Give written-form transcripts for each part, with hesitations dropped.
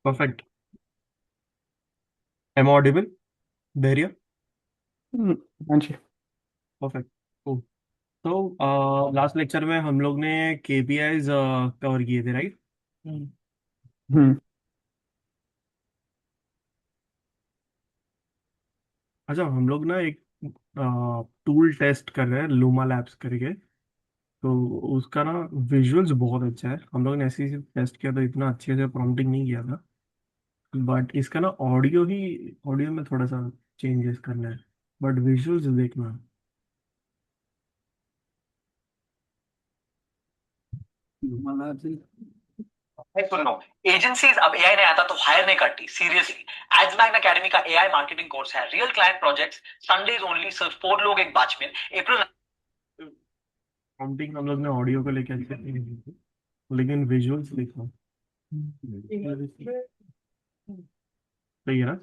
Perfect. Am audible? धैर्य? हम्म, हाँ जी। Perfect. तो लास्ट लेक्चर में हम लोग ने केपीआईज कवर किए थे, राइट? हम्म। अच्छा, हम लोग ना एक टूल टेस्ट कर रहे हैं, लूमा लैब्स करके। तो उसका ना विजुअल्स बहुत अच्छा है। हम लोग ने ऐसे ही टेस्ट किया था, इतना अच्छे से प्रॉम्प्टिंग नहीं किया था। बट इसका ना ऑडियो में थोड़ा सा चेंजेस करना है। बट विजुअल्स देखना। मला जी। नहीं, सुनो। एजेंसीज अब एआई नहीं आता तो हायर नहीं करती, सीरियसली। एड्समैन एकेडमी का एआई मार्केटिंग कोर्स है, real client projects, Sundays only, सिर्फ 4 लोग एक बैच में। अप्रैल। प्रॉम्प्टिंग हम लोग ने ऑडियो को लेकर अच्छे से नहीं की थी, लेकिन विजुअल्स देखना। सही है ना?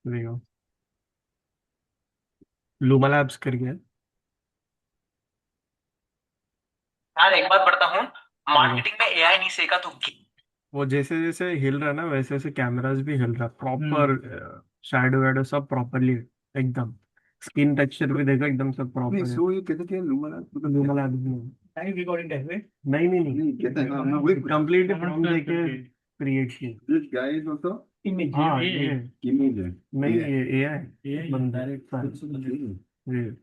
देखो, लूमा लैब्स करके है। यार एक बात बताता हूँ, देखो, मार्केटिंग में एआई नहीं सीखा तो वो जैसे जैसे हिल रहा है ना, वैसे वैसे कैमरास भी हिल रहा है प्रॉपर। शैडो वैडो सब प्रॉपरली, एकदम। स्किन टेक्सचर भी देखो, एकदम सब नहीं प्रॉपर है। सो ये कहते थे लूमना मतलब लूमा लैब्स में लाइव रिकॉर्डिंग टाइप है। नहीं नहीं नहीं नहीं, कहते हैं हाँ मैं वही पूछ रहा कंप्लीट प्रॉम्प्ट देके क्रिएट किए। हूँ। This guy is also image हाँ ये ये इमेज है नहीं, ये ये एआई बंदा है। ये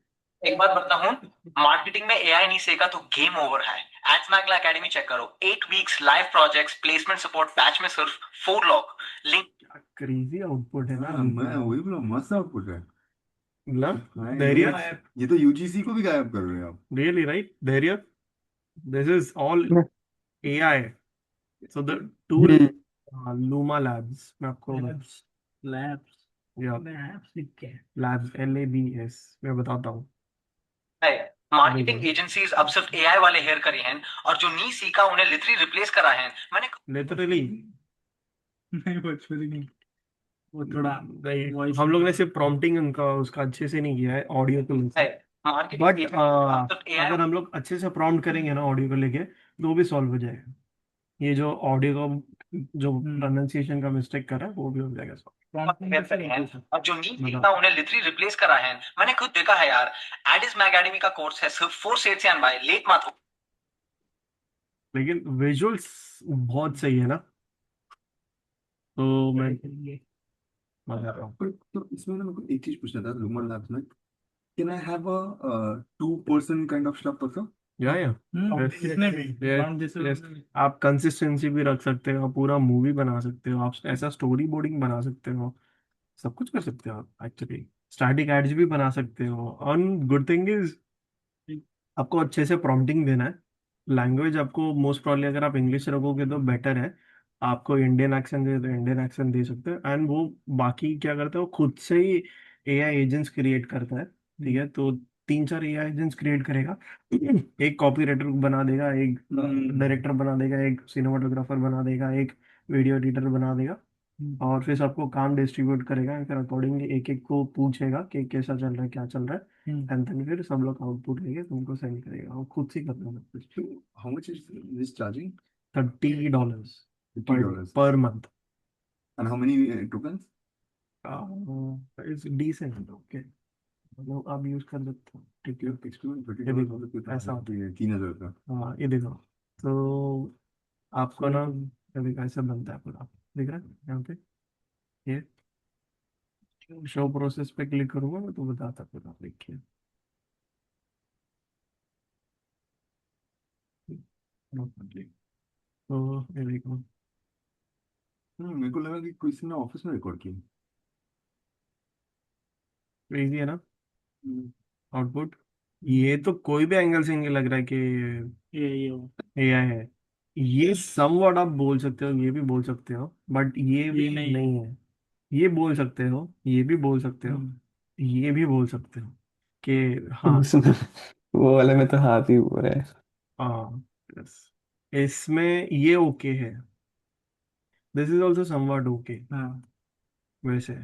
एक बात बताता हूँ, मार्केटिंग में एआई नहीं सीखा तो गेम ओवर है। एड्समैन एकेडमी चेक करो, 8 weeks live projects, placement support, batch में सिर्फ 4 लोग। लिंक। क्रेजी आउटपुट है ना हाँ मैं वही बोला मस्त आउटपुट है। मतलब हाँ धैर्य। ये तो यूजीसी को भी गायब कर रहे हैं आप। रियली राइट, धैर्य। This is all AI. So the tool hmm. Luma labs, मैं आपको लैब्स। लैब्स। या लैब्स क्या है? लैब्स LABS मैं बताता हूँ। है। देखो, मार्केटिंग एजेंसीज अब सिर्फ एआई वाले हेयर करे हैं, और जो नहीं सीखा उन्हें लिटरली रिप्लेस करा है। मैंने लिटरली नहीं, भोजपुरी नहीं। वो थोड़ा वॉइस हम लोग ने सिर्फ प्रॉम्प्टिंग उनका उसका अच्छे से नहीं किया है ऑडियो को है। लेके। मार्केटिंग बट एजेंसी अब सिर्फ एआई। अगर हम लोग अच्छे से प्रॉम्प्ट करेंगे ना ऑडियो को लेके, तो वो भी सॉल्व हो जाएगा। ये जो ऑडियो का जो प्रोनाउंसिएशन का मिस्टेक कर रहा है, वो भी हो जाएगा सॉल्व। हेयर करे हैं, और जो नहीं बता। सीखा उन्हें लिटरली रिप्लेस करा है। मैंने खुद देखा है यार। एडिस एकेडमी का कोर्स है, सिर्फ 4 सेट्स एंड बाय लेट मत हो। लेकिन विजुअल्स बहुत सही है ना, तो मैं बता रहा हूँ। पर तो इसमें ना मेरे को एक चीज पूछना था लूमन लैब्स में can I have a 2 person kind of stuff also. या कितने भी यस जैसे यस। आप कंसिस्टेंसी भी रख सकते हो, पूरा मूवी बना सकते हो, आप ऐसा स्टोरी बोर्डिंग बना सकते हो, सब कुछ कर सकते हो आप एक्चुअली। स्टैटिक एड्स भी बना सकते हो। और गुड थिंग इज, आपको अच्छे से प्रॉम्प्टिंग देना है। लैंग्वेज आपको मोस्ट प्रॉब्ली, अगर आप इंग्लिश रखोगे तो बेटर है। आपको इंडियन एक्सेंट दे तो इंडियन एक्सेंट दे सकते हो। एंड वो बाकी क्या करता है, वो खुद से ही एआई एजेंट्स क्रिएट करता है। ठीक है, तो 3-4 एआई एजेंट्स क्रिएट करेगा। एक कॉपी राइटर बना देगा, एक डायरेक्टर बना देगा, एक सिनेमाटोग्राफर बना देगा, एक वीडियो एडिटर बना देगा। और फिर सबको काम डिस्ट्रीब्यूट करेगा, फिर अकॉर्डिंगली एक एक को पूछेगा कि कैसा चल रहा है, क्या चल रहा है। एंड देन फिर सब लोग आउटपुट लेके तुमको सेंड करेगा, वो खुद से करना सब कुछ। So how much is this charging? $30 Fifty per day dollars. Per month. And how many tokens? It's decent, okay. मतलब आप यूज कर सकते हो, ठीक है। एक्सपेरिमेंट थर्टी ये डॉलर देखो, मतलब कितना ऐसा है होता तो ये 3,000 का। है। हाँ, ये देखो। तो आपको ना, ये देखो ऐसा बनता है पूरा। दिख रहा है यहाँ पे? ये शो प्रोसेस पे क्लिक करूंगा मैं तो बताता पूरा, देखिए। तो ये देखो, मेरे को लगा कि किसी ने ऑफिस में रिकॉर्ड किया। क्रेजी है ना हम्म। आउटपुट। ये तो कोई भी एंगल से नहीं लग रहा है कि ये एआई है। ये समवॉट आप बोल सकते हो, ये भी बोल सकते हो, बट ये भी नहीं नहीं है। ये बोल सकते हो, ये भी बोल सकते हो, ये भी बोल सकते हो कि हाँ। उसमें वो वाले में तो हाथ ही हो रहा है। हाँ, यस। इसमें ये ओके है। This is also somewhat okay. हाँ। वैसे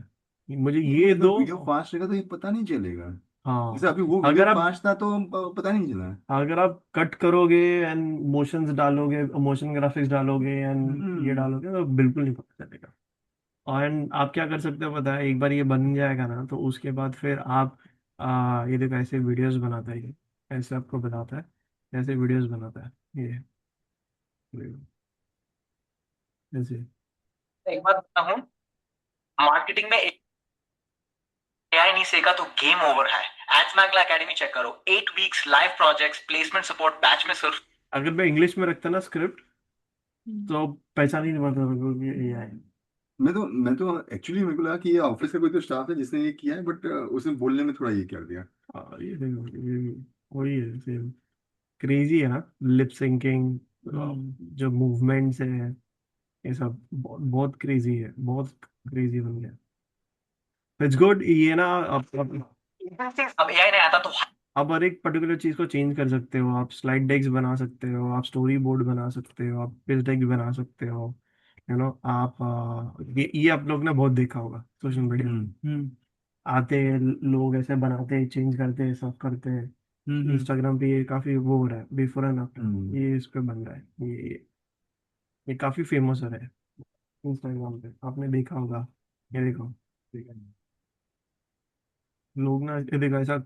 मुझे ये दो। वीडियो फास्ट रहेगा तो ये पता नहीं चलेगा। जैसे हाँ, अभी वो वीडियो अगर आप 5 था तो पता नहीं चला। अगर आप कट करोगे एंड मोशंस डालोगे, मोशन ग्राफिक्स डालोगे एंड ये हम्म। डालोगे तो बिल्कुल नहीं पता चलेगा। और आप क्या कर सकते हो पता है, एक बार ये बन जाएगा ना तो उसके बाद फिर आप ये देखो ऐसे वीडियोस बनाता है ये, ऐसे आपको बताता है, ऐसे वीडियोस बनाता है ये देखो, ऐसे। एक बात बता हूँ, मार्केटिंग में एआई नहीं सीखा तो गेम ओवर है। एड्स मैगला एकेडमी चेक करो, 8 weeks live projects placement support batch में सिर्फ। अगर मैं इंग्लिश में रखता ना स्क्रिप्ट तो पहचान ही नहीं पाता था कि ये AI है। मैं तो एक्चुअली मेरे को लगा कि ये ऑफिस का कोई तो स्टाफ है जिसने ये किया है, बट उसने बोलने में थोड़ा ये कर दिया। ये देखो ये वही है सेम, क्रेजी है ना, लिप सिंकिंग, जो मूवमेंट्स है, ये सब बहुत बहुत क्रेजी है, बहुत क्रेजी बन गया। इट्स गुड ये ना। अब एआई नहीं आता तो आप हर एक पर्टिकुलर चीज को चेंज कर सकते हो, आप स्लाइड डेक्स बना सकते हो, आप स्टोरी बोर्ड बना सकते हो, आप पिच डेक बना सकते हो, आप ये आप लोग ने बहुत देखा होगा सोशल मीडिया पे। हम्म। आते हैं लोग ऐसे बनाते हैं, चेंज करते हैं, सब करते हैं। इंस्टाग्राम पे ये काफी वो हो रहा है, बिफोर एंड आफ्टर, हम्म। ये इस पे बन रहा है ये काफी फेमस हो रहा है इंस्टाग्राम पे, आपने देखा होगा। ये देखो, लोग ना ये देखो ऐसा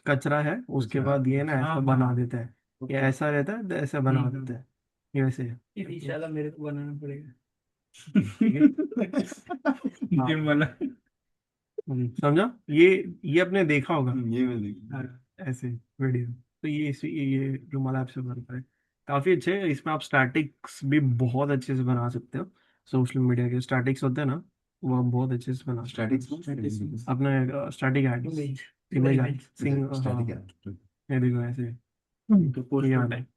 कचरा है, उसके अच्छा। बाद ये ना ऐसा बना देता है, ये ऐसा रहता है तो ऐसा बना देता है, ये वैसे है। ये इंशाल्लाह मेरे को बनाना पड़ेगा। ठीक है। हाँ, जिम वाला। समझा। ये आपने देखा होगा। ये मैं देख। हाँ, ऐसे वीडियो तो ये रुमाल ऐप से बनता है, काफी अच्छे है। इसमें आप स्टैटिक्स भी बहुत अच्छे से बना सकते हो, सोशल मीडिया के स्टैटिक्स होते हैं ना, वो आप बहुत अच्छे से बना सकते स्टैटिक्स में हो अपने स्टैटिक एड्स, इमेज एड्स, सिंग। स्टैटिक हाँ, है। ये देखो ऐसे, तो पोस्ट ये पर वाला। टाइप।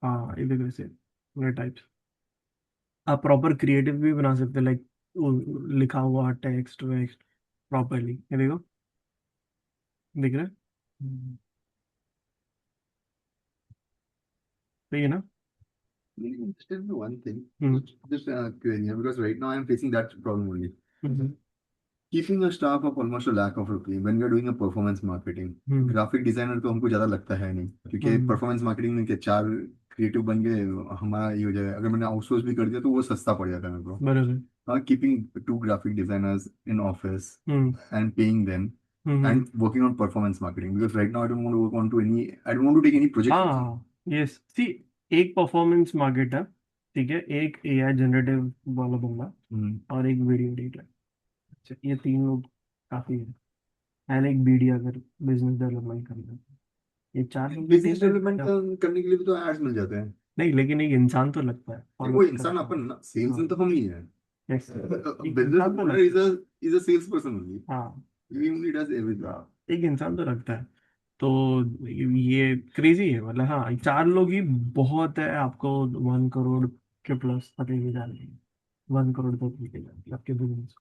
हाँ, ये देखो ऐसे पूरे टाइप्स। आप प्रॉपर क्रिएटिव भी बना सकते हो, लाइक लिखा हुआ टेक्स्ट वेक्स्ट प्रॉपरली, ये देखो, दिख रहा है, सही है ना। Just tell me one thing, hmm just query, because right now I'm facing that problem only. Hmm Keeping a staff of almost a lakh of rupee when we are doing a performance marketing, hmm graphic designer तो हमको ज्यादा लगता है नहीं, क्योंकि हम्म, performance marketing में क्या 4 creative बन गए हमारा ये हो जाएगा। अगर मैंने आउटसोर्स भी कर दिया तो वो सस्ता पड़ जाता है मेरे को। बराबर। हाँ, keeping 2 graphic designers in office hmm and paying them hmm, and working on performance marketing, because right now I don't want to take any project from them. हाँ, यस सी, एक परफॉर्मेंस मार्केट है, ठीक है, एक AI जनरेटिव वाला बंदा, हम्म। और एक वीडियो एडिटर, अच्छा ये तीन लोग काफी है। एंड एक BD अगर बिजनेस डेवलपमेंट करना है, ये चार लोग की बिजनेस टीम डेवलपमेंट है। करने के लिए भी तो एड्स मिल जाते हैं। नहीं, लेकिन एक इंसान तो लगता है नहीं, फॉलो वो इंसान करता है। अपन ना, सेल्स हाँ, में तो हम ही है। यस, एक बिजनेस इंसान तो ओनर लगता है। Is a sales person only, हाँ, ही ओनली डज एवरीथिंग। हाँ, एक इंसान तो लगता है। तो ये क्रेजी है, मतलब हाँ, चार लोग ही बहुत है, आपको 1 करोड़ के प्लस तक लेके जाने, 1 करोड़ तक लेके जाने आपके business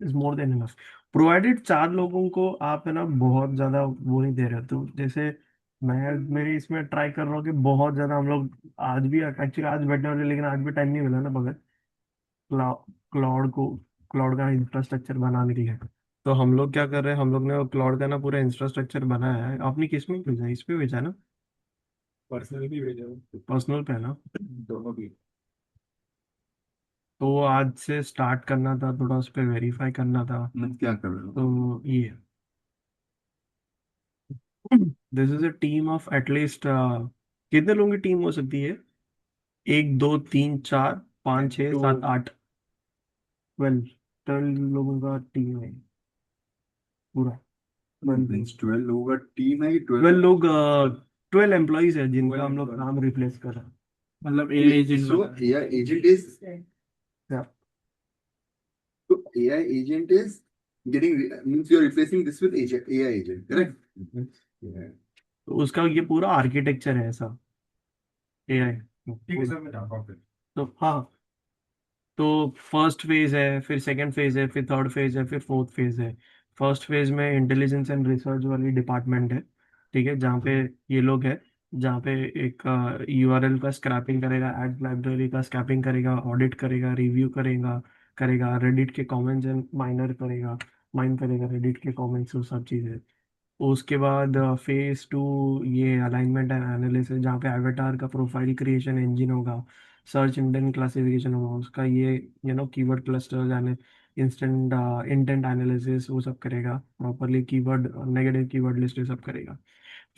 is more than enough, provided चार लोगों को आप है ना बहुत ज्यादा वो नहीं दे रहे, तो जैसे मैं मेरी इसमें ट्राई कर रहा हूँ कि बहुत ज्यादा हम लोग, आज भी एक्चुअली आज बैठने वाले, लेकिन आज भी टाइम नहीं मिला ना मगर क्लाउड को, क्लाउड का इंफ्रास्ट्रक्चर बनाने के लिए। तो हम लोग क्या कर रहे हैं, हम लोग ने क्लाउड का ना पूरा इंफ्रास्ट्रक्चर बनाया है, आपने किस में भेजा है? इस पे भेजा है ना, पर्सनली भी भेजा हूँ। पर्सनल पे है ना। दोनों भी। तो आज से स्टार्ट करना था, थोड़ा उस पर वेरीफाई करना था। मैं क्या कर रहा हूँ। तो ये this is a team of at least, कितने लोगों की टीम हो सकती है? 1 2 3 4 5 6 7 8, 12 लोगों का टीम है पूरा, 12 12 लोगों का टीम है कि 12? 12 लोग, 12 एम्प्लॉइज है जिनका हम लोग काम रिप्लेस कर रहे हैं। मतलब एआई एजेंट सो बना रहे AI agent is, Yeah. so AI agent is getting means you're replacing this with agent, AI agent, correct? Yeah. तो उसका ये पूरा आर्किटेक्चर है ऐसा, AI ठीक है सर, मैं जाता हूँ फिर। तो हाँ, तो फर्स्ट फेज है, फिर सेकंड फेज है, फिर थर्ड फेज है, फिर फोर्थ फेज है। फर्स्ट फेज में इंटेलिजेंस एंड रिसर्च वाली डिपार्टमेंट है, ठीक है, जहाँ पे ये लोग हैं, जहाँ पे एक URL का स्क्रैपिंग करेगा, एड लाइब्रेरी का स्क्रैपिंग करेगा, ऑडिट करेगा, रिव्यू करेगा, रेडिट के कमेंट्स एंड माइनर करेगा, माइन करेगा रेडिट के कमेंट्स, वो सब चीज़ें। उसके बाद फेज 2 ये अलाइनमेंट एंड एनालिसिस, जहाँ पे एवेटार का प्रोफाइल क्रिएशन इंजन होगा, सर्च इंजन क्लासिफिकेशन होगा उसका, ये keyword clusters and instant intent analysis वो सब करेगा properly, keyword negative keyword list ये सब करेगा।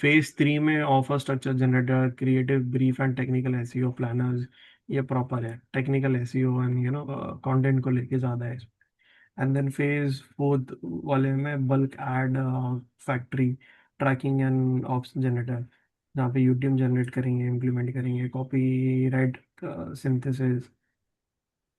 फेज 3 में offer structure generator, creative brief and technical SEO planners, ये प्रॉपर है। टेक्निकल एसईओ एंड कंटेंट को लेके ज़्यादा है। एंड देन फेज 4 वाले में bulk ad factory tracking and ops generator, जहाँ पे यूटीएम जनरेट करेंगे, इम्प्लीमेंट करेंगे, copy write synthesis,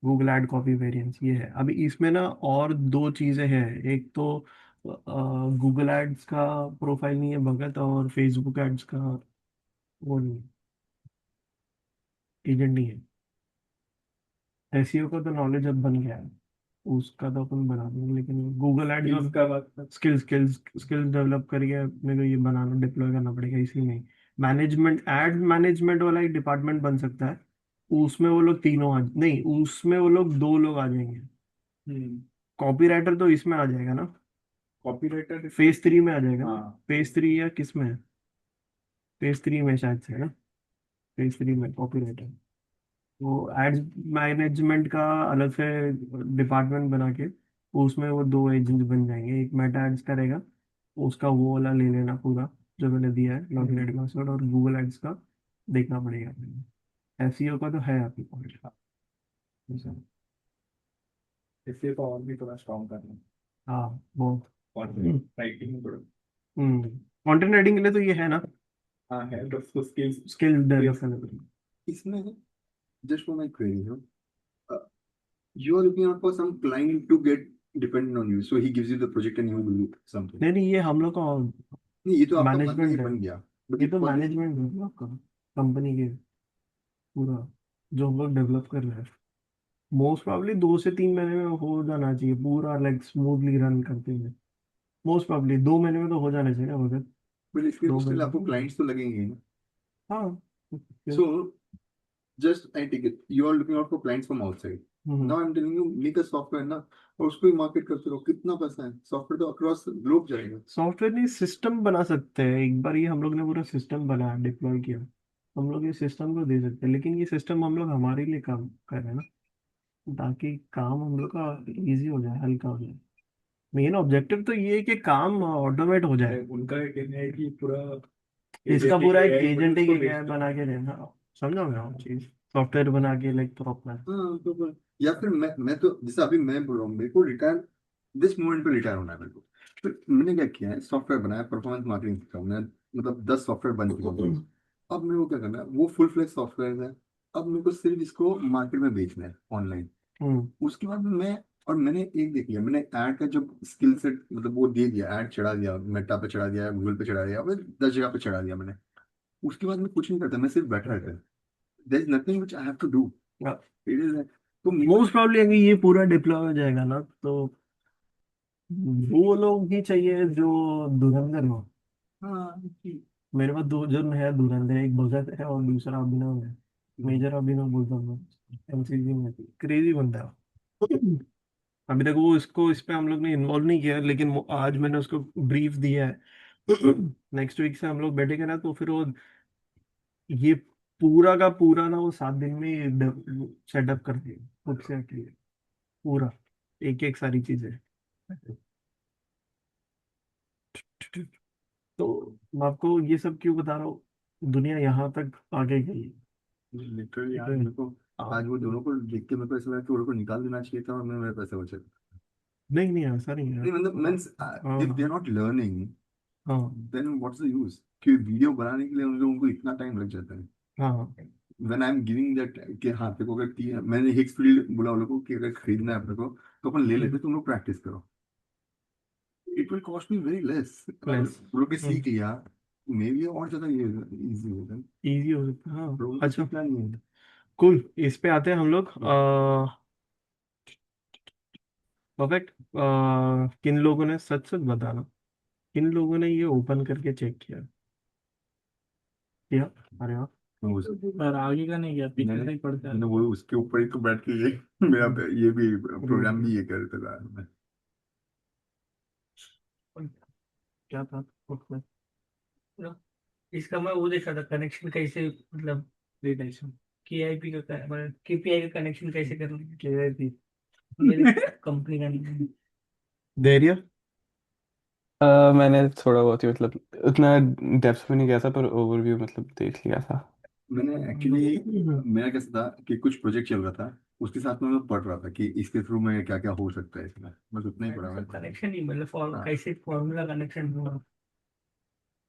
Google ad copy variance, ये है। अभी इसमें ना और दो चीज़ें हैं। एक तो गूगल एड्स का प्रोफाइल नहीं है भगत, और फेसबुक एड्स का वो नहीं है, एजेंट नहीं है। एसईओ का तो नॉलेज अब बन गया है, उसका तो अपन बना देंगे, लेकिन गूगल एड्स और इसका बात स्किल्स डेवलप करके मेरे को ये बनाना डिप्लॉय करना पड़ेगा इसी में। मैनेजमेंट, एड मैनेजमेंट वाला एक डिपार्टमेंट बन सकता है, उसमें वो लोग तीनों आ नहीं, उसमें वो लोग दो लोग आ जाएंगे। हम्म कॉपी राइटर तो इसमें आ जाएगा ना, कॉपीराइटर। फेज 3 में आ जाएगा ना। हाँ फेज 3 या किस में है? फेज 3 में शायद से है ना, फेज 3 में कॉपी राइटर। वो एड्स मैनेजमेंट का अलग से डिपार्टमेंट बना के उसमें वो दो एजेंट बन जाएंगे। एक मेटा एड्स करेगा, उसका वो वाला ले लेना पूरा जो मैंने दिया है लॉगिन आईडी पासवर्ड, और गूगल एड्स का देखना पड़ेगा। एसईओ का तो है आपके पास। इसलिए तो और भी थोड़ा स्ट्रॉन्ग करना हाँ बहुत। और राइटिंग में थोड़ा। कंटेंट राइटिंग के लिए तो ये है ना, हाँ है तो उसको स्किल्स। स्किल डेवलप करने के लिए। इसमें just for my query, uh, you are looking out for some client to get dependent on you, so he gives you the project and you will do something. नहीं नहीं, ये हम लोग का नहीं, ये तो आपका मान लो ये मैनेजमेंट है, बन गया, बट ये ये तो पर मैनेजमेंट है आपका, कंपनी के पूरा जो हम लोग डेवलप कर रहे हैं। मोस्ट प्रॉब्ली 2 से 3 महीने में हो जाना चाहिए पूरा, लाइक स्मूथली रन करते हुए। मोस्ट प्रॉब्ली 2 महीने में तो हो जाना चाहिए ना मगर। बट इसके दो स्टिल महीने आपको क्लाइंट्स तो लगेंगे ना। हाँ। So just I take it you are looking out for clients from outside. Now I'm telling you make a software ना, और उसको ही मार्केट करते रहो। कितना पैसा है, सॉफ्टवेयर तो अक्रॉस ग्लोब जाएगा। सॉफ्टवेयर नहीं, सिस्टम बना सकते हैं। एक बार ये हम लोग ने पूरा सिस्टम बनाया, डिप्लॉय किया, हम लोग ये सिस्टम को दे सकते हैं, लेकिन ये सिस्टम हम लोग हमारे लिए काम कर रहे हैं ना, ताकि काम हम लोग का इजी हो जाए, हल्का हो जाए। मेन ऑब्जेक्टिव तो ये है कि काम ऑटोमेट हो जाए। उनका ये कहना है कि पूरा इसका एजेंट पूरा एक एआई मतलब एजेंट उसको ही बेच है बना के देना, समझोगे आप चीज, सॉफ्टवेयर बना के लाइक प्रॉपर। हाँ तो या फिर मैं तो जैसे अभी मैं बोल रहा हूँ मेरे को रिटायर दिस मोमेंट पे रिटायर होना है मेरे को। तो मैंने क्या किया है, सॉफ्टवेयर बनाया, परफॉर्मेंस मार्केटिंग सीखा हूं मैं, मतलब 10 सॉफ्टवेयर बन चुका हूँ। अब मेरे को क्या करना है, वो फुल फ्लेज सॉफ्टवेयर है। अब मेरे को सिर्फ इसको मार्केट में बेचना है ऑनलाइन। हम्म उसके बाद मैं और मैंने एक देख लिया, मैंने ऐड का जब स्किल सेट मतलब वो दे दिया, ऐड चढ़ा दिया, मेटा पे चढ़ा दिया, गूगल पे चढ़ा दिया, मैं 10 जगह पे चढ़ा दिया मैंने। उसके बाद मैं कुछ नहीं करता, मैं सिर्फ बैठा रहता है। There is nothing which I have to do. It is तो मेरे को मोस्ट प्रॉब्ली अगर ये पूरा डिप्लॉय हो जाएगा ना, तो वो लोग ही चाहिए जो धुरंधर हो। हाँ मेरे पास दो जन है धुरंधर, एक भगत है और दूसरा अभिनव है। मेजर अभिनव बोलता हूँ मैं, एमसीजी में। क्रेजी बंदा है वो। अभी तक वो इसको इस पे हम लोग ने इन्वॉल्व नहीं किया, लेकिन आज मैंने उसको ब्रीफ दिया है। नेक्स्ट वीक से हम लोग बैठेंगे ना, तो फिर वो ये पूरा का पूरा ना वो 7 दिन में सेटअप कर दिया खुद से अकेले, पूरा एक एक सारी चीजें। तो मैं आपको ये सब क्यों बता रहा हूँ, दुनिया यहाँ तक आगे गई लिटरली यार है। मेरे को हाँ, आज वो दोनों को देख के मेरे को ऐसा लगा कि वो लोग को निकाल देना चाहिए था और मैं मेरे पैसे बचे। नहीं नहीं ऐसा नहीं है। नहीं मतलब मीन्स इफ दे आर हाँ नॉट लर्निंग हाँ देन व्हाट्स द यूज, कि वीडियो बनाने के लिए उन लोगों को इतना टाइम लग जाता है। हाँ। When I am giving that कि हाँ देखो अगर मैंने हिक्स फील्ड बोला उन लोगों को कि अगर खरीदना है अपने को तो अपन ले लेते, तुम लोग प्रैक्टिस करो, it will cost me very less. Less. वो लोग भी सीख लिया, मे बी और ज्यादा ये इजी होगा। इजी हो सकता है, हाँ। लोगों को अच्छा, सीखना नहीं है। कूल, इस पे आते हैं हम लोग। परफेक्ट। किन लोगों ने, सच सच बताना, किन लोगों ने ये ओपन करके चेक किया किया? अरे वाह। तो पर आगे का नहीं गया, पीछे से ही पड़ता है। मैंने वो उसके ऊपर ही तो बैठ के ये मेरा ये भी प्रोग्राम भी ये करते था मैं। क्या था उसमें? इसका मैं वो देखा था कनेक्शन कैसे, मतलब रिलेशन केआईपी का मतलब केपीआई का कनेक्शन कैसे कर लेंगे, के आई थी। ये कंपनी का नहीं। धैर्य। मैंने थोड़ा बहुत ही मतलब उतना डेप्थ में नहीं गया था पर ओवरव्यू मतलब देख लिया था। मैंने एक्चुअली, मेरा कैसा था कि कुछ प्रोजेक्ट चल रहा था, उसके साथ में मैं पढ़ रहा था कि इसके थ्रू में क्या क्या हो सकता है इसमें, बस उतना ही पढ़ा मैं। कनेक्शन ही मतलब हाँ, कैसे फॉर्मूला कनेक्शन हुआ।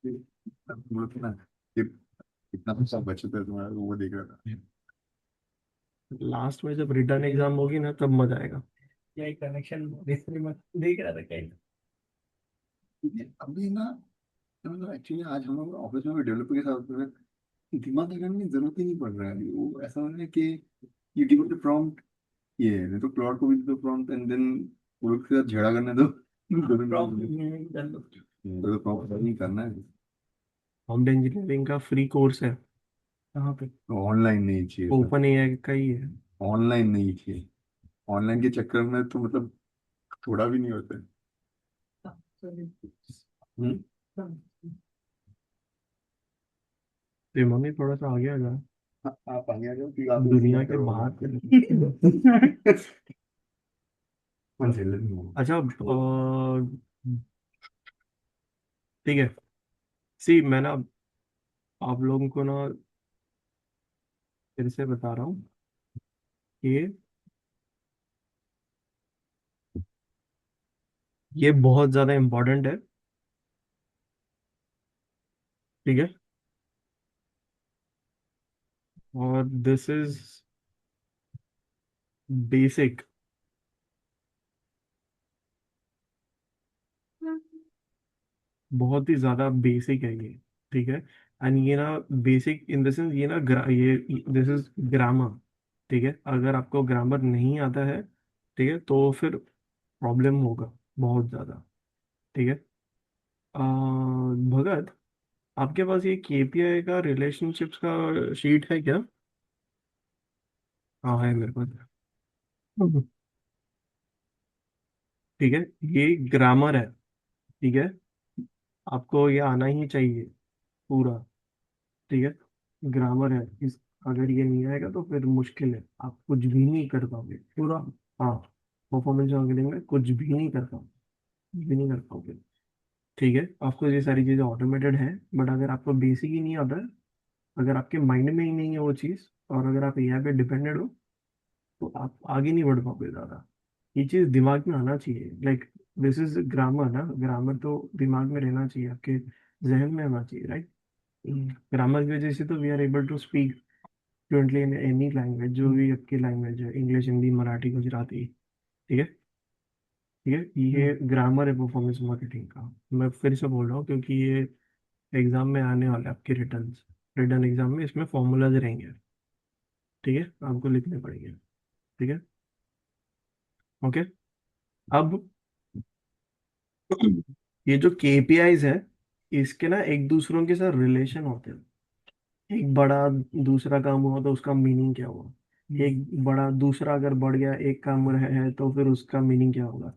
बोला था ना कि कितना पैसा बचत है तुम्हारा, वो देख रहा था। लास्ट में जब रिटर्न एग्जाम होगी ना तब मजा आएगा। क्या कनेक्शन में देख रहा था क्या। अभी ना, मतलब एक्चुअली आज हम लोग ऑफिस में डेवलपर के साथ में दिमाग लगाने की जरूरत ही नहीं पड़ रहा है अभी। वो ऐसा हो रहा है कि यू गिव द प्रॉम्प्ट, ये नहीं तो क्लाउड को भी दो प्रॉम्प्ट एंड देन वो लोग के साथ झगड़ा करने दो। तो प्रॉम्प्ट नहीं करना है। prompt इंजीनियरिंग का फ्री कोर्स है। कहाँ पे? ऑनलाइन नहीं चाहिए था, ओपन एआई का ही है। ऑनलाइन नहीं चाहिए। ऑनलाइन के चक्कर में तो मतलब थोड़ा भी नहीं होता है। हम्म? तो मम्मी थोड़ा सा आगे आ जाए, आप आगे आ जाओ कि आप इसी दुनिया में के करोगे। बाहर के। मैं झेल नहीं हूँ। अच्छा ठीक है। सी मैं ना आप लोगों को ना फिर से बता रहा हूँ कि ये बहुत ज्यादा इम्पोर्टेंट है। ठीक है। और दिस इज बेसिक, बहुत ही ज्यादा बेसिक है ये। ठीक है। एंड ये ना बेसिक इन द सेंस ये ना ये दिस इज ग्रामर। ठीक है। अगर आपको ग्रामर नहीं आता है, ठीक है, तो फिर प्रॉब्लम होगा बहुत ज्यादा। ठीक है। अ, भगत, आपके पास ये केपीआई का रिलेशनशिप्स का शीट है क्या? हाँ है मेरे पास। हम्म। ठीक है। ये ग्रामर है। ठीक है। आपको ये आना ही चाहिए पूरा। ठीक है। ग्रामर है इस, अगर ये नहीं आएगा तो फिर मुश्किल है, आप कुछ भी नहीं कर पाओगे पूरा। हाँ, परफॉर्मेंस मार्केटिंग में कुछ भी नहीं कर पाओगे, कुछ भी नहीं कर पाओगे। ठीक है। आपको ये सारी चीज़ें ऑटोमेटेड है, बट अगर आपको बेसिक ही नहीं आता है, अगर आपके माइंड में ही नहीं है वो चीज़, और अगर आप एआई पे डिपेंडेड हो, तो आप आगे नहीं बढ़ पाओगे ज़्यादा। ये चीज़ दिमाग में आना चाहिए, लाइक दिस इज ग्रामर ना, ग्रामर तो दिमाग में रहना चाहिए, आपके जहन में आना चाहिए, राइट? ग्रामर की वजह से तो we are able to speak fluently in any language, जो भी आपकी लैंग्वेज है, इंग्लिश, हिंदी, मराठी, गुजराती। ठीक है। ठीक है। ये ग्रामर है परफॉर्मेंस मार्केटिंग का। मैं फिर से बोल रहा हूँ क्योंकि ये एग्जाम में आने वाला है, आपके रिटर्न रिटर्न एग्जाम में इसमें फॉर्मूलाज रहेंगे। ठीक है। आपको लिखने पड़ेंगे। ठीक है। ओके। अब ये जो केपीआईज है, इसके ना एक दूसरों के साथ रिलेशन होते हैं। एक बड़ा दूसरा काम हुआ तो उसका मीनिंग क्या हुआ, एक बड़ा दूसरा अगर बढ़ गया एक काम है तो फिर उसका मीनिंग क्या होगा।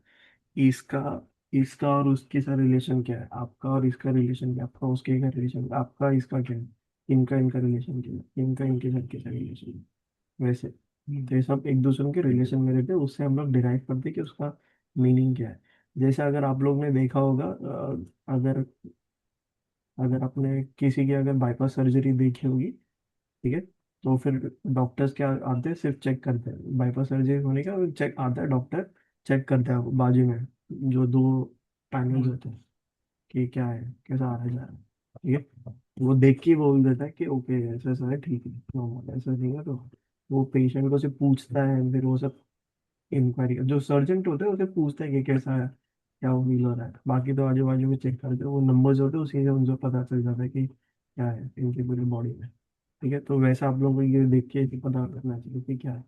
इसका इसका और उसके साथ रिलेशन क्या है, आपका और इसका रिलेशन क्या है, आपका उसके का रिलेशन, आपका इसका क्या है, इनका इनका रिलेशन क्या है, इनका इनके साथ कैसा रिलेशन है, वैसे। तो ये सब एक दूसरे के रिलेशन में रहते हैं, उससे हम लोग डिराइव करते हैं कि उसका मीनिंग क्या है। जैसे अगर आप लोग ने देखा होगा, अगर अगर आपने किसी की अगर बाईपास सर्जरी देखी होगी, ठीक है, तो फिर डॉक्टर्स क्या आते हैं, सिर्फ चेक करते हैं बाईपास सर्जरी होने का, चेक आता है डॉक्टर, चेक करता है बाजू में जो दो पैनल्स होते हैं कि क्या है, कैसा आ रहा है जा रहा है। ठीक है। वो देख के वो बोल देता है कि ओके ऐसा ऐसा है, ठीक है, नॉर्मल, ऐसा नहीं है तो वो पेशेंट को से पूछता है, फिर वो सब इंक्वायरी, जो सर्जन होता है उसे पूछता है कि कैसा है, क्या वो फील हो रहा है, बाकी तो आजू बाजू में चेक करते हैं, वो नंबर्स होते हैं उसी से उनको पता चल जाता है कि क्या है इनकी पूरी बॉडी में। ठीक है। तो वैसा आप लोगों को ये देख के पता करना चाहिए कि क्या है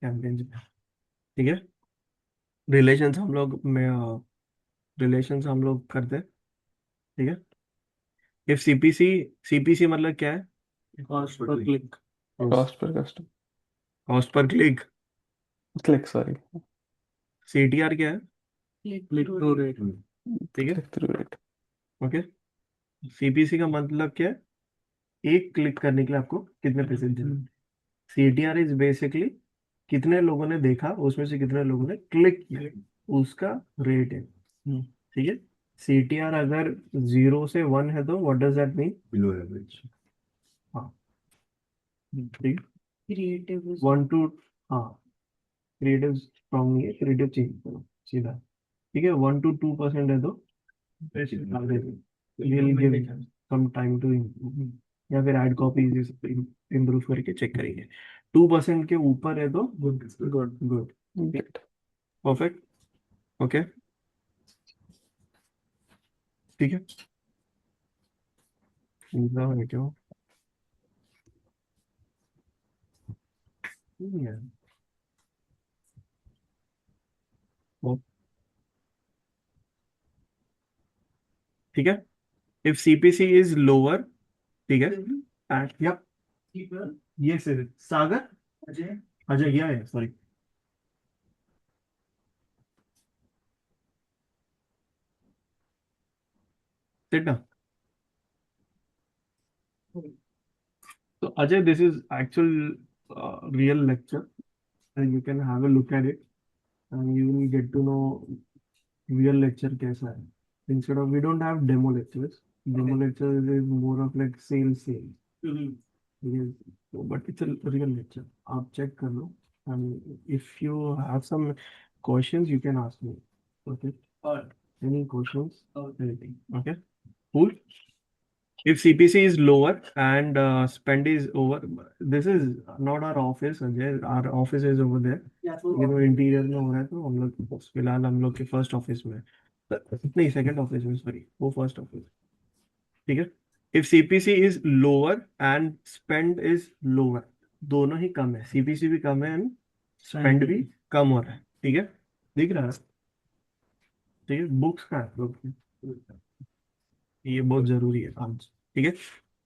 कैंपेन में। ठीक है। रिलेशंस हम लोग में रिलेशंस हम लोग करते हैं। ठीक है। इफ सीपीसी, सीपीसी मतलब क्या है? Cost per click. Cost per custom, cost per click. Click sorry, CTR क्या है? Click through rate. ठीक है। Click through rate. Okay, CPC का मतलब क्या है? एक क्लिक करने के लिए आपको कितने पैसे देने। सीटीआर इज बेसिकली कितने लोगों ने देखा, उसमें से कितने लोगों ने क्लिक किया, उसका रेट है। ठीक है, सीटीआर अगर 0 से 1 है तो what does that mean? Below average. हाँ, ठीक है, क्रिएटिव 1 to, हाँ, क्रिएटिव स्ट्रॉन्ग नहीं है, क्रिएटिव चेंज करो सीधा। ठीक है, 1 to 2% है तो will give some time to improve, या फिर ऐड कॉपी इम्प्रूव करके चेक करेंगे। 2% के ऊपर है तो good good good, perfect, okay, ठीक है, तीसरा है क्या? नहीं है। ओ, ठीक है, इफ सीपीसी इज लोअर, ठीक है, एट या ये से सागर, अजय, अजय क्या है, sorry, sit down. So Ajay, this is actual real lecture, and you can have a look at it, and you will get to know real lecture कैसा है. Instead of, we don't have demo lectures. Demo lectures is more of like sales. Yes, so, but it's a real lecture. आप check कर लो, and if you have some questions, you can ask me. Okay. Any questions? Anything. Okay. Cool. If CPC is lower and spend is over, this is not our office, Ajay. Our office is over there. Interior में हो रहा है, तो हम लोग फिलहाल हम लोग के फर्स्ट ऑफिस में नहीं, सेकंड ऑफिस में, सॉरी, वो फर्स्ट ऑफिस। ठीक है, if CPC is lower and spend is lower, दोनों ही कम है, सीपीसी भी कम है एंड स्पेंड भी कम हो रहा है। ठीक है, दिख रहा है? ठीक है, बुक्स का है लोग, ये बहुत जरूरी है आज। ठीक है,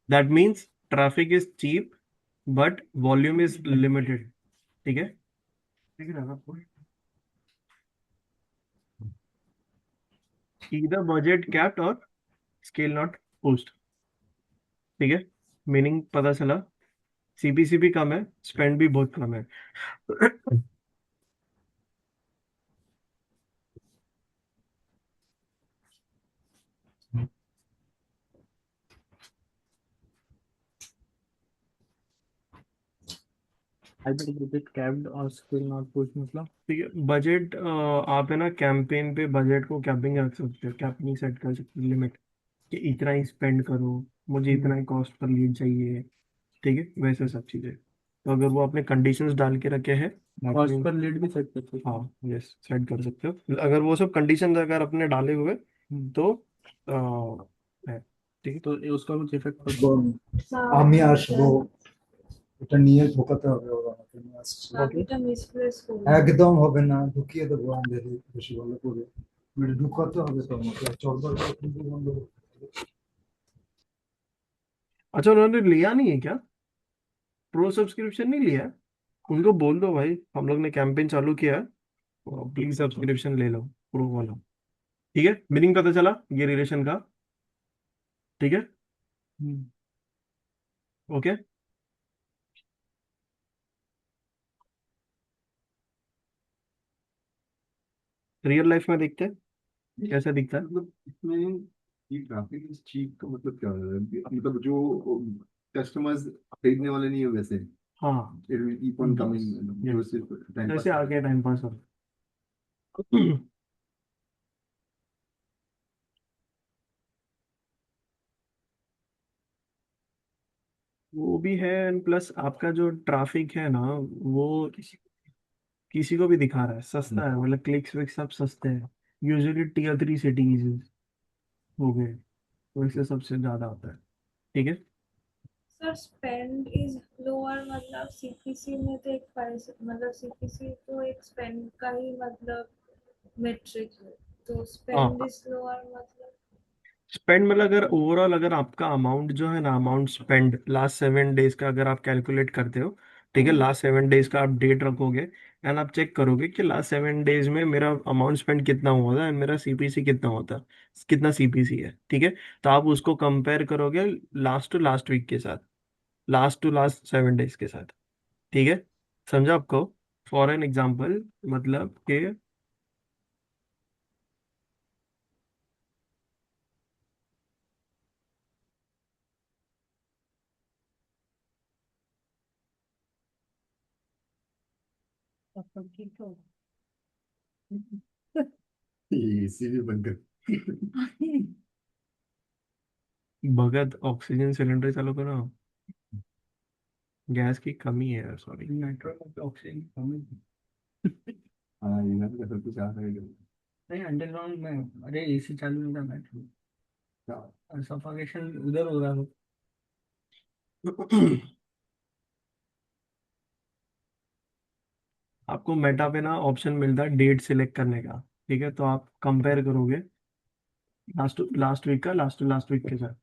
that means traffic is cheap but volume is limited. ठीक है, ठीक है आपको, either बजट कैप्ड और स्केल नॉट पोस्ट। ठीक है, मीनिंग पता चला, सीपीसी भी कम है, स्पेंड भी बहुत कम है। हाइपर क्रिकेट कैप्ड और स्किल नॉट पुश मतलब। ठीक है, बजट आप है ना कैंपेन पे बजट को कैपिंग रख सकते हो, कैपिंग सेट कर सकते हो, लिमिट कि इतना ही स्पेंड करो, मुझे इतना ही कॉस्ट पर लीड चाहिए। ठीक है, वैसे सब चीजें, तो अगर वो आपने कंडीशंस डाल के रखे हैं, that कॉस्ट means- पर लीड भी सेट कर सकते हैं। हाँ, यस, सेट कर सकते हो, अगर वो सब कंडीशंस अगर अपने डाले हुए तो है। ठीक है, तो ये उसका कुछ इफेक्ट पड़ता এবং আমি আসবো, এটা নিয়ে ঢোকাতে হবে ওরা আমাকে নিয়ে আসছে। চাবিটা মিসপ্লেস করলাম। একদম হবে না, ঢুকিয়ে দেবো আন্ধেরি বেশি ভালো করে, মানে ঢুকাতে হবে তো আমাকে, চলবার কিন্তু বন্ধ করতে হবে। अच्छा, उन्होंने लिया नहीं है क्या? प्रो सब्सक्रिप्शन नहीं लिया है? उनको बोल दो भाई, हम लोग ने कैंपेन चालू किया है, प्लीज सब्सक्रिप्शन ले लो प्रो वाला। ठीक है, मीनिंग पता चला ये रिलेशन का? ठीक है, ओके, रियल लाइफ में देखते हैं कैसे दिखता है। मतलब इसमें ये ग्राफिक इस चीज का मतलब क्या है, मतलब जो कस्टमर्स खरीदने वाले नहीं है वैसे, हाँ, it will keep on coming, जो yes, सिर्फ टाइम पास जैसे आगे टाइम पास हो। वो भी है, एंड प्लस आपका जो ट्रैफिक है ना, वो किसी को भी दिखा रहा है, सस्ता है, मतलब क्लिक्स विक्स सब सस्ते हैं, यूजुअली टीयर 3 सिटीज हो गए, तो इससे सबसे ज्यादा आता है। ठीक है, सर स्पेंड इज लोअर मतलब सीपीसी में तो एक पैसे मतलब सीपीसी तो एक स्पेंड का ही मतलब मेट्रिक है, तो स्पेंड हाँ, इज लोअर मतलब स्पेंड मतलब अगर ओवरऑल अगर आपका अमाउंट जो है ना, अमाउंट स्पेंड लास्ट 7 डेज का अगर आप कैलकुलेट करते हो, ठीक है, लास्ट 7 डेज का आप डेट रखोगे एंड आप चेक करोगे कि लास्ट 7 डेज में मेरा अमाउंट स्पेंड कितना हुआ था एंड मेरा सीपीसी कितना होता, कितना सीपीसी है। ठीक है, तो आप उसको कंपेयर करोगे लास्ट टू लास्ट वीक के साथ, लास्ट टू लास्ट 7 डेज के साथ। ठीक है, समझा आपको? फॉर एन एग्जाम्पल, मतलब कि ये इसी भी बंद कर। भगत ऑक्सीजन सिलेंडर चालू करो, गैस की कमी है, सॉरी। नेटवर्क ऑक्सीजन की कमी थी। हाँ इधर का सब कुछ आ रहा है। नहीं, अंडरग्राउंड में अरे एसी चालू नहीं था बैटरी, क्या? और सफोकेशन उधर हो रहा था। आपको मेटा पे ना ऑप्शन मिलता है डेट सिलेक्ट करने का। ठीक है, तो आप कंपेयर करोगे लास्ट लास्ट वीक का लास्ट टू लास्ट वीक के साथ।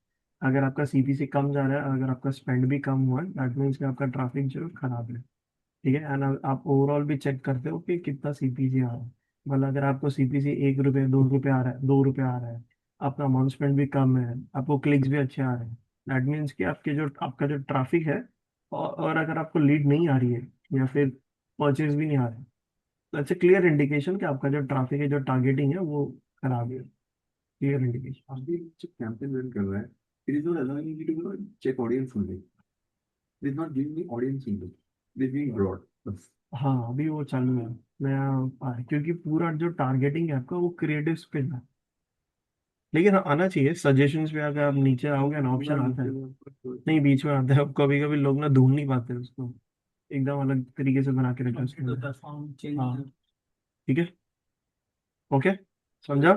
अगर आपका सीपीसी कम जा रहा है, अगर आपका स्पेंड भी कम हुआ है, दैट मीन्स कि आपका ट्रैफिक जो है खराब है। ठीक है, एंड आप ओवरऑल भी चेक करते हो कि कितना सीपीसी आ रहा है। मतलब अगर आपको सीपीसी 1 रुपये 2 रुपये आ रहा है, 2 रुपये आ रहा है, आपका अमाउंट स्पेंड भी कम है, आपको क्लिक्स भी अच्छे आ रहे हैं, दैट मीन्स कि आपका जो ट्रैफिक है, और अगर आपको लीड नहीं आ रही है या फिर परचेज भी नहीं आ रहा है, तो अच्छा क्लियर इंडिकेशन कि आपका जो ट्रैफिक है, जो टारगेटिंग है वो खराब है। Clear indication. अभी जो कैंपेन रन कर रहा है, it is not allowing you to check audience only, it is not giving me audience only, it is giving broad बस। हाँ, अभी वो चालू है, नया क्योंकि पूरा जो टारगेटिंग है आपका वो क्रिएटिव पे है। लेकिन हाँ, आना चाहिए सजेशंस पे, अगर आप नीचे आओगे ना ऑप्शन आता है। नहीं, बीच में आता है, कभी कभी लोग ना ढूंढ नहीं पाते उसको, एकदम अलग तरीके से बना के रखा है उसके तो अंदर। Form change. हाँ, ठीक है, ओके, समझा?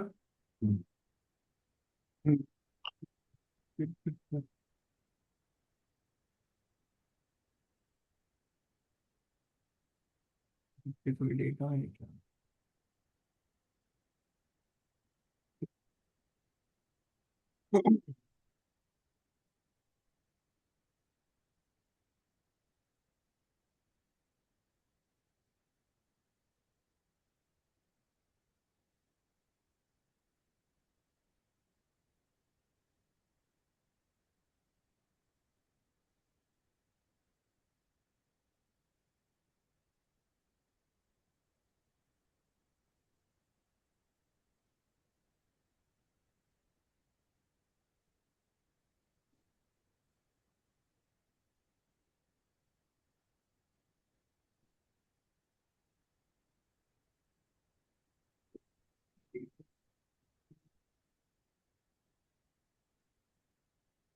ये कोई डेटा है क्या?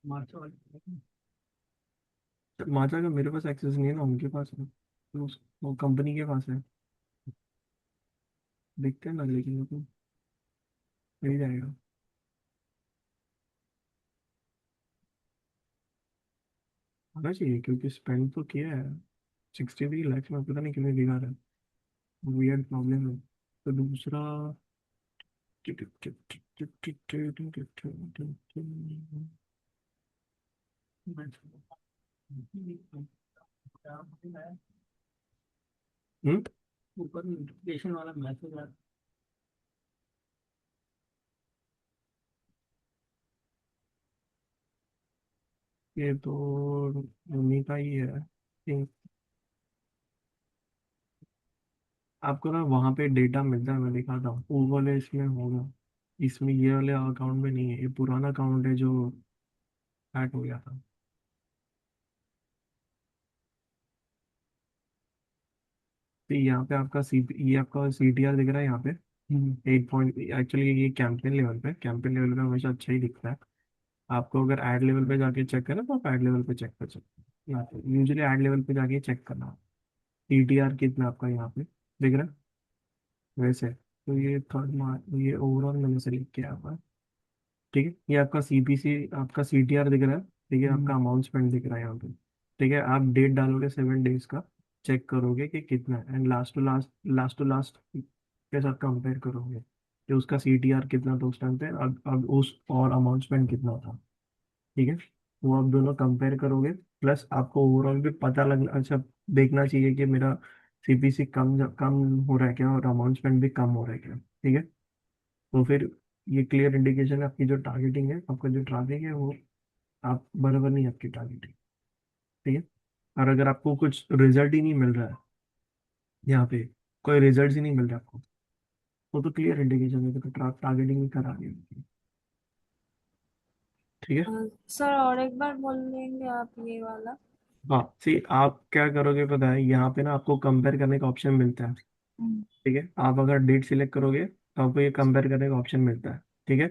मार्च वाले। माचा का मेरे पास एक्सेस नहीं है ना, उनके पास है, तो वो कंपनी के पास है। देखते हैं ना, लेकिन वो तो मिल जाएगा। आना चाहिए क्योंकि स्पेंड तो किया है 63 लाख में, पता नहीं कितने दिखा रहा है, वियर्ड प्रॉब्लम है। तो दूसरा, हम्म, ऊपर नोटिफिकेशन वाला मैसेज आता ये तो उन्हीं का ही है। आपको ना वहाँ पे डेटा मिलता है, मैं दिखाता हूँ, वो वाले इसमें होगा, इसमें ये वाले अकाउंट में नहीं है, ये पुराना अकाउंट है जो हैक हो गया था। तो यहाँ पे आपका ये आपका सीटीआर दिख रहा है यहाँ पे, 8 पॉइंट। एक्चुअली ये कैंपेन लेवल पे हमेशा अच्छा ही दिखता है। आपको अगर एड लेवल पे जाके चेक करें तो आप एड लेवल पे चेक कर सकते हैं, यूजुअली एड लेवल पे जाके चेक करना। सीटीआर कितना आपका यहाँ पे दिख रहा है वैसे, तो ये थर्ड मार्क, ये ओवरऑल मैंने सेलेक्ट किया हुआ है। ठीक है, ये आपका सीपीसी, आपका सीटीआर दिख रहा है। ठीक है, आपका अमाउंट स्पेंड दिख रहा है यहाँ पे। ठीक है, आप डेट डालोगे 7 डेज का, चेक करोगे कि कितना है, एंड लास्ट टू लास्ट के साथ कंपेयर करोगे कि उसका सीटीआर कितना था उस टाइम पे, अब उस और अमाउंट स्पेंड कितना था। ठीक है, वो आप दोनों कंपेयर करोगे, प्लस आपको ओवरऑल भी पता लगना, अच्छा देखना चाहिए कि मेरा सीपीसी कम कम हो रहा है क्या, और अमाउंट स्पेंड भी कम हो रहा है क्या। ठीक है, तो फिर ये क्लियर इंडिकेशन है आपकी जो टारगेटिंग है, आपका जो ट्रैफिक है वो आप बराबर नहीं है आपकी टारगेटिंग। ठीक है, और अगर आपको कुछ रिजल्ट ही नहीं मिल रहा है, यहाँ पे कोई रिजल्ट ही नहीं मिल रहा है आपको, वो तो क्लियर इंडिकेशन है कि टारगेटिंग ही करा रही है। ठीक है। सर और एक बार बोल लेंगे आप ये वाला। हाँ सी, आप क्या करोगे पता है, यहाँ पे ना आपको कंपेयर करने का ऑप्शन मिलता है। हम्म, ठीक है, आप अगर डेट सिलेक्ट करोगे तो आपको ये कंपेयर करने का ऑप्शन मिलता है। ठीक है,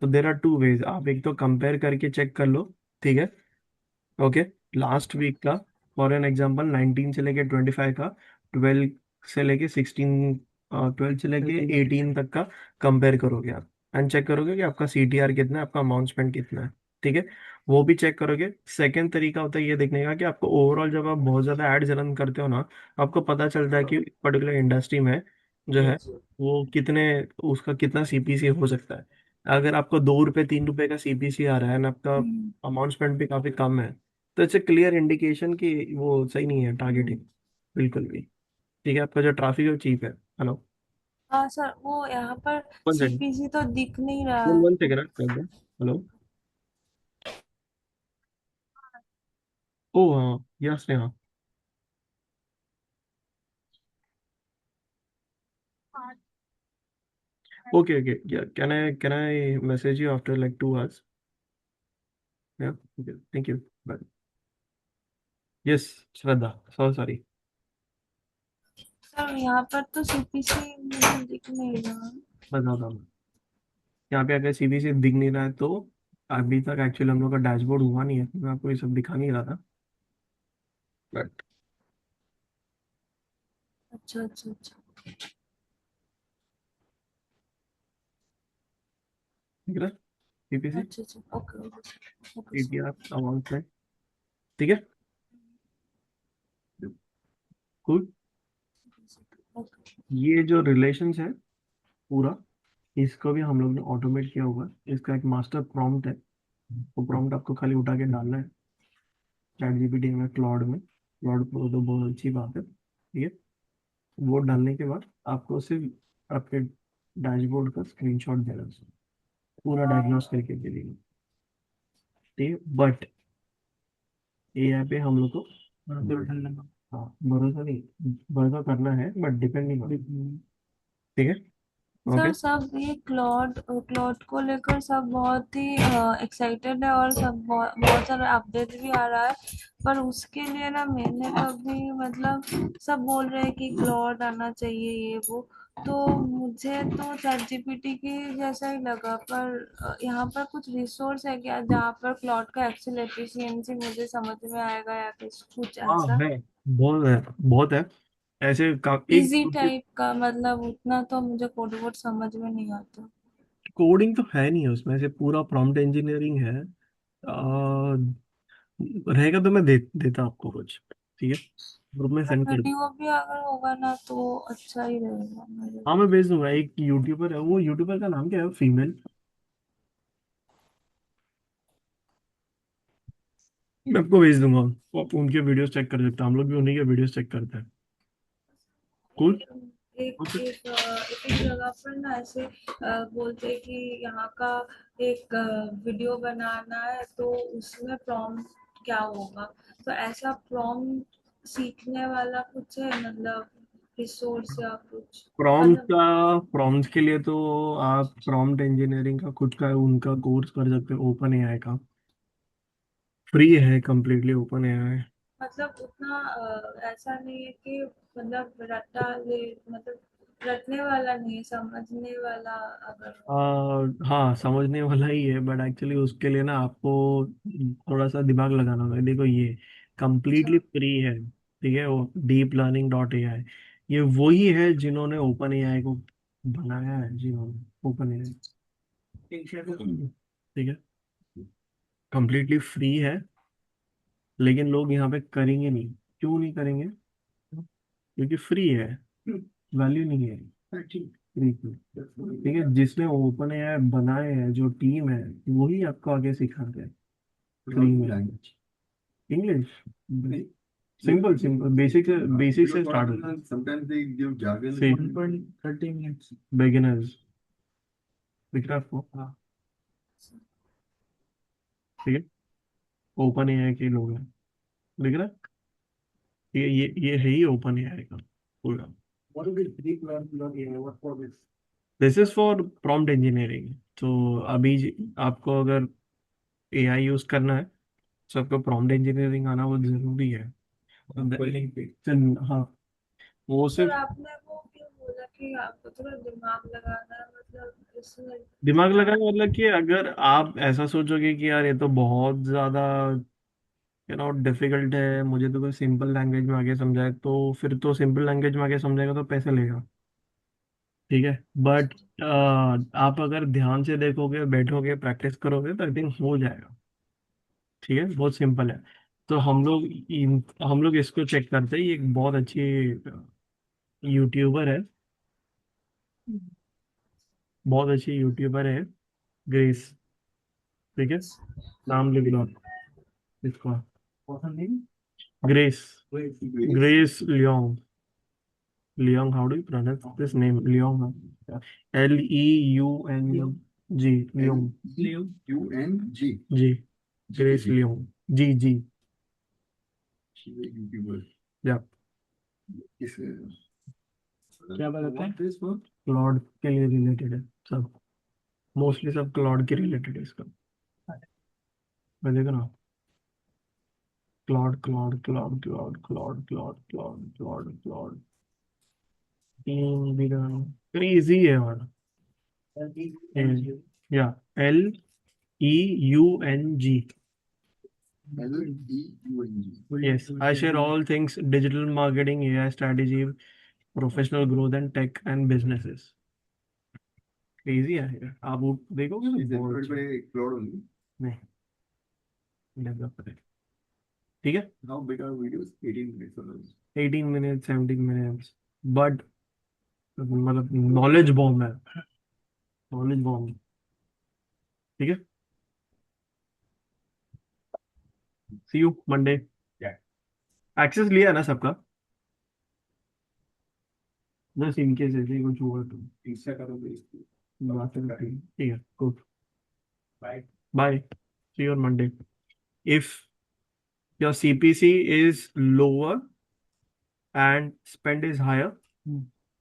तो देर आर टू वेज, आप एक तो कंपेयर करके चेक कर लो। ठीक है, ओके, लास्ट वीक का फॉर एन एग्जांपल 19 से लेके 25 का, 12 से लेके 16, 12 से लेके 18 तक का कंपेयर करोगे आप, एंड चेक करोगे कि आपका सीटीआर कितना है, आपका अमाउंट स्पेंड कितना है। ठीक है, वो भी चेक करोगे। सेकंड तरीका होता है ये देखने का कि आपको ओवरऑल जब आप बहुत ज़्यादा एड्स रन करते हो ना, आपको पता चलता है कि पर्टिकुलर इंडस्ट्री में जो है वो कितने, उसका कितना सीपीसी हो सकता है। अगर आपको 2 रुपये 3 रुपये का सीपीसी आ रहा है ना, आपका हम्म। अमाउंट स्पेंड भी काफ़ी कम है, तो इट्स ए क्लियर इंडिकेशन कि वो सही नहीं है टारगेटिंग, बिल्कुल भी। ठीक है, आपका जो ट्रैफिक है वो चीप है। हेलो, हाँ सर, वो यहाँ पर वन सेकंड, सीपीसी तो दिख नहीं रहा वन है। One second, hello. ओ हाँ, यस हाँ। Okay okay, can I message you after like 2 hours? या okay, thank you, bye. Yes, Shraddha, so sorry. Sir यहाँ पर तो सीपीसी मुझे दिख नहीं रहा। बताओ बताओ। यहाँ पे अगर सीबीसी दिख नहीं रहा है तो अभी तक एक्चुअली हम लोग का डैशबोर्ड हुआ नहीं है, तो मैं आपको ये सब दिखा नहीं रहा था, बट अच्छा अच्छा अच्छा। दिख रहा है सीबीसी, अच्छा अच्छा, okay okay okay sir. CTR, amount में। ठीक है, cool। ओके। ये जो रिलेशंस है पूरा, इसको भी हम लोग ने ऑटोमेट किया हुआ है। इसका एक मास्टर प्रॉम्प्ट है, वो प्रॉम्प्ट आपको खाली उठा के डालना है चैट जीपीटी में, क्लाउड में। क्लाउड प्रो तो बहुत अच्छी बात है। ठीक है, वो डालने के बाद आपको सिर्फ आपके डैशबोर्ड का स्क्रीनशॉट देना है, पूरा डायग्नोस करके के लिए। ठीक है, बट एआई पे हम लोग को हाँ भरोसा नहीं, भरोसा करना है बट डिपेंड नहीं करना। ठीक है, ओके। सर सब ये क्लॉड क्लॉड को लेकर सब बहुत ही एक्साइटेड है, और सब बहुत बहुत सारा अपडेट भी आ रहा है। पर उसके लिए ना मैंने कभी मतलब सब बोल रहे हैं कि क्लॉड आना चाहिए ये वो, तो मुझे तो चैट जीपीटी की जैसा ही लगा। पर यहाँ पर कुछ रिसोर्स है क्या जहाँ पर क्लॉड का एक्सेल एफिशिएंसी मुझे समझ में आएगा, या कुछ हाँ ऐसा है, बहुत है, बहुत है ऐसे का एक। इजी टाइप का? मतलब उतना तो मुझे कोड वर्ड समझ में नहीं आता। कोडिंग तो है नहीं है उसमें, ऐसे पूरा प्रॉम्प्ट इंजीनियरिंग है। आ, रहेगा तो मैं देता आपको कुछ। ठीक है, ग्रुप में पर सेंड कर। वीडियो भी अगर होगा ना तो अच्छा ही रहेगा मेरे हाँ लिए। मैं भेज दूंगा, एक यूट्यूबर है, वो यूट्यूबर का नाम क्या है, फीमेल, मैं आपको भेज दूंगा। आप उनके वीडियोस चेक कर सकते हैं, हम लोग भी उन्हीं के वीडियोस चेक करते हैं। कूल। एक एक एक जगह पर ना ऐसे बोलते हैं कि यहाँ का एक वीडियो बनाना है तो उसमें प्रॉम्प्ट क्या होगा। तो ऐसा प्रॉम्प्ट सीखने वाला कुछ है, मतलब रिसोर्स या कुछ? प्रॉम्प्ट मतलब का, प्रॉम्प्ट के लिए तो आप प्रॉम्प्ट इंजीनियरिंग का खुद का उनका कोर्स कर सकते हो, ओपन एआई का, फ्री है, कम्प्लीटली ओपन एआई। मतलब उतना ऐसा नहीं है कि मतलब रट्टा ले, मतलब रटने वाला नहीं है, समझने वाला अगर आ, हो। हाँ समझने वाला ही है, बट एक्चुअली उसके लिए ना आपको थोड़ा सा दिमाग लगाना होगा। देखो ये अच्छा कम्प्लीटली फ्री है। ठीक है, वो डीप लर्निंग डॉट एआई, ये वही है जिन्होंने ओपन एआई को बनाया है, जिन्होंने ओपन एआई। ठीक है, कम्प्लीटली फ्री है, लेकिन लोग यहाँ पे करेंगे नहीं। क्यों नहीं करेंगे? क्योंकि फ्री है, वैल्यू नहीं है फ्री की। ठीक है, जिसने ओपन एआई बनाए हैं जो टीम है, वही आपको आगे सिखाते हैं फ्री में। इंग्लिश नहीं, सिंपल सिंपल बेसिक से स्टार्ट होता sometimes they give jargon. है 1.30 minutes. बिगिनर्स दिख रहा है आपको? हाँ ठीक है, ओपन एआई के लोग हैं, दिख रहा है? ये है ही ओपन एआई का पूरा। What is it? Deep learning, what for this? This is for prompt engineering. तो अभी आपको अगर एआई यूज करना है तो आपको प्रॉम्प्ट इंजीनियरिंग आना बहुत जरूरी है। हाँ, वो पर सिर्फ आपने वो क्यों बोला कि आपको थोड़ा दिमाग लगाना है, मतलब इसमें दिमाग लगाना मतलब कि अगर आप ऐसा सोचोगे कि यार ये तो बहुत ज्यादा डिफिकल्ट है, मुझे तो कोई सिंपल लैंग्वेज में आगे समझाए, तो फिर तो सिंपल लैंग्वेज में आगे समझाएगा तो पैसे लेगा। ठीक है, बट आप अगर ध्यान से देखोगे, बैठोगे, प्रैक्टिस करोगे तो आई थिंक हो जाएगा। ठीक है, बहुत सिंपल है। तो हम लोग इसको चेक करते हैं। ये एक बहुत अच्छी यूट्यूबर है, बहुत अच्छी यूट्यूबर है, ग्रेस। ठीक है, नाम लिख लो इसको, What's her name? Grace. Wait, Grace Leung. Leung, how do you pronounce this name? Leung, LEUNG, Leung. LUNG. जी, ग्रेस जी. लियोंग, जी जी। She's a YouTuber. या इस क्या बताते हैं? this one? क्लाउड के लिए रिलेटेड है सब, मोस्टली सब क्लाउड के रिलेटेड है इसका। मैं देखो ना, cloud cloud cloud cloud cloud cloud cloud cloud cloud, crazy है और या LEUNG। LEUNG. Yes, I share all things digital marketing, AI strategy, professional growth and tech and businesses। Crazy है यार, आप वो देखोगे She's तो a बहुत very अच्छा। very cloud only. नहीं, डेवलपर है। ठीक है, How big are videos? 18 minutes or less. 18 minute 17 minutes, but मतलब नॉलेज बॉम्ब है, नॉलेज बॉम्ब। ठीक है, सी यू मंडे। एक्सेस लिया है ना सबका? बस इनकेस ऐसे कुछ हुआ तो Insta करोगे इसको. बात करते हैं। ठीक है, good, Bye. Bye, see you on Monday. If your CPC is lower and spend is higher,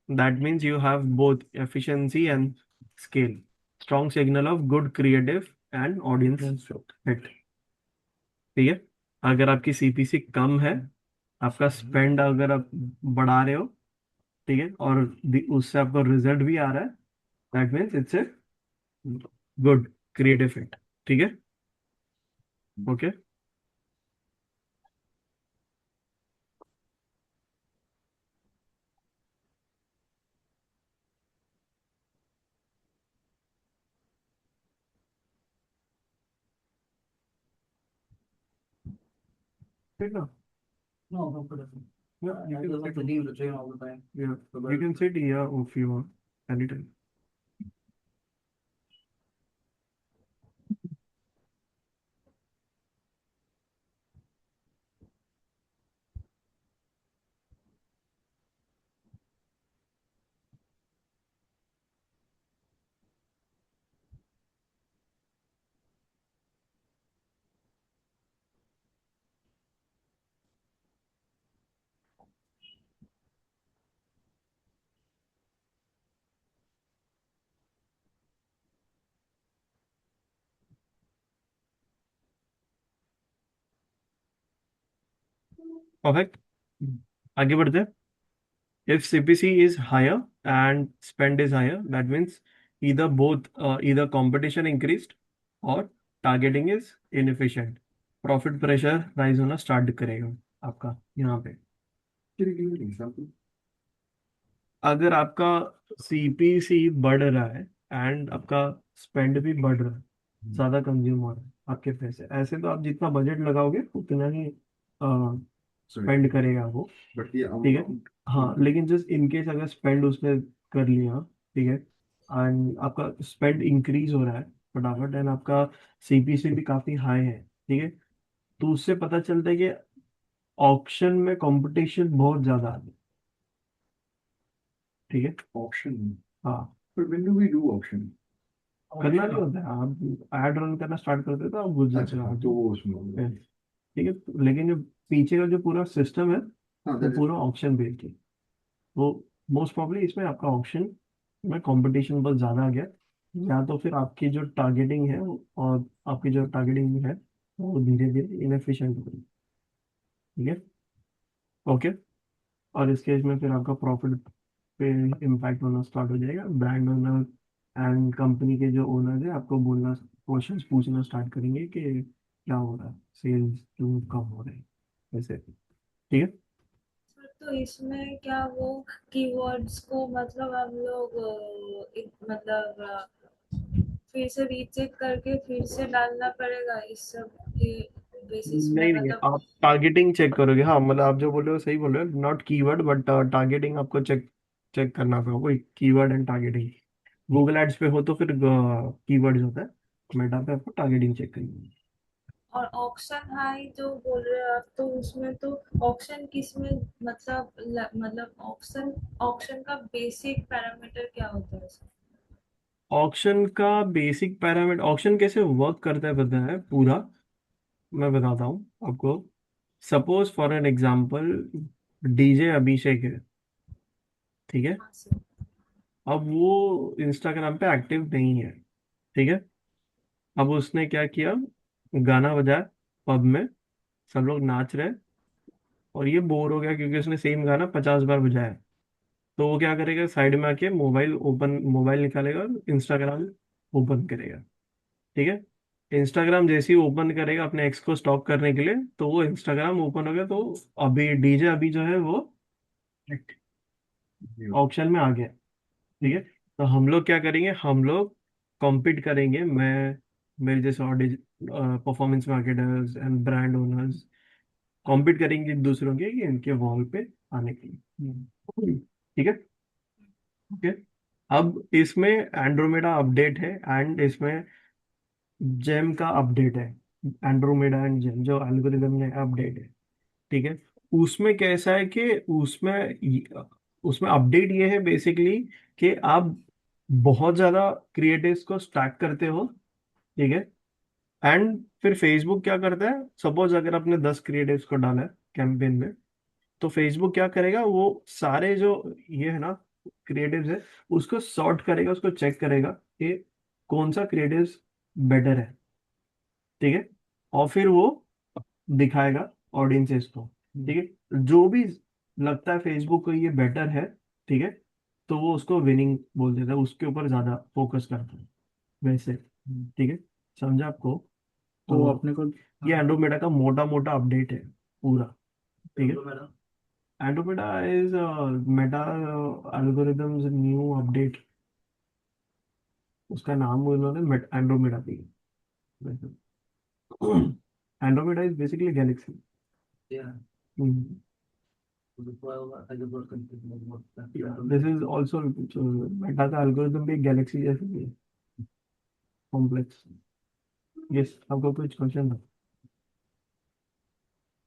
that means you have both efficiency and scale, strong signal of good creative and audience fit। ठीक है, अगर आपकी CPC कम है, आपका spend अगर आप बढ़ा रहे हो, ठीक है, और उससे आपको रिजल्ट भी आ रहा है, that means it's a good creative fit. ठीक है, ओके। ठीक ना? No, no problem. Yeah, I you I can just want to sit. leave the train all the time. Yeah, you can sit here if you want, anytime। Perfect, आगे बढ़ते हैं। If CPC is higher and spend is higher, that means either competition increased or targeting is inefficient। Profit pressure rise होना start करेगा आपका यहाँ पे। Can you give an example? अगर आपका CPC बढ़ रहा है एंड आपका स्पेंड भी बढ़ रहा है, ज्यादा कंज्यूम हो रहा है आपके पैसे, ऐसे तो आप जितना बजट लगाओगे उतना ही Sorry, स्पेंड करेगा वो। but the ठीक है, amount. हाँ, लेकिन जस्ट इनकेस अगर स्पेंड उसने कर लिया, ठीक है, एंड आपका स्पेंड इंक्रीज हो रहा है फटाफट एंड आपका CPC भी काफी हाई है, ठीक है, तो उससे पता चलता है कि ऑक्शन में कंपटीशन बहुत ज्यादा है। ठीक है। ऑप्शन। हाँ, पर when do we do option? करना नहीं होता है, आप ऐड रन करना स्टार्ट करते हो तो आप घुस जाते अच्छा हो हाँ, आगे। तो वो उसमें Yes, ठीक है। लेकिन जो पीछे का जो पूरा सिस्टम है हाँ वो दैट इज। पूरा ऑप्शन बेस्ड है। तो मोस्ट प्रॉब्ली इसमें आपका ऑप्शन में कंपटीशन बहुत ज़्यादा आ गया, या तो फिर आपकी जो टारगेटिंग है और आपकी जो टारगेटिंग है वो धीरे धीरे इनएफिशिएंट हो रही है। ठीक है। ओके। और इस केस में फिर आपका प्रॉफिट पे इम्पैक्ट होना स्टार्ट हो जाएगा। ब्रांड ओनर एंड कंपनी के जो ओनर है आपको बोलना, क्वेश्चंस पूछना स्टार्ट करेंगे कि क्या हो रहा है, सेल्स क्यों कम हो रहे हैं, ऐसे। ठीक है। तो इसमें क्या वो कीवर्ड्स को मतलब हम लोग मतलब फिर से रीचेक करके फिर से डालना पड़ेगा इस सब के बेसिस में नहीं नहीं, मतलब। आप टारगेटिंग चेक करोगे। हाँ, मतलब आप जो बोल रहे हो सही बोल रहे हो, नॉट कीवर्ड बट टारगेटिंग आपको चेक चेक करना पड़ेगा। कोई keyword and targeting Google ads पे हो तो फिर कीवर्ड्स होता है, मेटा पे आपको टारगेटिंग चेक करनी है। और ऑक्शन हाई जो बोल रहे हो आप, तो उसमें तो ऑक्शन किस में मतलब मतलब ऑक्शन ऑक्शन का बेसिक पैरामीटर क्या होता है उसका? ऑक्शन का बेसिक पैरामीटर, ऑक्शन कैसे वर्क करता है पता है पूरा, मैं बताता हूँ आपको। Suppose for an example, DJ Abhishek है। ठीक है। हाँ सर। अब वो इंस्टाग्राम पे एक्टिव नहीं है। ठीक है। अब उसने क्या किया, गाना बजाया पब में, सब लोग नाच रहे हैं, और ये बोर हो गया क्योंकि उसने सेम गाना 50 बार बजाया। तो वो क्या करेगा, साइड में आके मोबाइल निकालेगा और इंस्टाग्राम ओपन करेगा। ठीक है। इंस्टाग्राम जैसे ही ओपन करेगा अपने एक्स को स्टॉक करने के लिए, तो वो इंस्टाग्राम ओपन हो गया, तो अभी डीजे अभी जो है वो ऑप्शन में आ गया। ठीक है। तो हम लोग क्या करेंगे, हम लोग कॉम्पीट करेंगे, मैं, मेरे जैसे और performance marketers and brand owners compete करेंगे एक दूसरों के कि इनके वॉल पे आने के लिए। ठीक है। ओके। अब इसमें एंड्रोमेडा अपडेट है एंड इसमें जेम का अपडेट है। एंड्रोमेडा एंड जेम जो एल्गोरिदम ने अपडेट है। ठीक है। उसमें कैसा है कि उसमें अपडेट ये है बेसिकली कि आप बहुत ज्यादा क्रिएटिव्स को स्टैक करते हो। ठीक है। एंड फिर फेसबुक क्या करता है, सपोज अगर आपने 10 क्रिएटिव्स को डाला है कैंपेन में, तो फेसबुक क्या करेगा, वो सारे जो ये है ना क्रिएटिव्स है, उसको सॉर्ट करेगा, उसको चेक करेगा कि कौन सा क्रिएटिव्स बेटर है। ठीक है। और फिर वो दिखाएगा ऑडियंसेस को। ठीक है। जो भी लगता है फेसबुक को ये बेटर है, ठीक है, तो वो उसको विनिंग बोल देता है, उसके ऊपर ज्यादा फोकस करता है वैसे। ठीक है। समझा आपको? तो तो अपने को ये एंड्रोमेडा का मोटा मोटा अपडेट है पूरा। ठीक है। Andromeda is Meta algorithms new update, उसका नाम उन्होंने एंड्रोमेडा दिया वैसे। Andromeda is basically Galaxy. This is also Meta का एल्गोरिदम भी गैलेक्सी जैसे ही है, कॉम्प्लेक्स। यस, आपको कुछ क्वेश्चन था?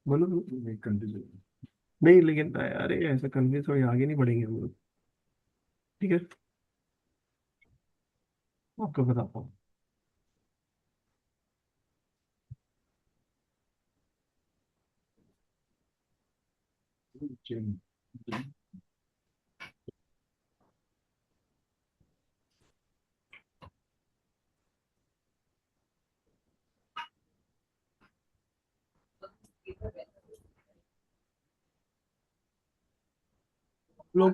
बोलो बोलो। कंफ्यूज। नहीं लेकिन अरे ऐसा कंफ्यूज थोड़ी आगे नहीं बढ़ेंगे हम लोग। ठीक है। आपको बताता हूँ। लोग,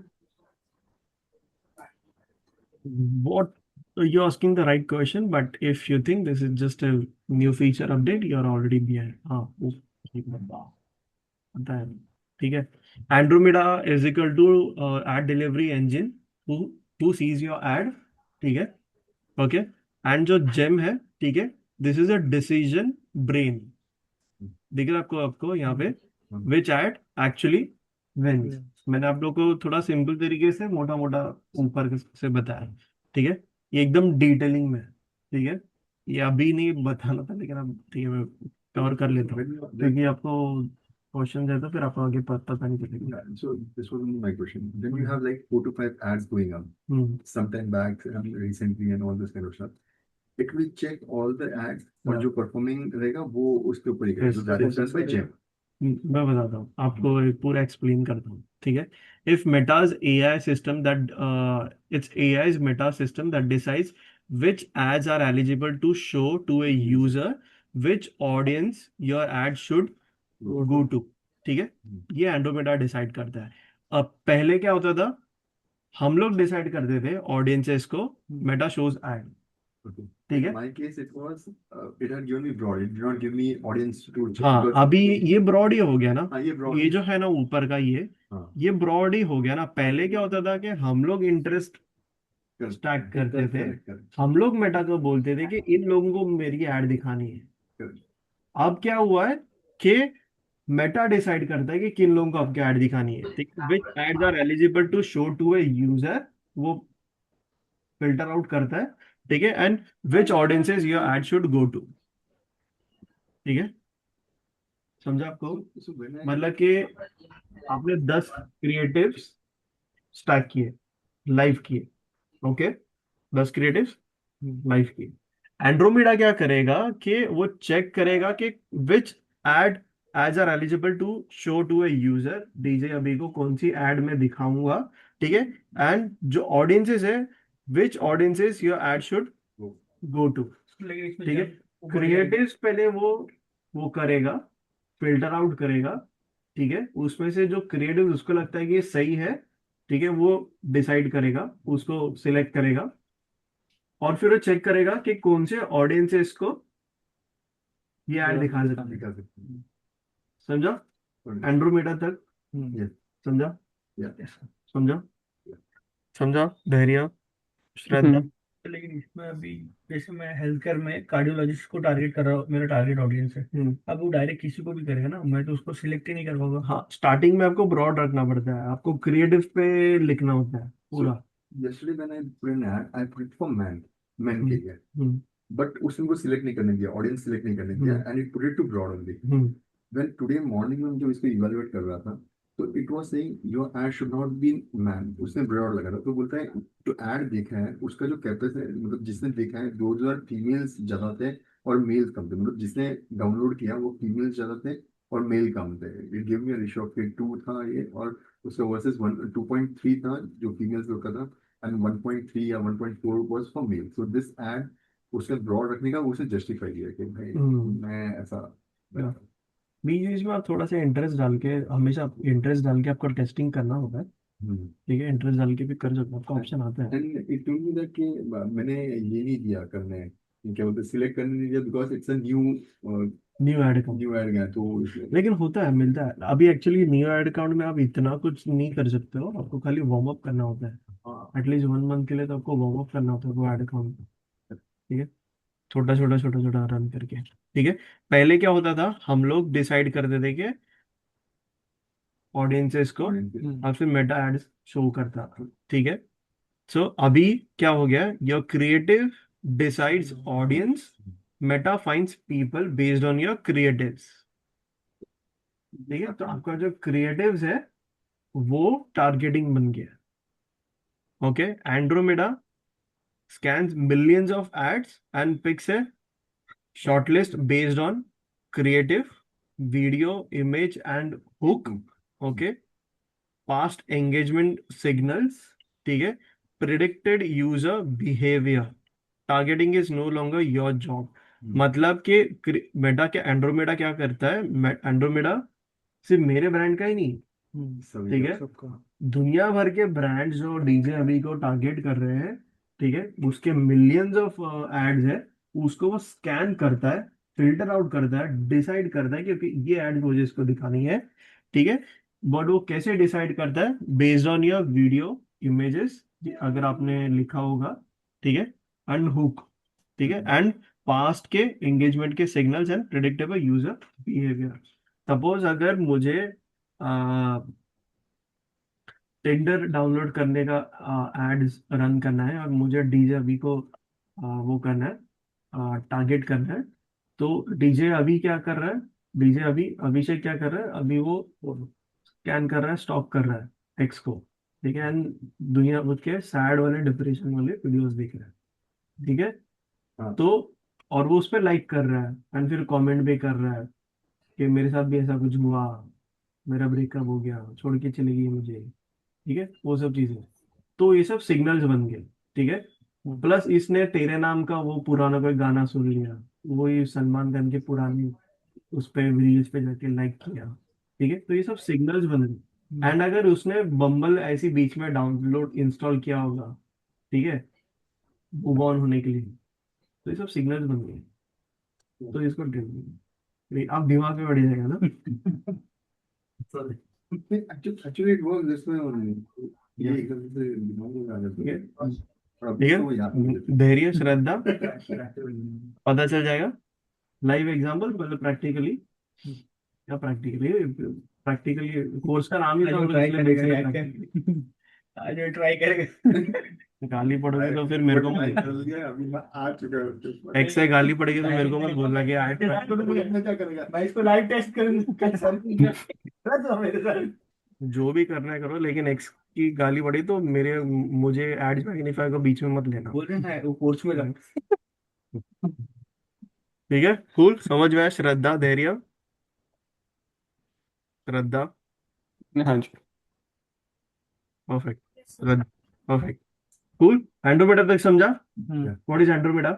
what, you're asking the right question, but if you think this is just a new feature update, you're already behind। हाँ वो ठीक पता है। ठीक है। Andromeda is equal to ad delivery engine to to seize your ad. ठीक है। Okay. And जो जेम है, ठीक है, this is a decision brain. दिख रहा है आपको, आपको यहाँ पे विच एड एक्चुअली विंस। मैंने आप लोग को थोड़ा सिंपल तरीके से मोटा मोटा ऊपर से बताया। ठीक है। ये एकदम डिटेलिंग में है। ठीक है। ये अभी नहीं बताना था लेकिन अब ठीक है, मैं और कर लेता हूँ When you like, क्योंकि आपको क्वेश्चन है तो फिर आपको आगे पता नहीं चलेगा। yeah, so this was my question. Then you hmm have like 4 to 5 ads going on hmm sometime back and recently and all this kind of stuff. It will check all the ads और yeah, जो performing रहेगा वो उसके ऊपर ही करेगा. yes So that is yes done by Gem. मैं बताता हूँ आपको, एक पूरा एक्सप्लेन करता हूँ, ठीक है। If Meta's AI system that it's AI's Meta system that decides which ads are eligible to show to a user, which audience your ad should go to, ठीक है। ये एंड्रोमेडा डिसाइड करता है। अब पहले क्या होता था, हम लोग डिसाइड करते थे ऑडियंसेस को, मेटा शोज एड, Okay. ठीक In है। my case, it was it had given me broad. It did not give me audience to check हाँ because अभी ये ब्रॉड ही हो गया ना, हाँ ये broad ये जो है ना ऊपर का हाँ ये ब्रॉड ही हो गया ना। पहले क्या होता था कि हम लोग इंटरेस्ट स्टार्ट करते थे, correct. हम लोग मेटा को बोलते थे कि इन लोगों को मेरी ऐड दिखानी है। अब क्या हुआ है कि मेटा डिसाइड करता है कि किन लोगों को आपकी ऐड दिखानी है, ठीक है। Which ads are eligible to show to a user, वो फिल्टर आउट करता है, ठीक है। And which audiences your ad should go to, ठीक है। समझा आपको? So when I मतलब कि आपने 10 क्रिएटिव्स स्टार्ट किए, लाइव किए, ओके, 10 क्रिएटिव्स लाइव किए। एंड्रोमेडा क्या करेगा कि वो चेक करेगा कि which ad ads are eligible to show to a user, डीजे अभी को कौन सी एड में दिखाऊंगा, ठीक है। एंड जो ऑडियंसेस है, which audiences your ad should go to, लेकिन इसमें ठीक है। जब क्रिएटिव्स पहले वो करेगा, फिल्टर आउट करेगा, ठीक है। उसमें से जो क्रिएटिव उसको लगता है कि ये सही है, ठीक है, वो डिसाइड करेगा, उसको सिलेक्ट करेगा, और फिर वो चेक करेगा कि कौन से ऑडियंसेस को ये ऐड दिखा सकते हैं। दिखा सकते हैं. समझा? Understood. एंड्रोमेडा तक Yes. समझा? Yeah. समझा? समझा? धैर्य, श्रद्धा। लेकिन इसमें अभी जैसे मैं हेल्थ केयर में कार्डियोलॉजिस्ट को टारगेट कर रहा हूँ, मेरा टारगेट ऑडियंस है। अब वो डायरेक्ट किसी को भी करेगा ना, मैं तो उसको सिलेक्ट ही नहीं कर पाऊंगा। हाँ, स्टार्टिंग में आपको ब्रॉड रखना पड़ता है, आपको क्रिएटिव पे लिखना होता है पूरा। Yesterday when I put an ad, I put it for men के लिए. हम्म But उसने को सिलेक्ट नहीं करने दिया, ऑडियंस सिलेक्ट नहीं करने दिया, and it put it to broad only. Hmm When today morning में जो इसको इवेलुएट कर रहा था, तो it was saying your ad should not be man. उसने broad लगा था, तो बोलता है जो ad देखा है उसका जो कैपेसिटी, मतलब जिसने देखा है 2000 फीमेल्स ज्यादा थे और मेल्स कम थे, मतलब जिसने डाउनलोड किया वो फीमेल्स ज्यादा थे और मेल कम थे. It give me ratio of 2 था ये, और उसका वर्सेस 2.3 था जो फीमेल्स लोग का था, एंड 1.3 या 1.4 was for male. So this ad उसने ब्रॉड रखने का उसने जस्टिफाई किया कि भाई मैं ऐसा Yeah. बीच में आप थोड़ा सा इंटरेस्ट डाल के, हमेशा इंटरेस्ट डाल के आपको टेस्टिंग करना होगा, ठीक है। इंटरेस्ट डाल के भी कर सकते हो, आपका ऑप्शन आता है। And it told me that कि मैंने ये नहीं दिया करने, क्या बोलते सिलेक्ट करने नहीं दिया, because it's a new add account, new add गया तो लेकिन होता है, मिलता है। अभी एक्चुअली न्यू ऐड अकाउंट में आप इतना कुछ नहीं कर सकते हो, आपको खाली वार्म अप करना होता है। एटलीस्ट 1 मंथ के लिए तो आपको वार्म अप करना होता है वो ऐड अकाउंट, ठीक है। छोटा छोटा छोटा छोटा रन करके, ठीक है। पहले क्या होता था, हम लोग डिसाइड करते थे कि ऑडियंसेस को, अब फिर मेटा एड्स शो करता था, ठीक है। सो अभी क्या हो गया, your creative decides audience, Meta finds people based on your creatives, ठीक है। तो आपका जो क्रिएटिव्स है वो टारगेटिंग बन गया, okay. Andromeda scans millions of ads and picks a shortlist based on creative, video, image, and hook. Okay. Past engagement signals. ठीक है. Predicted user behavior. Targeting is no longer your job. मतलब कि Meta के Andromeda क्या करता है, Andromeda सिर्फ मेरे ब्रांड का ही नहीं, ठीक है, दुनिया भर के ब्रांड्स जो डीजे अभी को टारगेट कर रहे हैं, ठीक है, उसके मिलियंस ऑफ एड्स है, उसको वो स्कैन करता है, फिल्टर आउट करता है, डिसाइड करता है क्योंकि ये एड मुझे इसको दिखानी है, ठीक है। बट वो कैसे डिसाइड करता है, based on your video, images, अगर आपने लिखा होगा, ठीक है, एंड हुक, ठीक है, एंड पास्ट के एंगेजमेंट के signals and predictable user behaviour. Suppose अगर मुझे टिंडर डाउनलोड करने का एड्स रन करना है और मुझे डीजे अभी को वो करना है, टारगेट करना है, तो डीजे अभी क्या कर रहा है, डीजे अभी अभिषेक क्या कर रहा है, अभी वो स्कैन कर रहा है, स्टॉक कर रहा है एक्स को, ठीक है, एंड दुनिया भर के सैड वाले डिप्रेशन वाले वीडियोस देख रहा है, ठीक है। हाँ। तो और वो उस पर लाइक कर रहा है एंड फिर कमेंट भी कर रहा है कि मेरे साथ भी ऐसा कुछ हुआ, मेरा ब्रेकअप हो गया, छोड़ के चली गई मुझे, ठीक है, वो सब चीजें। तो ये सब सिग्नल्स बन गए, ठीक है। प्लस इसने तेरे नाम का वो पुराना कोई गाना सुन लिया, वही सलमान खान के पुरानी उस पे रील्स पे जाके लाइक किया, ठीक है, तो ये सब सिग्नल्स बन गए। एंड अगर उसने बम्बल ऐसी बीच में डाउनलोड इंस्टॉल किया होगा, ठीक है, मूव ऑन होने के लिए, तो ये सब सिग्नल्स बन गए, तो इसको आप दिमाग में बढ़ जाएगा ना। Actually it work this way only, ये एकदम से दिमाग में आ जाता ठीक है। है, और अब ठीक तो वो याद नहीं रहता। है, धैर्य, श्रद्धा, पता चल जाएगा। लाइव एग्जांपल मतलब प्रैक्टिकली, क्या प्रैक्टिकली, प्रैक्टिकली कोर्स का नाम ही आज था वो तो ट्राई इसलिए करेगा बेसिक यार क्या, प्रैक्टिकली। आज वो ट्राई करेगा। गाली पड़ोगे तो फिर मेरे को मैं मत, कर लिया, अभी मैं आ चुका हूँ। एक्स से गाली पड़ेगी तो मेरे को मत बोलना कि आठ मैं क्या करेगा? मैं इसको लाइव टेस्ट करूंगा तो मेरे साथ। जो भी करना है करो, लेकिन एक्स की गाली पड़ी तो मेरे मुझे एड्स मैग्नीफायर को बीच में मत लेना। बोल रहे हैं वो कोर्स में जाना। ठीक है, कूल, समझ में आया। श्रद्धा, धैर्य, श्रद्धा, हाँ जी। परफेक्ट, श्रद्धा, परफेक्ट, कूल। एंड्रोमेडा तक समझा? हम्म व्हाट इज एंड्रोमेडा?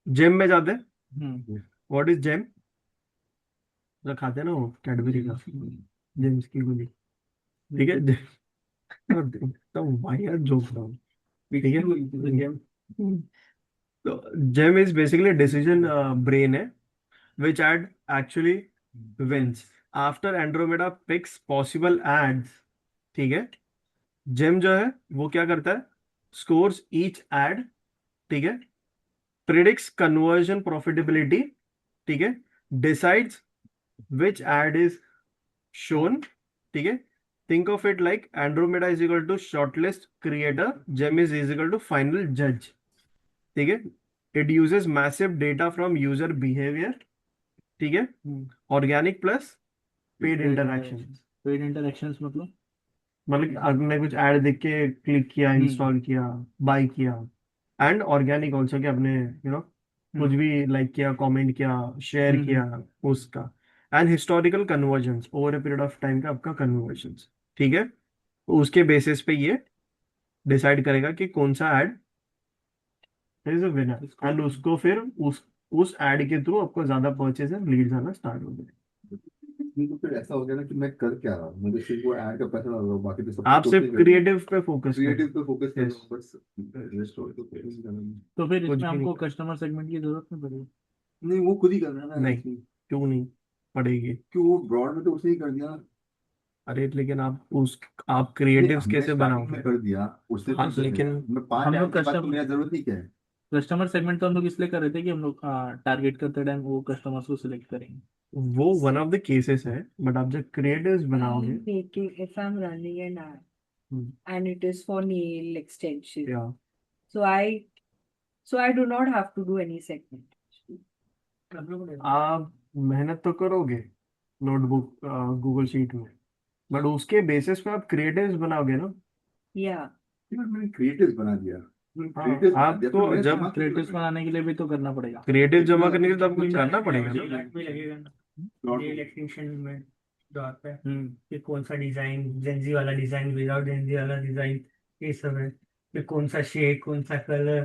जेम में जाते, हम्म व्हाट इज जेम? जो खाते हैं ना वो कैडबरी का, जेम्स की गोली, ठीक है। तो वाहियात जोक था, ठीक है। तो GEM is basically decision brain है which ad actually wins after Andromeda picks possible ads, ठीक है। जेम जो है वो क्या करता है, स्कोर्स ईच एड, ठीक है, प्रिडिक्ट्स कन्वर्जन प्रॉफिटेबिलिटी, ठीक है, decides which ad is shown, ठीक है। Think of it like Andromeda is equal to shortlist creator, GEM is equal to final जज, ठीक है। It uses massive data from user behaviour, ठीक है, organic plus paid interaction. Paid interactions मतलब मतलब आपने कुछ ऐड देख के क्लिक किया, इंस्टॉल किया, बाय किया, एंड ऑर्गेनिक ऑल्सो कि आपने कुछ भी लाइक किया, कमेंट किया, शेयर किया उसका, and historical convergence over a period of time का आपका कन्वर्जन्स, ठीक है। तो उसके बेसिस पे ये डिसाइड करेगा कि कौन सा add is a winner, and उसको फिर उस ऐड के थ्रू आपको ज्यादा परचेज एंड लीड्स आना स्टार्ट हो गए। तो फिर ऐसा हो गया ना कि मैं कर क्या रहा हूँ, मुझे सिर्फ वो ऐड का पैसा लग रहा है, बाकी तो सब आप कुछ सिर्फ नहीं कर रहा। क्रिएटिव पे फोकस क्रिएटिव करें, पे फोकस कर Yes. रहा हूँ, बस रेस्ट हो तो फोकस करना नहीं। तो फिर कुछ इसमें भी हमको नहीं, कस्टमर सेगमेंट की जरूरत नहीं पड़ेगी। नहीं, वो खुद ही करना है ना नहीं, actually। क्यों नहीं पड़ेगी? क्यों, वो ब्रॉड में तो उसने ही कर दिया। अरे लेकिन आप नहीं, क्रिएटिव्स हमने कैसे स्टार्टिंग में बनाओगे? कर दिया, उससे हाँ तो लेकिन मैं 5 हम ऐड लोग के बाद तो कस्टमर मेरा जरूरत ही क्या है। कस्टमर सेगमेंट तो हम लोग इसलिए कर रहे थे कि हम लोग टारगेट करते टाइम वो कस्टमर्स को सिलेक्ट करेंगे। वो वन ऑफ द केसेस है, बट आप जब क्रिएटिव्स बनाओगे, Making if I'm running an ad Hmm. and it is for nail extension, या so I do not have to do any segment. आप मेहनत तो करोगे नोटबुक गूगल शीट में, बट उसके बेसिस पे आप क्रिएटिव्स बनाओगे ना। Yeah. यार मैंने क्रिएटिव बना दिया, हाँ, क्रिएटिव बना दिया, आपको फिर मेरे जब दिमाग में क्रिएटिव्स बनाने के लिए भी तो करना पड़ेगा। क्रिएटिव जमा करने के लिए तो आपको कुछ करना पड़ेगा ना। भी लगेगा ना Not- नेल एक्सटेंशन में जो आता है कि कौन सा डिजाइन, जेंजी वाला डिजाइन, विदाउट जेंजी वाला डिजाइन, ये सब है। फिर कौन सा शेड, कौन सा कलर,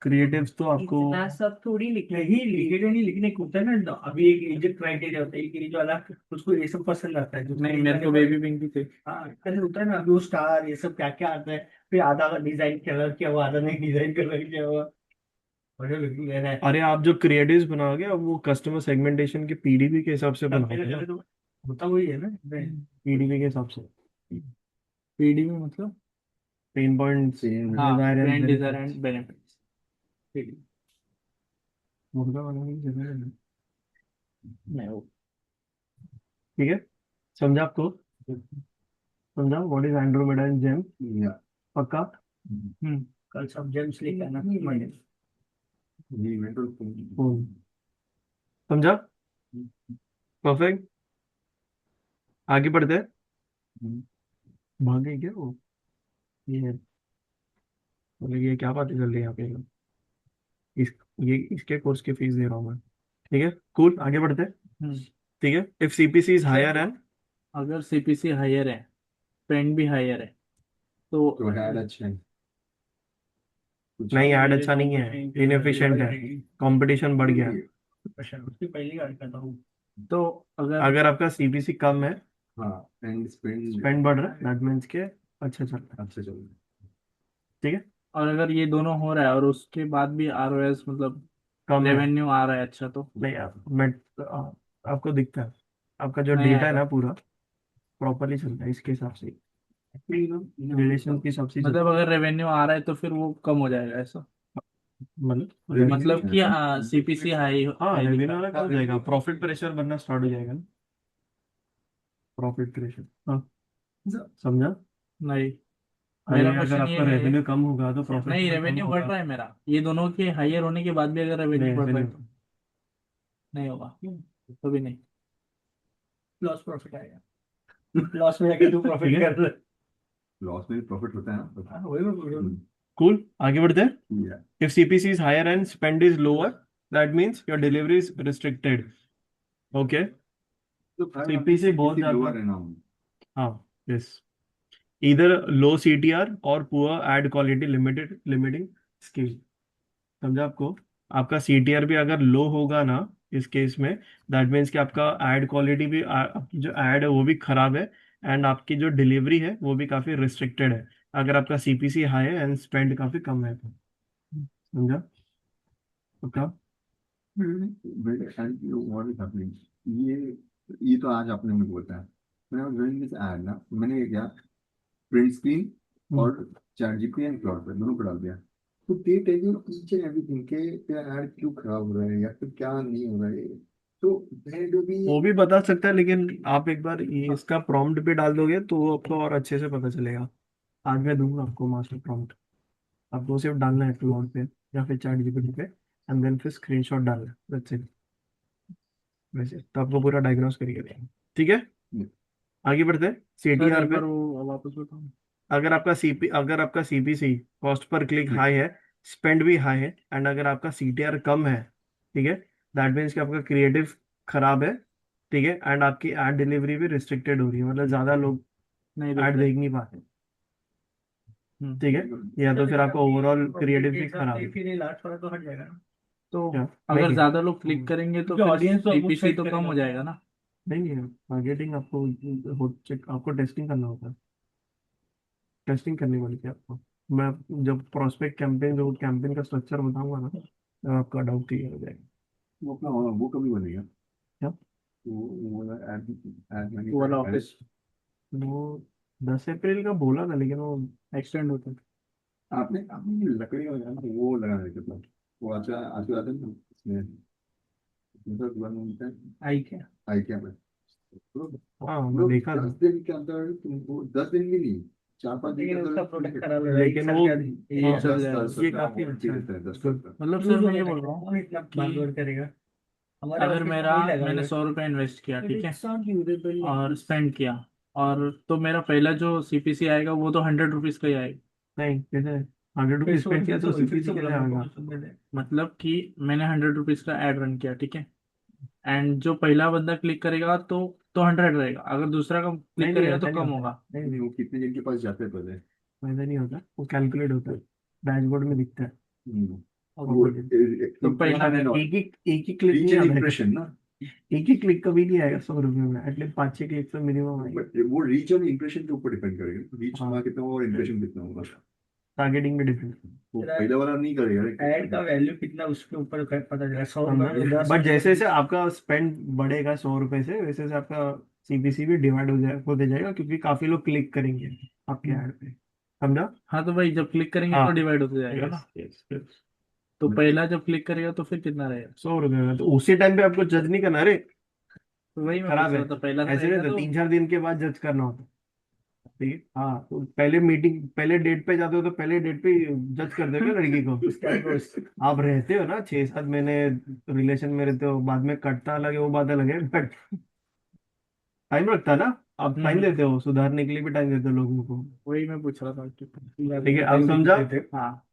क्रिएटिव्स तो आपको इतना सब थोड़ी लिखना नहीं लिखे नहीं लिखने को होता है ना। अभी एक एजेड क्राइटेरिया होता है, एक एज वाला उसको ये सब पसंद आता है। जो नहीं, मेरे को बेबी पिंक भी थे। हाँ कलर होता है ना, ब्लू स्टार, ये सब क्या क्या आता है। फिर आधा डिजाइन कलर किया हुआ, आधा नहीं डिजाइन कलर किया हुआ, बढ़िया लुकिंग लेना है। अरे आप जो क्रिएटिव्स बनाओगे अब वो कस्टमर सेगमेंटेशन के पीडीपी के हिसाब से बनाओगे ना, तो होता वही है ना। पीडीपी के हिसाब से, पीडी में मतलब पेन पॉइंट्स, हाँ, desire brand and design and benefits. मुर्गा बनाने की जगह है। नहीं वो ठीक है, समझा आपको? समझा what is Andromeda and GEM? Yeah. पक्का? कल सब जेम्स लेके आना मंडे। ये mental phone। कौन? समझा? परफेक्ट। आगे बढ़ते हैं। भाग गई क्या वो? ये मतलब ये क्या बातें चल रही है यहाँ पे? इस ये इसके कोर्स की फीस दे रहा हूँ मैं। ठीक है, कूल, आगे बढ़ते हैं। हम्म, ठीक है, if CPC is higher and, अगर सीपीसी हायर है, पेंट भी हायर है, तो तो ऐड अच्छा है कुछ। नहीं ऐड मेरे अच्छा नहीं है, competition की इनएफिशिएंट है, कंपटीशन बढ़ गया है। अच्छा उसकी पहली गाड़ी करता हूँ। तो अगर अगर आपका सीपीसी कम है, हाँ, एंड स्पेंड स्पेंड बढ़ रहा है, दैट मीन्स के अच्छा चल रहा है। अच्छा चल रहा है। ठीक है, और अगर ये दोनों हो रहा है और उसके बाद भी आरओएस मतलब कम है। रेवेन्यू आ रहा है अच्छा, तो नहीं मैं आपको दिखता है, आपका जो नहीं डेटा है आएगा। ना पूरा प्रॉपरली चल रहा है इसके हिसाब से, रिलेशन के हिसाब से ही चल मतलब अगर रेवेन्यू आ रहा है तो फिर वो कम हो जाएगा ऐसा, मतलब मतलब कि सीपीसी हाई हाँ हाई दिख रेवेन्यू रहा वाला कम हो जाएगा, प्रॉफिट प्रेशर बनना स्टार्ट हो जाएगा ना, प्रॉफिट प्रेशर। हाँ, समझा? है। नहीं, अरे मेरा अगर क्वेश्चन ये आपका है। रेवेन्यू कम होगा तो प्रॉफिट नहीं, भी कम रेवेन्यू बढ़ होगा। रहा है मेरा, ये दोनों के हायर होने के बाद भी अगर रेवेन्यू नहीं बढ़ ऐसे रहा नहीं है होगा। तो नहीं होगा, तो भी नहीं। लॉस प्रॉफिट आएगा। लॉस में जाके तू ठीक प्रॉफिट है, कर ले। लॉस में प्रॉफिट होता है ना। हाँ, वही मैं बोल रहा हूँ। कूल, आगे बढ़ते हैं। Yeah. If CPC is higher and spend is lower, that means your delivery is restricted. Okay? तो भाई CPC बहुत लोअर ज्यादा, है ना। हाँ, yes. Either low CTR or poor ad quality limiting skill. समझा आपको? आपका CTR भी अगर लो होगा ना इस केस में, दैट मीन्स कि आपका एड क्वालिटी भी आपकी जो एड है वो भी खराब है, एंड आपकी जो डिलीवरी है वो भी काफी रिस्ट्रिक्टेड है, अगर आपका सीपीसी हाई है एंड स्पेंड काफी कम है तो। समझा? ओके। What is happening? ये तो आज आपने मुझे बोलता है। मैंने डूइंग दिस ऐड ना, मैंने क्या प्रिंट स्क्रीन और चैट जीपीटी एंड क्लाउड पे दोनों को डाल दिया। तो they tell you each and everything के तेरा ऐड क्यों खराब हो रहा है या फिर क्या नहीं हो रहा है। तो देयर डू बी। वो भी बता सकता है, लेकिन आप एक बार ये इसका प्रॉम्प्ट पे डाल दोगे तो वो आपको और अच्छे से पता चलेगा। आज मैं दूंगा आपको मास्टर प्रॉम्प्ट, आपको सिर्फ डालना है क्लाउड पे या फिर चैट जीपीटी पे, एंड देन फिर स्क्रीनशॉट डालना है, दैट्स इट। वैसे तो आपको पूरा डायग्नोस करिए देंगे। ठीक है, आगे बढ़ते हैं सर सीटीआर एक पे। बार वो वापस बताओ। अगर आपका CPC cost per click high है, स्पेंड भी हाई है, एंड अगर आपका सीटीआर कम है, ठीक है, दैट मीन्स कि आपका क्रिएटिव खराब है, ठीक है, एंड आपकी एड डिलीवरी भी रिस्ट्रिक्टेड हो रही है, मतलब ज्यादा लोग नहीं देख एड रहे। देख नहीं पाते। हम्म, ठीक है, या तो फिर आपका ओवरऑल क्रिएटिव भी खराब है। फिर ये लास्ट वाला तो हट जाएगा ना। तो क्या? अगर नहीं ज्यादा लोग क्लिक करेंगे तो क्योंकि फिर ऑडियंस तो सीपीसी सेट तो कम करेगा। हो जाएगा ना। नहीं है, टारगेटिंग आपको टेस्टिंग करना होता है, टेस्टिंग करनी पड़ती है आपको। मैं जब प्रोस्पेक्ट कैंपेन जो कैंपेन का स्ट्रक्चर बताऊंगा ना, तो आपका डाउट क्लियर हो जाएगा। वो अपना वो कभी बनेगा। क्या? वो ऐड ऐड वो वाला ऑफिस वो 10 अप्रैल का बोला था, लेकिन वो एक्सटेंड होता है। आपने आपने लकड़ी का लगाना था, वो लगाना है मतलब वो आजकल आजकल आते हैं ना इसमें मतलब दुकान में मिलता है। आई क्या? आई क्या में तो हाँ मैं वो देखा था, 10 दिन के अंदर तुमको 10 दिन भी नहीं 4-5 दिन के लेकिन उसका अंदर प्रोडक्ट खराब है लेकिन वो ये हाँ, चल दस जाएगा। दस ये काफी अच्छा है। देता है 10 Good। तक। मतलब सर यूज मैं होने ये बोल लगा रहा हूँ है, इतना कि बात करेगा। हमारे अगर ऑफिस में मेरा वही लगा मैंने हुआ है। 100 रुपये इन्वेस्ट किया, But ठीक है, it's not usable like और this. स्पेंड किया, और तो मेरा पहला जो सीपीसी आएगा वो तो 100 रुपीज का ही आएगा। नहीं कैसे 100 रुपीज स्पेंड किया तो सीपीसी कैसे आएगा? मतलब कि मैंने 100 रुपीज का एड रन किया, ठीक है, एंड जो पहला बंदा क्लिक करेगा तो 100 रहेगा, अगर दूसरा का नहीं क्लिक नहीं करेगा ऐसा तो नहीं कम होता, होगा। नहीं नहीं नहीं वो कितने दिन के पास जाते हैं पहले। ऐसा नहीं होता, वो कैलकुलेट होता है, डैशबोर्ड में दिखता है। वो तो पहला एक ही क्लिक रीच नहीं एंड आता इम्प्रेशन है, ना। एक ही क्लिक कभी नहीं आएगा 100 रुपये में, एटलीस्ट 5-6 क्लिक तो मिनिमम आएगा। बट वो रीच एंड इम्प्रेशन के ऊपर डिपेंड करेगा, रीच हाँ, वहाँ कितना होगा और इम्प्रेशन कितना होगा। टारगेटिंग में डिफरेंस। वो पहले वाला नहीं करेगा। ऐड का वैल्यू कितना उसके ऊपर पता चलेगा। 100 रुपए में 10 बट जैसे जैसे आपका स्पेंड बढ़ेगा 100 रुपए से, वैसे वैसे आपका सीपीसी भी डिवाइड होते जाएगा, क्योंकि काफी लोग क्लिक करेंगे आपके ऐड पे। समझा? हाँ तो भाई जब क्लिक करेंगे हाँ, तो डिवाइड होते जाएगा ना। Yes yes. तो पहला जब क्लिक करेगा तो फिर कितना रहेगा? 100 रुपये में तो उसी टाइम पे आपको जज नहीं करना, अरे तो वही मैं खराब पूछ है, रहा था, पहला ऐसे नहीं रहेगा होता, तो 3-4 दिन के बाद जज करना होता। ठीक है, हाँ, तो पहले मीटिंग, पहले डेट पे जाते हो तो पहले डेट पे जज कर दोगे लड़की को। आप रहते हो ना 6-7 महीने रिलेशन में रहते हो, बाद में कटता अलग है, वो बात अलग है, बट टाइम लगता है ना। आप टाइम देते हो, सुधारने के लिए भी टाइम देते हो लोगों को। वही मैं पूछ रहा था कि ठीक है, अब समझा। हाँ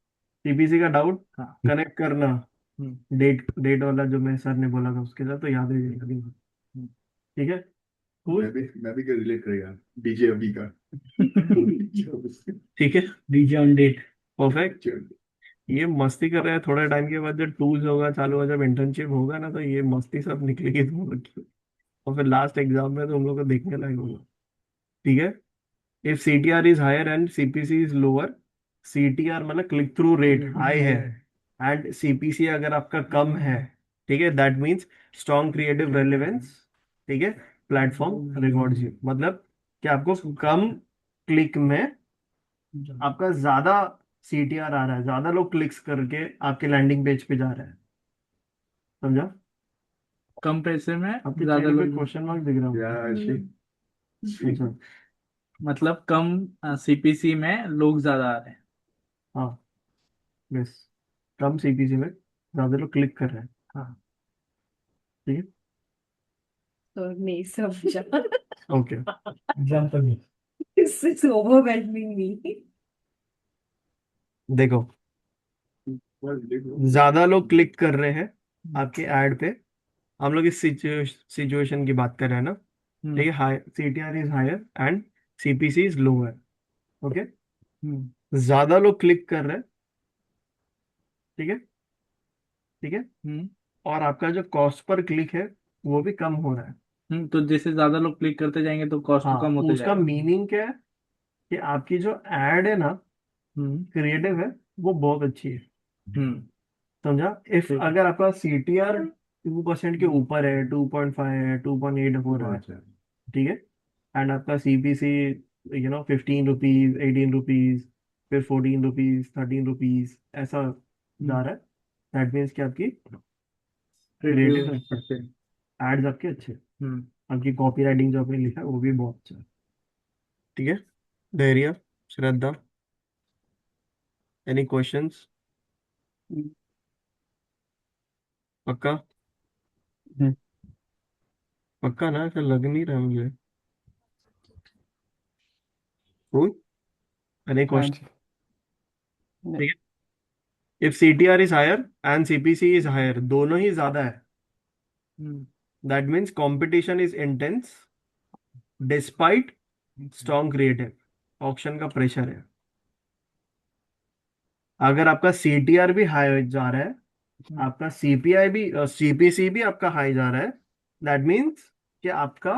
सीपीसी का डाउट हाँ। कनेक्ट करना हम्म डेट डेट वाला जो मैं सर ने बोला था उसके साथ, तो याद है जाएगा दिमाग। हम्म। ठीक है, मैं cool? भी क्या रिलेट करेगा डीजे अभी का। ठीक है, डीजे ऑन डेट। परफेक्ट। ये मस्ती कर रहे हैं, थोड़े टाइम के बाद जब टूल्स होगा चालू होगा, जब इंटर्नशिप होगा ना, तो ये मस्ती सब निकलेगी तुम लोग की, और फिर लास्ट एग्जाम में तुम लोग को देखने लायक होगा। ठीक है, if CTR is higher and CPC is lower, CTR मतलब क्लिक थ्रू रेट हाई है, एंड सीपीसी अगर आपका कम है, ठीक है, that means strong creative relevance. ठीक है, प्लेटफॉर्म रिवॉर्ड्स यू, मतलब कि आपको कम क्लिक में आपका ज्यादा सीटीआर आ रहा है, ज्यादा लोग क्लिक्स करके आपके लैंडिंग पेज पे जा रहे हैं। समझा? कम पैसे में आपके ज्यादा चेहरे पे लोग, क्वेश्चन मार्क दिख रहा हूँ। अच्छा, मतलब कम सीपीसी में लोग ज्यादा आ रहे हैं। हाँ, यस, कम सीपीसी में ज्यादा लोग क्लिक कर रहे हैं। हाँ ठीक है, तो नहीं समझा। Okay. Example. This is overwhelming me. देखो, ज्यादा लोग क्लिक कर रहे हैं आपके ऐड पे, हम लोग इस सिचुएशन की बात कर रहे हैं ना। ठीक हम्म है, high CTR is higher and CPC is lower. Okay, हम्म ज्यादा लोग क्लिक कर रहे हैं। ठीक है, ठीक है, हम्म और आपका जो कॉस्ट पर क्लिक है वो भी कम हो रहा है। तो जैसे ज्यादा लोग क्लिक करते जाएंगे तो कॉस्ट हाँ, कम होते उसका जाएगा। मीनिंग क्या है कि आपकी जो एड है ना, हम्म क्रिएटिव है, वो बहुत अच्छी है। हम्म समझा? इफ ठीक है। अगर आपका सीटीआर 2% के ऊपर है, 2.5 है, 2.8 हो रहा है, अच्छा। ठीक है, एंड आपका सीपीसी 15 रुपीज, 18 रुपीज, फिर 14 रुपीज, 13 रुपीज, ऐसा जा हम्म रहा है, दैट मीन्स कि आपकी क्रिएटिव क्रिएटिव अच्छे। एड्स आपके अच्छे हैं, हम्म आपकी कॉपी राइटिंग जो आपने लिखा है वो भी बहुत अच्छा है। ठीक है, धैर्य, श्रद्धा, एनी क्वेश्चंस? पक्का? हम्म, पक्का ना, ऐसा लग नहीं रहा मुझे। कोई एनी हाँ क्वेश्चन? जी। नहीं, ठीक है, if CTR is higher and CPC is higher, दोनों ही ज्यादा है, hmm that means competition is intense despite strong creative, auction का प्रेशर है। अगर आपका सीटीआर भी हाई जा रहा है, हम्म आपका सीपीआई भी, सीपीसी भी आपका हाई जा रहा है, दैट मीन्स कि आपका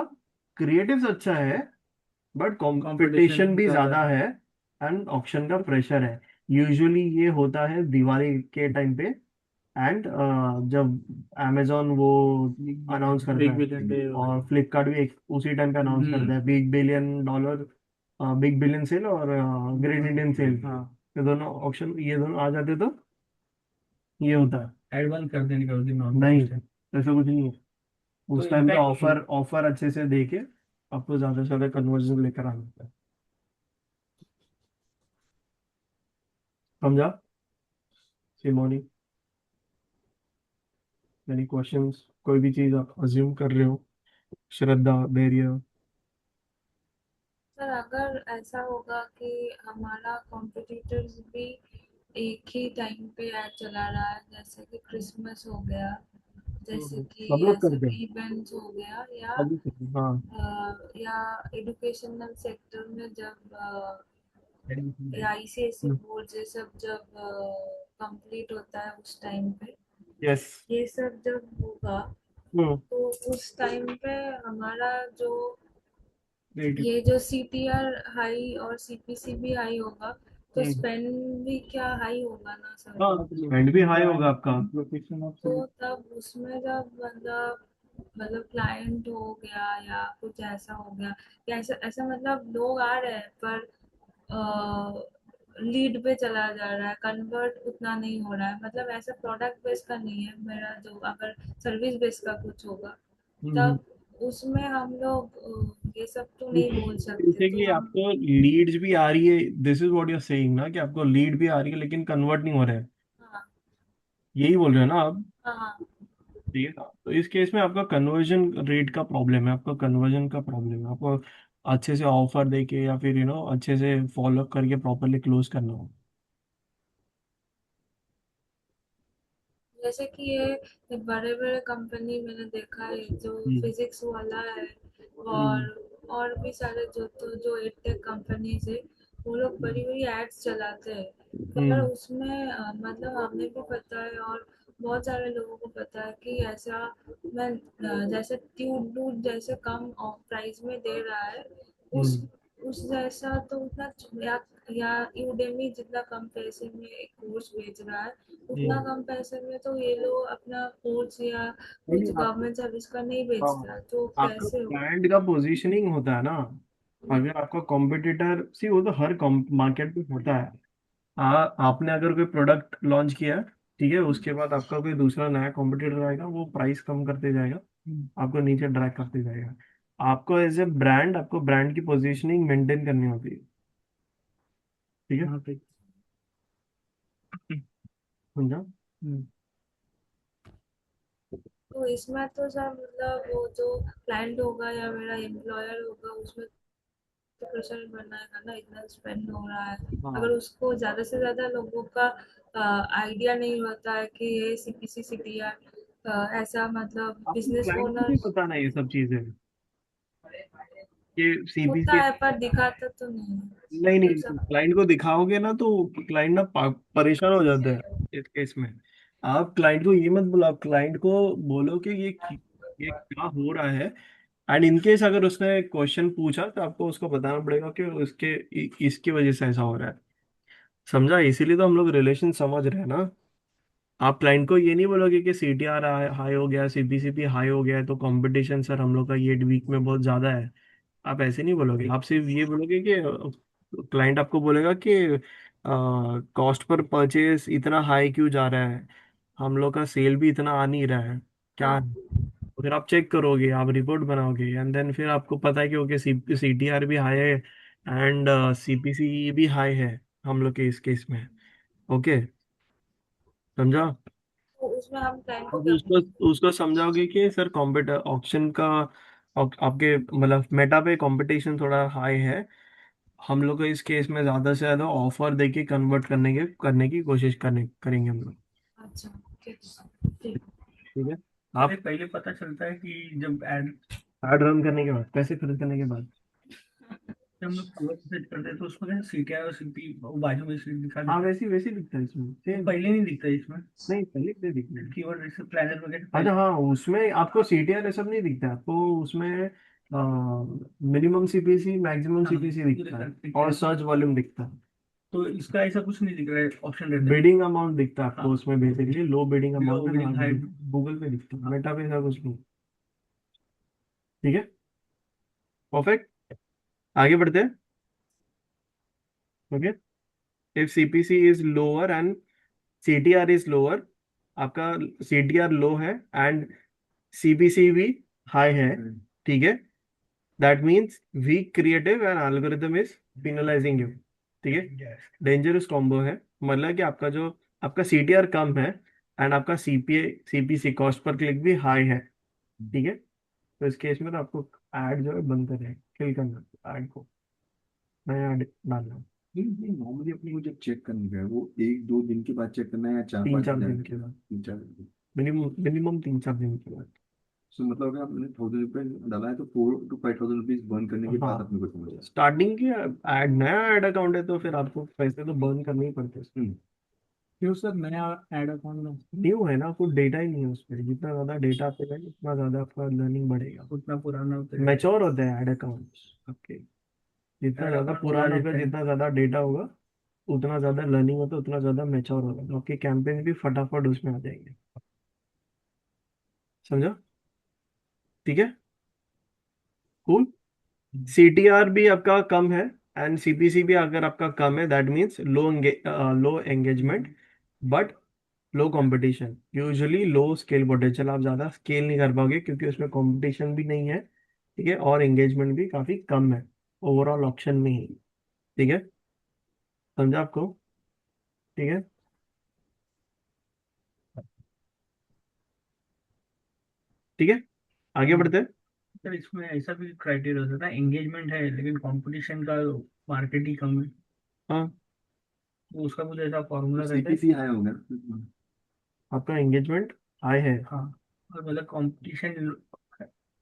क्रिएटिव अच्छा है, बट कंपटीशन कंपटीशन भी ज्यादा ज्यादा है। है, एंड ऑप्शन का प्रेशर है। यूजुअली ये होता है दिवाली के टाइम पे, एंड जब amazon वो अनाउंस करता बिग बिलियन है, डे। और फ्लिपकार्ट भी उसी टाइम पे अनाउंस करता हम्म है, $1 बिलियन, बिग बिलियन सेल और ग्रेट इंडियन सेल, हाँ ये दोनों ऑप्शन, ये दोनों आ जाते तो ये होता है। एड वन कर देने का उस दिन नॉर्मल नहीं, उस टाइम। ऐसा कुछ नहीं है। तो उस टाइम पे इम्पैक्ट ऑफर ऑफर अच्छे से देके आपको ज्यादा से ज्यादा कन्वर्जन लेकर आना होता है। समझा सिमोनी? Any questions? कोई भी चीज आप अज्यूम कर रहे हो? श्रद्धा, धैर्य? सर अगर ऐसा होगा कि हमारा कॉम्पिटिटर्स भी एक ही टाइम पे ऐड चला रहा है, जैसे कि क्रिसमस हो गया, जैसे कि सब लोग ऐसे करते हैं इवेंट्स हो गया, अभी से। हाँ, या एजुकेशनल सेक्टर में जब एडमिशन। आईसीएसई बोर्ड ये सब जब कंप्लीट होता है उस टाइम पे, यस, ये सब जब होगा, तो उस टाइम पे हमारा जो ये जो सीटीआर हाई और सीपीसी भी हाई होगा, तो स्पेंड भी क्या हाई होगा ना सर? हाँ, स्पेंड भी हाई होगा आपका। लोकेशन ऑफ तो तब उसमें जब मतलब क्लाइंट हो गया या कुछ ऐसा हो गया, या ऐसा ऐसा मतलब लोग आ रहे हैं पर लीड पे चला जा रहा है, कन्वर्ट उतना नहीं हो रहा है, मतलब ऐसा प्रोडक्ट बेस का नहीं है मेरा, जो अगर सर्विस बेस का कुछ होगा तब उसमें हम लोग ये सब तो नहीं बोल सकते, बेसिकली तो हम आपको लीड्स भी आ रही है, this is what you are saying ना, कि आपको लीड भी आ रही है लेकिन कन्वर्ट नहीं हो रहा है, हाँ यही बोल रहे हो ना आप? हाँ हाँ। ठीक है ना, तो इस केस में आपका कन्वर्जन रेट का प्रॉब्लम है, आपका कन्वर्जन का प्रॉब्लम है, आपको अच्छे से ऑफर देके या फिर अच्छे से फॉलो अप करके प्रॉपरली क्लोज करना हो। जैसे कि ये बड़े बड़े कंपनी मैंने देखा है जो हम्म। फिजिक्स वाला है, हम्म। और भी सारे जो एडटेक कंपनीज है, वो लोग बड़ी बड़ी एड्स चलाते हैं। पर हम्म। उसमें मतलब हमें भी पता है और बहुत सारे लोगों को पता है कि ऐसा मैं जैसे ट्यूब दूध जैसे कम प्राइस में दे रहा है, उस हम्म। उस जैसा तो उतना या यूडेमी जितना कम पैसे में एक कोर्स बेच रहा है, उतना हम्म। कम पैसे में तो ये लोग अपना कोर्स या नहीं कुछ नहीं, आप गवर्नमेंट सर्विस का नहीं हाँ, बेचता, तो आपका कैसे हो? ब्रांड का पोजीशनिंग होता है ना। अगर आपका कॉम्पिटिटर सी, वो तो हर मार्केट में होता है। आपने अगर कोई प्रोडक्ट लॉन्च किया, ठीक है, उसके बाद आपका कोई दूसरा नया कॉम्पिटिटर आएगा, वो प्राइस कम करते जाएगा, आपको नीचे ड्रैग करते जाएगा। आपको एज ए ब्रांड, आपको ब्रांड की पोजीशनिंग मेंटेन करनी होती है। ठीक है, हाँ ठीक। समझा? हम्म। तो इसमें तो सर मतलब वो जो क्लाइंट होगा या मेरा एम्प्लॉयर होगा, उसमें तो प्रेशर बनाएगा ना, इतना स्पेंड हो रहा है। अगर हाँ, उसको ज्यादा से ज्यादा लोगों का आइडिया नहीं होता है कि ये सीपीसी सीटीआर ऐसा मतलब आपको बिजनेस क्लाइंट को भी ओनर्स पता नहीं ये सब चीजें, कि होता सीबीसी। है पर दिखाता तो नहीं है। नहीं तो नहीं, सब क्लाइंट को दिखाओगे ना तो क्लाइंट ना परेशान हो जाता है इस केस में। आप क्लाइंट को ये मत बोलो, आप क्लाइंट को बोलो कि ये क्या हो रहा है। एंड इन केस अगर उसने क्वेश्चन पूछा तो आपको उसको बताना पड़ेगा कि इसकी वजह से ऐसा हो रहा है। समझा? इसीलिए तो हम लोग रिलेशन समझ रहे हैं ना। आप क्लाइंट को ये नहीं बोलोगे कि सीटीआर हाई हो गया, सीपीसीपी हाई हो गया है, तो कंपटीशन सर हम लोग का ये वीक में बहुत ज्यादा है। आप ऐसे नहीं बोलोगे, आप सिर्फ ये बोलोगे कि क्लाइंट आपको बोलेगा कि कॉस्ट पर परचेज इतना हाई क्यों जा रहा है, हम लोग का सेल भी इतना आ नहीं रहा है, क्या है? हाँ तो फिर आप चेक करोगे, आप रिपोर्ट बनाओगे, एंड देन फिर आपको पता है कि ओके, सीटीआर भी हाई है एंड सीपीसी भी हाई है हम लोग के इस केस में। ओके, समझा? तो उसमें हम क्लाइंट को अब क्या उसको बोलेंगे? उसको समझाओगे कि सर कॉम्पिट ऑक्शन का आपके मतलब मेटा पे कंपटीशन थोड़ा हाई है, हम लोग को इस केस में ज्यादा से ज्यादा ऑफर देके कन्वर्ट करने की कोशिश करेंगे हम लोग। अच्छा ठीक ठीक। ठीक है। अरे आप पहले पता चलता है कि जब एड एड रन करने के बाद, पैसे खर्च करने के बाद। जब हम लोग पूरा सेट करते हैं तो उसमें क्या सीटीआर और सीपी वो बाजू में सीट दिखा हाँ, देता है। वैसे वैसे दिखता है इसमें वो सेम। पहले नहीं दिखता है इसमें। नहीं, पहले से दिखता है। कीवर्ड जैसे प्लानर वगैरह पहले अच्छा हाँ, उसमें आपको सीटीआर सब नहीं दिखता है, आपको उसमें मिनिमम सीपीसी मैक्सिमम हाँ सीपीसी ये दिखता दिखता है दिखता और है। सर्च वॉल्यूम दिखता है। तो इसका ऐसा कुछ नहीं दिख रहा है, ऑप्शन रहता है। बिडिंग अमाउंट दिखता है हाँ आपको उसमें, बेसिकली लो बिडिंग लो अमाउंट है, हाँ। Bidding high. गूगल पे दिखता है, हाँ मेटा पे ऐसा कुछ नहीं। ठीक है, परफेक्ट। आगे बढ़ते हैं। Okay, if CPC is lower and CTR is lower, आपका सीटीआर लो है एंड सीपीसी भी हाई है, ठीक है, that means weak creative and algorithm is penalizing you. ठीक है, डेंजरस कॉम्बो है, मतलब कि आपका सीटीआर कम है एंड आपका सीपीसी कॉस्ट पर क्लिक भी हाई है। ठीक है, तो इस केस में तो आपको ऐड जो है बंद करना है, किल करना है ऐड को, नया ऐड डालना है। नहीं नॉर्मली अपने को जब चेक करने का है वो एक दो दिन के बाद चेक करना है या चार तीन पाँच चार दिन दिन आगे के बाद, 3 4 दिन। मिनिमम मिनिमम 3 4 दिन के बाद। सो मतलब अगर आपने 1000 रुपये डाला है तो 4 to 5 thousand रुपीज बर्न करने के बाद अपने हाँ, को समझ आया। स्टार्टिंग की ऐड, नया ऐड अकाउंट है तो फिर आपको पैसे तो बर्न करने ही पड़ते हैं। हम्म। क्यों सर, नया ऐड अकाउंट में न्यू है ना, कुछ डेटा ही नहीं है उस पर, जितना ज्यादा डेटा आपके पास उतना ज्यादा आपका लर्निंग बढ़ेगा। उतना पुराना होता है। मैच्योर होते हैं ऐड अकाउंट्स आपके, जितना ऐड ज्यादा अकाउंट बुला पुराना होगा, देते हैं। जितना ज्यादा डेटा होगा, उतना ज्यादा लर्निंग होता है, उतना ज्यादा मैच्योर होगा, तो आपके कैंपेन भी फटाफट उसमें आ जाएंगे। समझा? ठीक है, कूल। सीटीआर भी आपका कम है एंड सीपीसी भी अगर आपका कम है, that means low engagement but low competition. Usually low scale potential, आप ज्यादा स्केल नहीं कर पाओगे क्योंकि उसमें कंपटीशन भी नहीं है ठीक है, और एंगेजमेंट भी काफी कम है ओवरऑल ऑप्शन में ही। ठीक है, समझा आपको? ठीक है, ठीक है, आगे बढ़ते हैं। सर इसमें ऐसा भी क्राइटेरिया हो सकता है, एंगेजमेंट है लेकिन कंपटीशन का मार्केट ही कम है, हाँ, तो उसका कुछ ऐसा फॉर्मूला रहता है? सीपीसी हाई हो गया। आपका एंगेजमेंट हाई है, हाँ, और मतलब कंपटीशन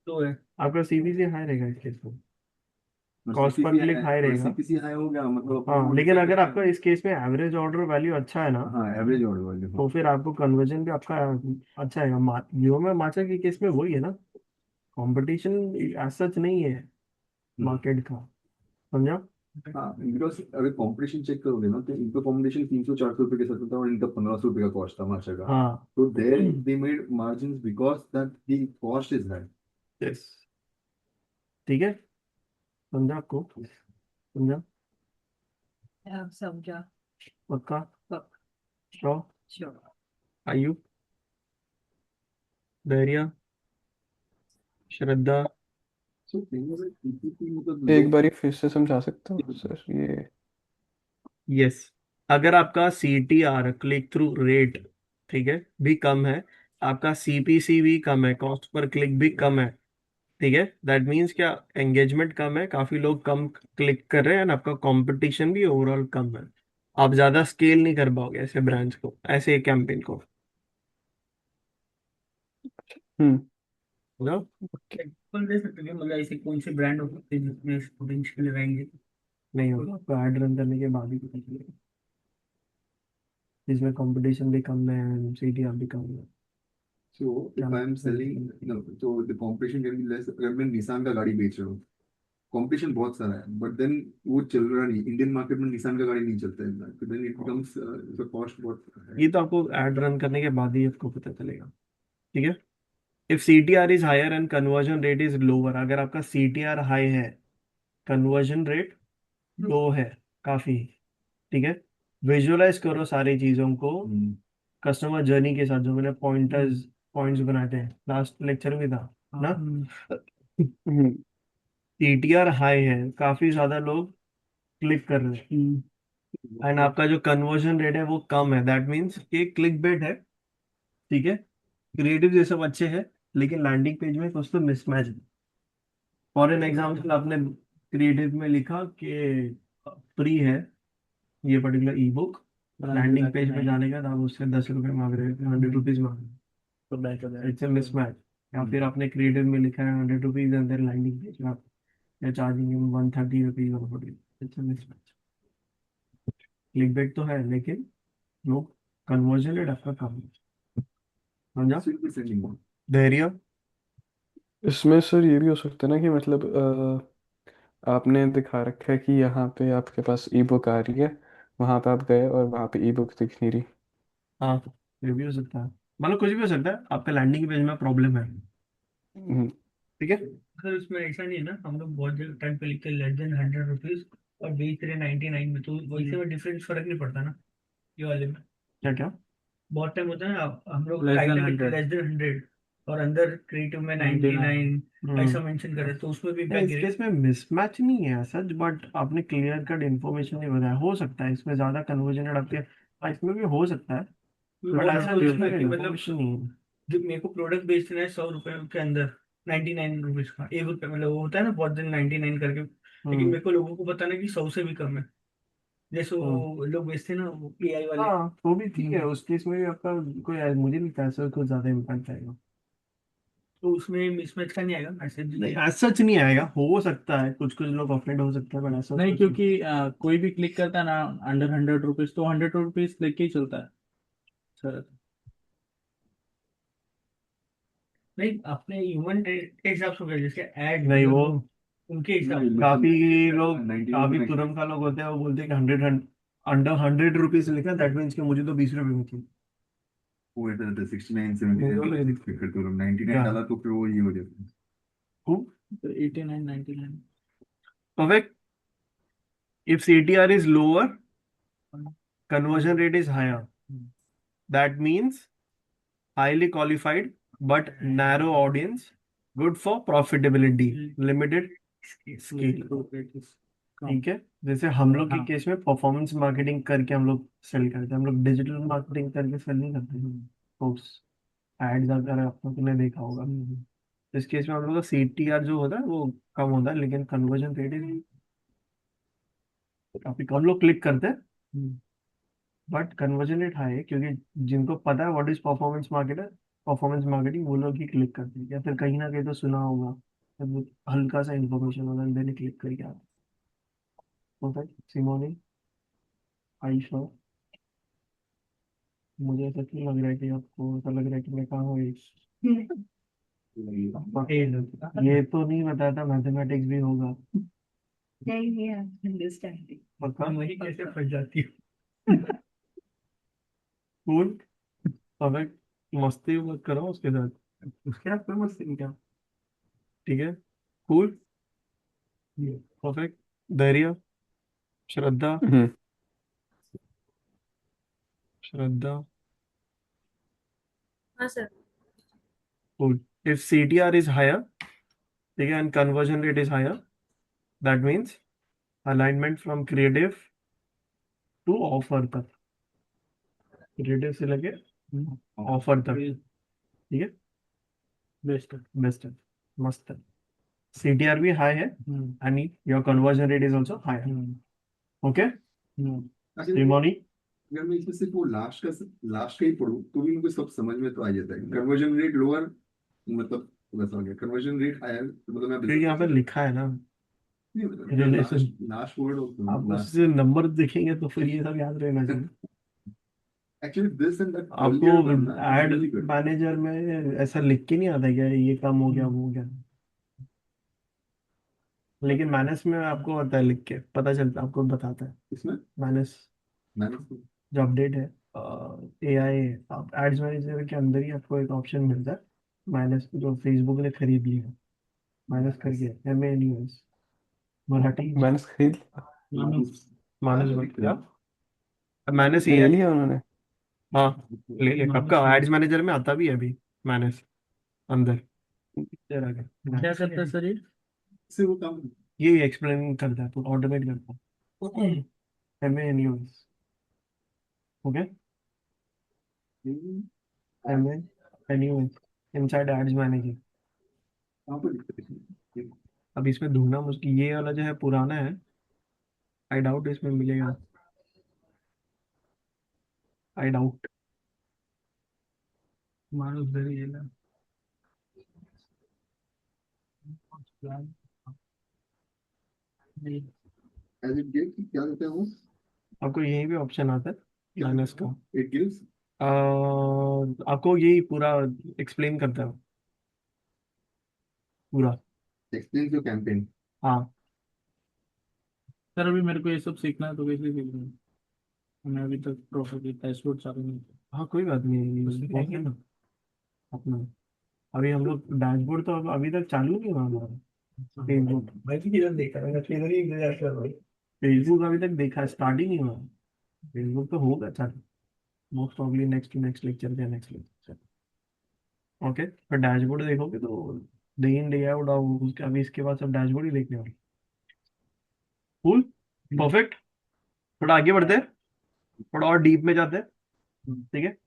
लो है। आपका सीपीसी हाई रहेगा इस केस में, और cost per CPC click high और रहेगा। सीपीसी हाई हो गया मतलब अपने हाँ, को लेकिन डिसाइड अगर करना आपका है। इस केस में एवरेज ऑर्डर वैल्यू अच्छा है ना, हाँ एवरेज ऑर्डर वाले, हाँ। तो फिर आपको कन्वर्जन भी आपका अच्छा है। जियो में माचा के केस में वही है ना, कंपटीशन एज सच नहीं है हम्म। मार्केट का, समझा? हाँ बिकॉज अगर कंपटीशन चेक करोगे ना तो इनका कॉम्बिनेशन 300-400 रुपए के साथ था और इनका 1500 रुपए का कॉस्ट था मार्चा का। हाँ, तो there they made margin because that the cost is high. Yes, ठीक है, समझा आपको? समझा? समझा। पक्का? पक- श्योर? Sure. आयु, धैर्य, श्रद्धा? सो पीपीपी मतलब एक लोग। बारी फिर से समझा सकते हो सर ये? यस, अगर आपका CTR क्लिक थ्रू रेट, ठीक है, भी कम है, आपका CPC भी कम है, कॉस्ट पर क्लिक भी कम है, ठीक है, दैट मीन्स क्या, एंगेजमेंट कम है, काफी लोग कम क्लिक कर रहे हैं, एंड आपका कंपटीशन भी ओवरऑल कम है, आप ज्यादा स्केल नहीं कर पाओगे ऐसे ब्रांड्स को, ऐसे कैंपेन को, हम्म। ना? एग्जाम्पल दे सकते हैं मतलब ऐसे कौन से ब्रांड हो सकते हैं जिसमें पोटेंशियल रहेंगे? नहीं होगा, आपको ऐड रन करने के बाद ही पता चलेगा, जिसमें कंपटीशन भी कम है, CTR भी कम है, सो क्या इफ आई एम सेलिंग, तो the competition can be less. अगर मैं निसान का गाड़ी बेच रहा हूँ, कंपटीशन बहुत सारा है, बट देन वो चल रहा नहीं, इंडियन मार्केट में निसान का गाड़ी नहीं चलता है, तो then it becomes the cost बहुत है। ये तो आपको ऐड रन करने के बाद ही आपको पता चलेगा। ठीक है, if CTR is higher and conversion rate is lower, अगर आपका CTR हाई है, कन्वर्जन रेट लो है काफी, ठीक है, विजुअलाइज करो सारी चीजों को हम्म। कस्टमर जर्नी के साथ, जो मैंने पॉइंट्स बनाते हैं लास्ट लेक्चर में था ना। हम्म। CTR हाई है, काफी ज्यादा लोग क्लिक कर रहे हैं, एंड आपका जो कन्वर्जन रेट है वो कम है, दैट मीन्स कि क्लिक बेट है, ठीक है, क्रिएटिव ये सब अच्छे हैं, लेकिन लैंडिंग पेज में कुछ तो मिसमैच है। फॉर एन एग्जाम्पल, आपने क्रिएटिव में लिखा कि फ्री है ये particular ebook, landing page पे जाने का था, आप उससे 10 रुपये मांग रहे हैं, 100 रुपीज मांग रहे हैं, तो बैक इट्स ए मिसमैच। या फिर आपने क्रिएटिव में लिखा है 100 रुपीज, अंदर लैंडिंग पेज में आप charging 130 rupees, 140, it's a mismatch. Click bait तो है, लेकिन नो, कन्वर्जन रेट आपका कम है, समझा? Simple selling. धैर्य, इसमें सर ये भी हो सकता है ना कि मतलब आपने दिखा रखा है कि यहाँ पे आपके पास ई बुक आ रही है, वहां पे आप गए और वहां पे ई बुक दिख नहीं रही। हाँ, ये भी हो सकता है, मतलब कुछ भी हो सकता है, आपका लैंडिंग पेज में प्रॉब्लम है, हम्म। ठीक है। सर इसमें ऐसा नहीं है ना, हम लोग बहुत जगह टाइम पे लिखते हैं लेस देन 100 रुपीज और बेच रहे 99 में, तो वैसे में डिफरेंस फर्क नहीं पड़ता ना ये वाले में? क्या क्या? बहुत टाइम होता है ना, हम लोग लेस देन टाइटल लिखते हैं 100। लेस देन 100 और अंदर क्रिएटिव में 99। 99 ऐसा हम्म, मेंशन करे, तो उसमें भी नहीं, इम्पैक्ट इस गिरेगा? केस में मिसमैच नहीं है सच, बट आपने क्लियर कट इन्फॉर्मेशन नहीं बताया, हो सकता है इसमें ज्यादा कन्वर्जन रेट आपके, हाँ, इसमें भी हो सकता है, बट वो ऐसा ऐसा कुछ लिखना है कि मतलब इन्फॉर्मेशन नहीं है। जो मेरे को प्रोडक्ट बेचना है 100 रुपए के अंदर 99 रुपीज का एक रुपये, मतलब वो होता है ना बहुत दिन 99 करके, लेकिन हम्म, मेरे को लोगों को बताना कि 100 से भी कम है, जैसे हम्म, वो लोग बेचते हैं ना वो AI वाले। हाँ, वो भी ठीक है, उस केस में भी आपका कोई, मुझे नहीं लगता ऐसा कुछ ज्यादा इम्पैक्ट आएगा। तो उसमें मिसमैच का नहीं आएगा मैसेज? नहीं, ऐसा सच नहीं आएगा, हो सकता है कुछ कुछ लोग ऑफेंड हो सकते हैं, बट ऐसा नहीं, कुछ नहीं। क्योंकि कोई भी क्लिक करता है ना अंडर 100 रुपीज, तो 100 रुपीज क्लिक के ही चलता है सर। नहीं, अपने ह्यूमन के हिसाब से होगा, जैसे ऐड नहीं, वो मतलब उनके हिसाब से। काफी लोग, 99 काफी में तुरंम का लोग होते हैं, वो बोलते हैं कि अंडर 100 रुपीज लिखा, दैट मीन्स कि मुझे तो 20 रुपए में चाहिए। वो इधर था 69 79, फिर तो 99 क्या? डाला तो फिर वो ये हो जाता है। तो 89, 99। Perfect. If CTR is lower, conversion rate is higher, that means highly qualified but narrow audience, good for profitability, limited scale. कम। ठीक है, जैसे हम लोग के हाँ। केस में परफॉर्मेंस मार्केटिंग करके हम लोग सेल करते हैं, हम लोग डिजिटल मार्केटिंग करके सेल नहीं करते। पोस्ट एड्स अगर आप लोगों ने देखा होगा, इस केस में हम लोग का CTR जो होता है वो कम होता है, लेकिन कन्वर्जन रेट काफी कम लोग क्लिक करते हैं, बट कन्वर्जन रेट हाई है, क्योंकि जिनको पता है what is performance marketer, performance marketing, वो लोग ही क्लिक करते हैं, या फिर कहीं ना कहीं तो सुना होगा, जब वो हल्का सा इन्फॉर्मेशन होगा देन क्लिक करके आता है। परफेक्ट सिमोनी, आयुषा, मुझे ऐसा क्यों लग रहा है कि आपको ऐसा लग रहा है कि मैं कहाँ हूँ ये तो नहीं बताया था मैथमेटिक्स भी होगा। नहीं अंडरस्टैंडिंग। पक्का वही कैसे फंस जाती है। कूल, परफेक्ट, मस्ती मत करो उसके साथ, उसके साथ कोई मस्ती नहीं क्या। ठीक है। कूल, परफेक्ट, धैर्य, श्रद्धा, हम्म। श्रद्धा, हाँ sir. Cool. If CTR is higher, ठीक है, and conversion rate is higher, that means alignment from creative to offer तक, क्रिएटिव से लगे ऑफर तक, ठीक है, बेस्ट। बेस्ट है, मस्त है। CTR भी हाई है and your conversion rate is also high है। ओके अच्छा, सिमोनी, अगर मैं इसमें सिर्फ वो लास्ट का ही पढ़ूँ तो भी मुझे सब समझ में तो आ जाता है। कन्वर्जन रेट लोअर, मतलब वैसा हो गया। कन्वर्जन रेट हायर, मतलब मैं क्योंकि यहाँ पे लिखा है ना नहीं, मतलब रिलेशन, लास्ट वर्ड आप लास्ट। उससे नंबर देखेंगे तो फिर ये सब याद रहना चाहिए। एक्चुअली दिस एंड दैट आपको अर्लियर वन ना is ad really good. Manager में ऐसा लिख के नहीं आता क्या, ये काम हो गया वो हो गया, लेकिन मैनेज में आपको आता है, लिख के पता चलता है, आपको बताता है इसमें मैनेज मैंने जो अपडेट है। AI, आप एड्स मैनेजर के अंदर ही आपको एक ऑप्शन मिलता है, माइनस जो फेसबुक ने खरीद लिया है, माइनस करके MANUS, मराठी, मैंने खरीद माइनस बन क्या, माइनस ले AI। लिया उन्होंने। हाँ ले ले, आपका एड्स मैनेजर में आता भी है अभी माइनस अंदर, इधर आ गया। क्या करता है सर ये? से वो काम ये एक्सप्लेन करता है, तो ऑटोमेट करता है, MANUS। Okay, MANUS inside ads manager. कहाँ पर दिक्कत है। अब इसमें ढूंढना मुश्किल, ये वाला जो है पुराना है, आई डाउट इसमें मिलेगा, आई डाउट। मानुस दरी है ना। एज इट गेट क्या देता है वो, आपको यही भी ऑप्शन आता है माइनस का, इट गिव्स आपको यही पूरा एक्सप्लेन करता है पूरा। Explain your campaign. हाँ सर अभी मेरे को ये सब सीखना है तो कैसे सीखना है? मैं अभी तक प्रॉपर डैशबोर्ड चालू नहीं किया। हाँ, कोई बात नहीं, ओके ना अपना। अभी हम लोग डैशबोर्ड तो अभी तक चालू नहीं हुआ हमारा, फेसबुक, मैं भी किधर देखा, मैंने ट्रेलर ही इंतजार कर रहा हूँ। फेसबुक अभी तक देखा स्टार्ट ही नहीं हुआ, फेसबुक तो होगा चालू मोस्ट प्रॉब्ली नेक्स्ट लेक्चर या नेक्स्ट लेक्चर। ओके, पर डैशबोर्ड देखोगे तो डे इन डे आउट, और उसके अभी इसके बाद सब डैशबोर्ड ही देखने वाले। कूल, परफेक्ट, थोड़ा आगे बढ़ते हैं, थोड़ा और डीप में जाते हैं, ठीक है।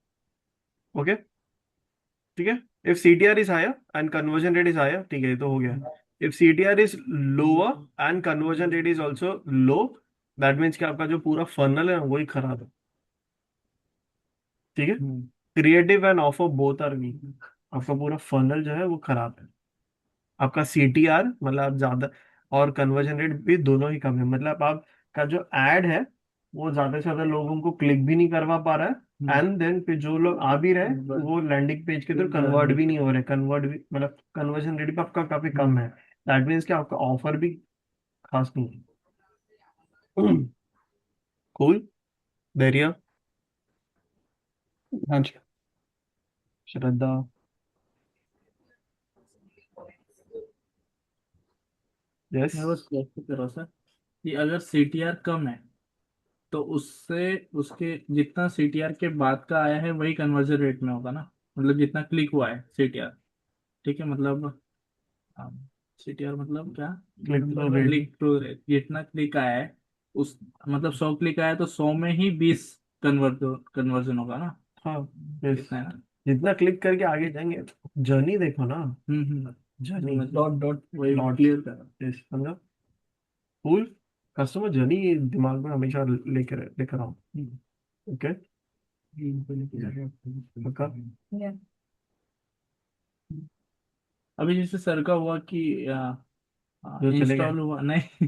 ओके, ठीक है। If CTR is higher and conversion rate is higher, ठीक है, ये तो हो गया। If CTR is lower and conversion rate is also low, that means कि आपका जो पूरा फनल है वही खराब है, ठीक है। Creative and offer both are weak, आपका पूरा फनल जो है वो खराब है। आपका CTR मतलब आप ज्यादा, और कन्वर्जन रेट भी दोनों ही कम है, मतलब आपका जो एड है वो ज्यादा से ज्यादा लोगों को क्लिक भी नहीं करवा पा रहा है, एंड देन फिर जो लोग आ भी रहे वो लैंडिंग पेज के थ्रू कन्वर्ट भी नहीं हो रहे, कन्वर्ट भी मतलब कन्वर्जन रेट भी आपका काफी कम है, दैट मीन्स कि आपका ऑफर भी खास नहीं है। कूल, धैर्य, हाँ जी। श्रद्धा, यस। मैं बस कैसे कर रहा सर कि अगर CTR कम है तो उससे उसके जितना CTR के बाद का आया है वही कन्वर्जन रेट में होगा ना, मतलब जितना क्लिक हुआ है CTR, ठीक है, मतलब CTR मतलब क्या? Click through rate. Click through rate, जितना क्लिक आया है उस मतलब 100 क्लिक आया तो 100 में ही 20 कन्वर्जन होगा ना? हाँ, yes। इतना है ना? जितना क्लिक करके आगे जाएंगे, जर्नी देखो ना, जर्नी मतलब डॉट डॉट वही डॉट। क्लियर कर। यस, समझो। फुल कस्टमर जर्नी दिमाग में हमेशा लेकर लेकर आओ। ओके, पक्का। Yeah. अभी जैसे सर का हुआ कि जो चले गए। इंस्टॉल हुआ नहीं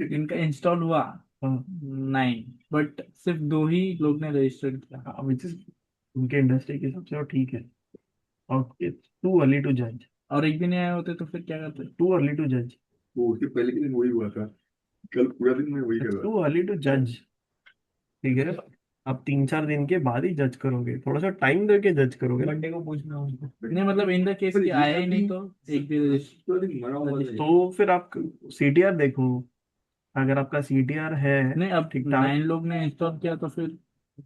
इनका इंस्टॉल हुआ हाँ, नहीं, बट सिर्फ 2 ही लोग ने रजिस्टर्ड किया। विच इज उनके इंडस्ट्री के हिसाब से और ठीक है। और इट्स टू अर्ली टू जज। और एक भी नहीं आए होते तो फिर क्या करते? टू अर्ली टू जज। वो उसके पहले के दिन वही हुआ था, कल पूरा दिन मैं वही कर इट्स रहा टू था। अर्ली टू जज। ठीक है, आप 3-4 दिन के बाद ही जज करोगे, थोड़ा सा टाइम दे के जज करोगे ना। मंडे को पूछना उनको। नहीं मतलब इन द केस पर कि ये आया ही नहीं अभी तो एक भी पूरा दिन मरा हुआ था। तो फिर आप सीटीआर देखो, अगर आपका सीटीआर है नहीं, अब ठीक ठाक। 9 लोग ने इंस्टॉल किया तो फिर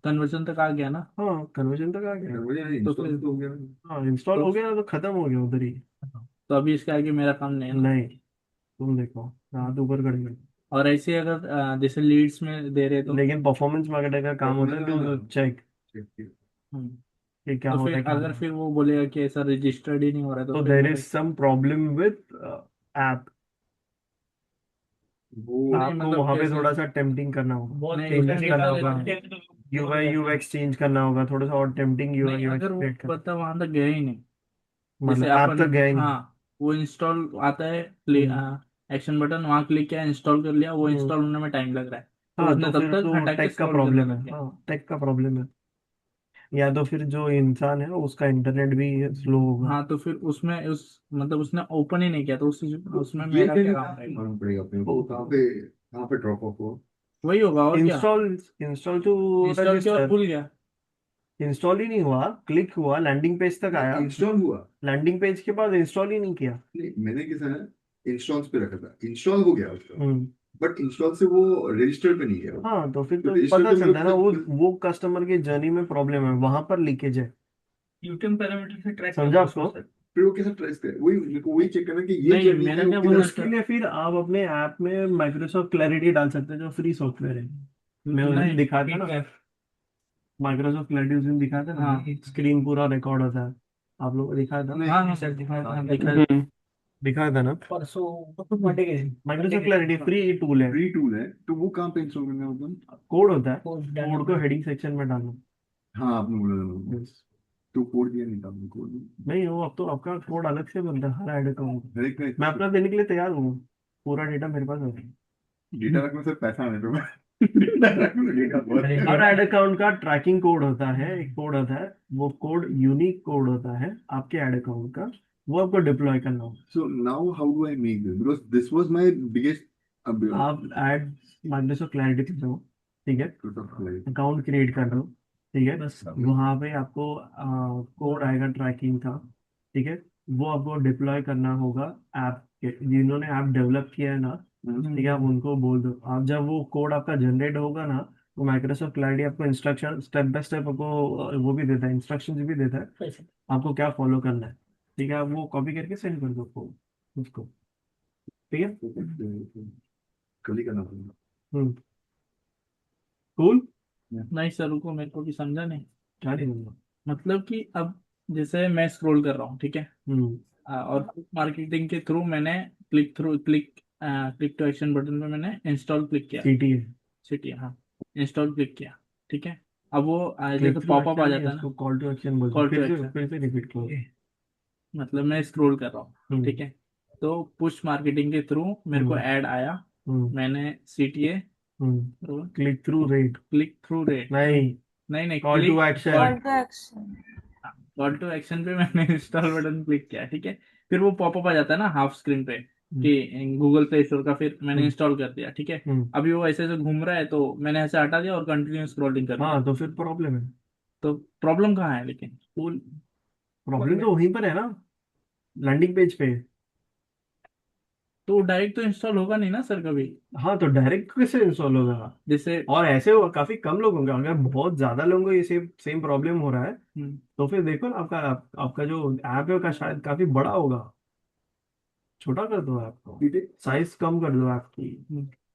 कन्वर्जन तक आ गया ना? हाँ, कन्वर्जन तक आ गया। मुझे तो इंस्टॉल फिर तो हो गया। हाँ, इंस्टॉल तो, हो गया तो खत्म हो गया उधर ही। तो अभी इसके आगे मेरा काम नहीं है ना? नहीं, तुम देखो हाथ ऊपर कर गए। और ऐसे अगर जैसे लीड्स में दे रहे तो लेकिन परफॉर्मेंस मार्केटर का काम होता है तो चेक हम्म, कि क्या तो हो रहा फिर है क्या अगर नहीं। फिर वो बोलेगा कि ऐसा रजिस्टर्ड ही नहीं हो रहा है तो तो फिर देर मेरा is some problem with app. वो नहीं आपको मतलब वहां पे कैसे? थोड़ा सा टेम्पटिंग करना होगा, बहुत नहीं चेंजेस उसमें करना क्या होगा, रहता है? यूआई यूएक्स चेंज करना होगा, थोड़ा सा और टेम्पटिंग यूआई नहीं यूएक्स अगर वो क्रिएट करना। बता वहां तक गया ही नहीं, जैसे मतलब ऐप अपन, तक गया ही नहीं। हाँ, वो इंस्टॉल आता है, हम्म, एक्शन बटन वहां क्लिक किया, इंस्टॉल कर लिया, वो हम्म। इंस्टॉल होने में टाइम लग रहा है, तो हाँ, उसने तो तब फिर तक तो हटा के टेक का स्क्रॉल करने प्रॉब्लम है। लग गया। हाँ, टेक का प्रॉब्लम है। या तो फिर जो इंसान है उसका इंटरनेट भी स्लो होगा। हाँ तो फिर उसमें उस मतलब उसने ओपन ही नहीं किया तो उसमें ये मेरा क्या काम रहेगा? मालूम पड़ेगा अपने को कहाँ पे ड्रॉप ऑफ हो। वही होगा और क्या। इंस्टॉल इंस्टॉल टू इंस्टॉल किया और रजिस्टर। भूल गया। इंस्टॉल ही नहीं हुआ, क्लिक हुआ, लैंडिंग पेज तक आया, इंस्टॉल हुआ। लैंडिंग पेज के बाद इंस्टॉल ही नहीं किया। नहीं, मैंने किसा है, इंस्टॉल्स पे रखा था, इंस्टॉल हो गया उसका, हम्म। बट इंस्टॉल से वो रजिस्टर पे नहीं गया। हाँ, तो फिर तो तो रजिस्टर पता पे चलता है ना, मतलब वो कस्टमर की जर्नी में प्रॉब्लम है, वहां पर लीकेज है। यूट्यूब पैरामीटर से ट्रैक समझा करना आपको? उसको सर। फिर वो कैसे ट्रेस करे, वही मेरे को वही चेक करना कि ये नहीं जर्नी है मैंने वो क्या किधर बोला से उसके सर, लिए फिर आप अपने ऐप में माइक्रोसॉफ्ट क्लैरिटी डाल सकते हैं, जो फ्री सॉफ्टवेयर है। मैं उस दिन नहीं दिखाया था ठीक ना, है। माइक्रोसॉफ्ट क्लैरिटी उस दिन दिखाया था ना, हाँ स्क्रीन पूरा रिकॉर्ड होता है। आप लोग को दिखाया था? नहीं। हाँ हाँ सर दिखाया था दिखा। दिखाया था ना। परसों मंडे के दिन। माइक्रोसॉफ्ट क्लैरिटी फ्री टूल है। फ्री टूल है, तो वो कहाँ पे इंस्टॉल करना होगा। कोड होता है, पोस्ट डालना कोड को पड़ेगा। हेडिंग सेक्शन में डालना। हाँ आपने बोला था। Yes। तो कोड दिया नहीं था आपने, कोड नहीं, वो अब तो आपका कोड अलग से बनता है हर ऐड अकाउंट। हर एक मैं का अपना देने के लिए तैयार हूँ, पूरा डेटा मेरे पास है। डेटा रखने से पैसा आने दो। डेटा रखने डेटा बहुत अरे हर ऐड अकाउंट का ट्रैकिंग कोड होता है, एक कोड होता है, वो कोड यूनिक कोड होता है आपके ऐड अकाउंट का, वो आपको डिप्लॉय करना होगा। So now how do I make this? Because this was my biggest आप ऐड माइक्रोसॉफ्ट क्लैरिटी पे जाओ, ठीक है, अकाउंट क्रिएट कर लो, ठीक है, बस वहाँ पे आपको कोड आएगा ट्रैकिंग का, ठीक है, वो आपको डिप्लॉय करना होगा ऐप के, जिन्होंने ऐप डेवलप किया है ना, ठीक है, आप उनको बोल दो। आप जब वो कोड आपका जनरेट होगा ना, तो माइक्रोसॉफ्ट क्लैरिटी आपको इंस्ट्रक्शन स्टेप बाय स्टेप आपको वो भी देता है, इंस्ट्रक्शन भी देता है पैसे। आपको क्या फॉलो करना है। ठीक है, आप वो कॉपी करके सेंड कर दो उसको। ठीक है। कल ही करना पड़ेगा। हम्म। कूल। नहीं सर रुको, मेरे को भी समझा नहीं। क्या नहीं होगा। मतलब कि अब जैसे मैं स्क्रॉल कर रहा हूँ, ठीक है, हम्म। और मार्केटिंग के थ्रू मैंने क्लिक टू एक्शन बटन पे मैंने इंस्टॉल क्लिक किया, सीटी है। सिटी, हाँ, इंस्टॉल क्लिक किया, ठीक है, अब वो क्लिक जैसे थ्रू पॉपअप आ एक्शन नहीं, जाता है इसको ना, कॉल टू एक्शन बोलते हैं। कॉल टू एक्शन, फिर से रिपीट करो। मतलब मैं स्क्रॉल कर रहा हूँ, हम्म। ठीक है, तो पुश मार्केटिंग के थ्रू मेरे को हम्म। ऐड आया, हम्म। मैंने CTA click through rate. Click through rate, नहीं, नहीं नहीं call to click, action. Call to action. Call to action पे मैंने इंस्टॉल बटन क्लिक किया, ठीक है, फिर वो पॉपअप आ जाता है ना हाफ स्क्रीन पे कि गूगल प्ले स्टोर का, फिर मैंने इंस्टॉल कर दिया, ठीक है, अभी वो ऐसे ऐसे घूम रहा है तो मैंने ऐसे हटा दिया और कंटिन्यू स्क्रॉलिंग कर दिया, हाँ, तो फिर प्रॉब्लम है। तो प्रॉब्लम कहाँ है लेकिन? प्रॉब्लम तो वहीं पर है ना, लैंडिंग पेज पे। तो डायरेक्ट तो इंस्टॉल होगा नहीं ना सर कभी? हाँ, तो डायरेक्ट कैसे इंस्टॉल होगा। जैसे और ऐसे काफी कम लोग होंगे, अगर बहुत ज्यादा लोगों को ये सेम सेम प्रॉब्लम हो रहा है, तो फिर देखो ना, आपका जो ऐप है का शायद काफी बड़ा होगा। छोटा कर दो ऐप को, ठीक है। साइज कम कर दो ऐप की,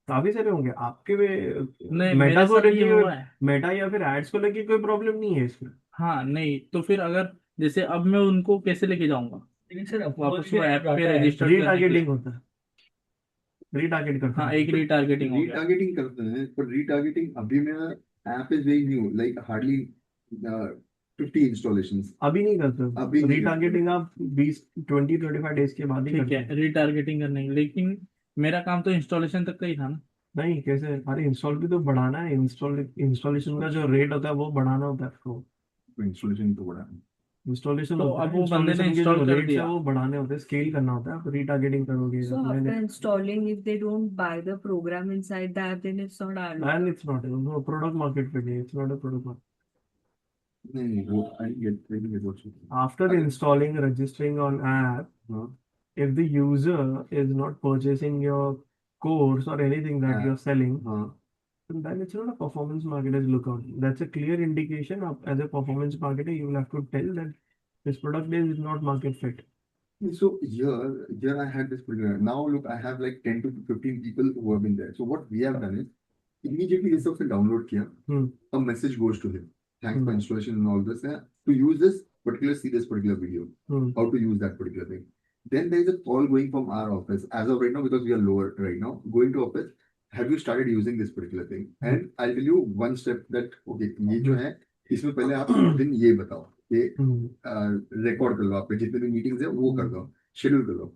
काफी सारे होंगे आपके नहीं, मेटा मेरे को साथ ये लेके, हुआ है। मेटा या फिर एड्स को लेके कोई प्रॉब्लम नहीं है इसमें। हाँ, नहीं तो फिर अगर जैसे अब मैं उनको कैसे लेके जाऊंगा लेकिन सर वापस अप्रोच वो में ऐप पे आता है। रजिस्टर्ड करने के लिए? रीटारगेटिंग होता है, रीटारगेट करते हाँ, हैं। एक रीटारगेटिंग हो गया। रीटारगेटिंग करते हैं, पर रीटारगेटिंग अभी में app is very new, like hardly 50 installations. अभी नहीं करते, अभी नहीं करते। रीटारगेटिंग आप 20-25 डेज के बाद ही ठीक करते है, हैं। रीटारगेटिंग करने की, लेकिन मेरा काम तो इंस्टॉलेशन तक का ही था ना। नहीं कैसे, अरे इंस्टॉल भी तो बढ़ाना है, इंस्टॉलेशन का जो रेट होता है वो बढ़ाना होता है आपको। इंस्टॉलेशन तो बड़ा है। इंस्टॉलेशन तो होता अब है, वो बंदे ने इंस्टॉलेशन के जो इंस्टॉल कर रेट्स है दिया। वो बढ़ाने होते हैं, स्केल करना होता है। आप रीटारगेटिंग करोगे So अपने, after installing, if they don't buy the program inside the app, then it's not our loss. And it's not product market fit, it's not a product. नहीं वो I get what you. After अगर installing registering on app, हाँ if the user is not purchasing your course or anything that you're selling, हाँ then it's not a performance marketer's lookout. That's a clear indication of, as a performance marketer, you will have to tell that this product is not market fit. So here I had this particular. Now look, I have like 10 to 15 people who have been there. So what we have done is immediately this सबसे download किया. Hmm. A message goes to him. Thanks for Hmm. installation and all this. To use this particular, see this particular video. Hmm. How to use that particular thing. Then there is a call going from our office as of right now because we are lower right now. Going to office. Have you started using this particular thing? And I'll tell you one step that okay ये जो है इसमें पहले आप दिन ये बताओ कि रिकॉर्ड कर लो, आपके जितने भी मीटिंग्स है वो कर दो, शेड्यूल कर लो.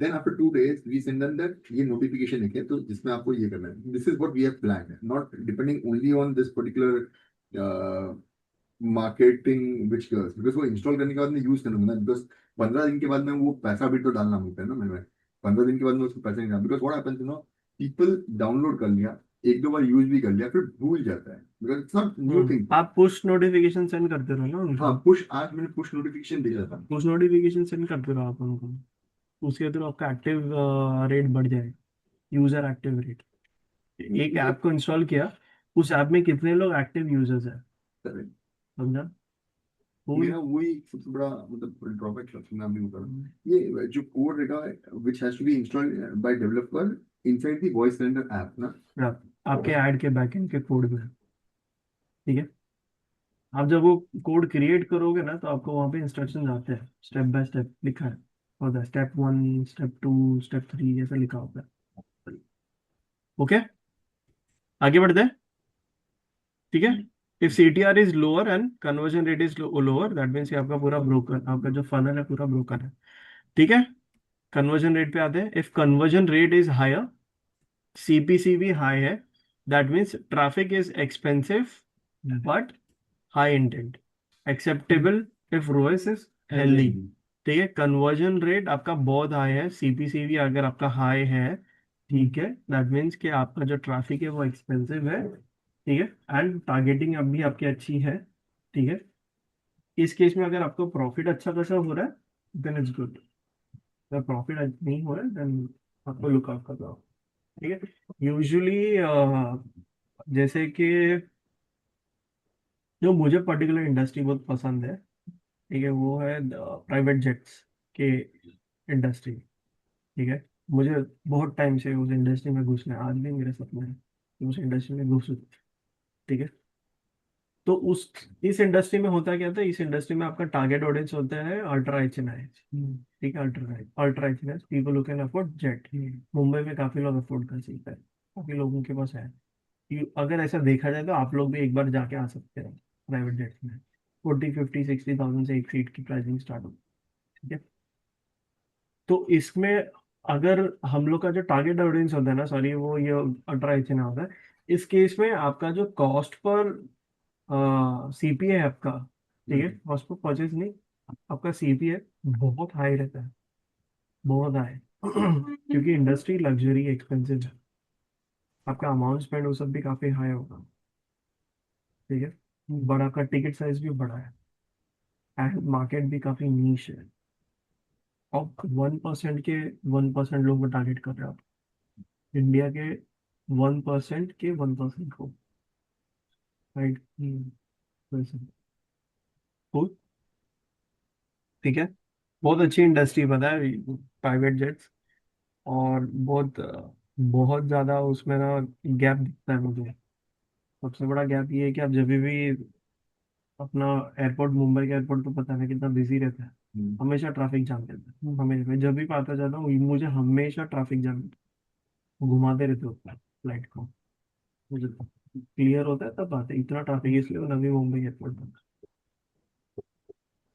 Then after 2 days, we send them that ये notification लिखे तो जिसमें आपको ये करना है. This is what we have planned, not depending only on this particular marketing which girls, because वो इंस्टॉल करने के बाद मैं यूज करूंगा ना, बिकॉज 15 दिन के बाद में वो पैसा भी तो डालना होता है ना मैंने. 15 दिन के बाद में उसको पैसा नहीं डालना, because what happens you know, people download कर लिया, एक दो बार यूज भी कर लिया, फिर भूल जाता है because it's not new thing. आप पुश नोटिफिकेशन सेंड करते रहो ना उनको। हाँ पुश, आज मैंने पुश नोटिफिकेशन भेजा था. पुश नोटिफिकेशन सेंड करते रहो आप उनको, उसके थ्रू आपका एक्टिव रेट बढ़ जाए, यूजर एक्टिव रेट। एक ऐप को इंस्टॉल किया, उस ऐप में कितने लोग एक्टिव यूजर्स है, समझा? मेरा वही सबसे बड़ा मतलब ड्रॉबैक मैं अभी बता रहा हूँ, ये जो कोड रहेगा which has to be installed by developer inside the voice calendar app ना. आपके ऐड के बैकएंड के कोड में, ठीक है? आप जब वो कोड क्रिएट करोगे ना तो आपको वहाँ पे इंस्ट्रक्शन आते हैं, स्टेप बाय स्टेप लिखा है होता है, स्टेप 1, स्टेप 2, स्टेप 3 ऐसा लिखा होता है। ओके, आगे बढ़ते हैं, ठीक है? If CTR is lower and conversion rate is lower, that means आपका पूरा ब्रोकन, आपका जो फनल है पूरा ब्रोकन है, ठीक है? कन्वर्जन रेट पे आते हैं। If conversion rate is higher, CPC भी हाई है, that means traffic is expensive but high intent, acceptable if ROAS is healthy, ठीक है? कन्वर्जन रेट आपका बहुत हाई है, CPC भी अगर आपका हाई है, ठीक है, दैट मीन्स कि आपका जो ट्रैफिक है वो एक्सपेंसिव है, ठीक है? एंड टारगेटिंग अब भी आपकी अच्छी है, ठीक है? इस केस में अगर आपको प्रॉफिट अच्छा खासा हो रहा है देन इट्स गुड, अगर प्रॉफिट नहीं हो रहा है देन आपको लुकआउट कर दो, ठीक है? यूजुअली जैसे कि जो मुझे पर्टिकुलर इंडस्ट्री बहुत पसंद है, ठीक है, वो है प्राइवेट जेट्स के इंडस्ट्री, ठीक है? मुझे बहुत टाइम से उस इंडस्ट्री में घुसना है, आज भी मेरे सपना है कि उस इंडस्ट्री में घुसूं, ठीक है? तो उस इस इंडस्ट्री में होता क्या था, इस इंडस्ट्री में आपका टारगेट ऑडियंस होता है अल्ट्रा HNI, ठीक है? Ultra HNI people who can afford jet. Mumbai में काफी लोग अफोर्ड कर सकते हैं, काफी लोगों के पास है। अगर ऐसा देखा जाए तो आप लोग भी एक बार जाके आ सकते हैं प्राइवेट जेट में, 40, 50, 60,000 से एक सीट की प्राइसिंग स्टार्ट होती है, ठीक है? तो इसमें अगर हम लोग का जो टारगेट ऑडियंस होता है ना, सॉरी वो ये अल्ट्रा HNI होता है, इस केस में आपका जो कॉस्ट पर CPA है आपका, ठीक है, कॉस्ट पर परचेज नहीं, आपका CPA बहुत हाई रहता है, बहुत हाई क्योंकि इंडस्ट्री लग्जरी एक्सपेंसिव है, आपका अमाउंट स्पेंड वो सब भी काफी हाई होगा, ठीक है? बड़ा का टिकट साइज भी बड़ा है एंड मार्केट भी काफी नीश है, और 1% लोग को टारगेट कर रहे हो आप, इंडिया के 1% के 1% को, राइट? ठीक है, बहुत अच्छी इंडस्ट्री पता है प्राइवेट जेट्स, और बहुत बहुत ज्यादा उसमें ना गैप दिखता है मुझे। सबसे बड़ा गैप ये है कि आप जब भी अपना एयरपोर्ट, मुंबई का एयरपोर्ट तो पता नहीं कितना बिजी रहता है, हमेशा ट्रैफिक जाम रहता है। हमेशा मैं जब भी आता जाता हूँ मुझे हमेशा ट्रैफिक जाम, घुमाते रहते हो फ्लाइट को। मुझे क्लियर होता है तब आते, इतना ट्रैफिक इसलिए वो नवी मुंबई एयरपोर्ट पर।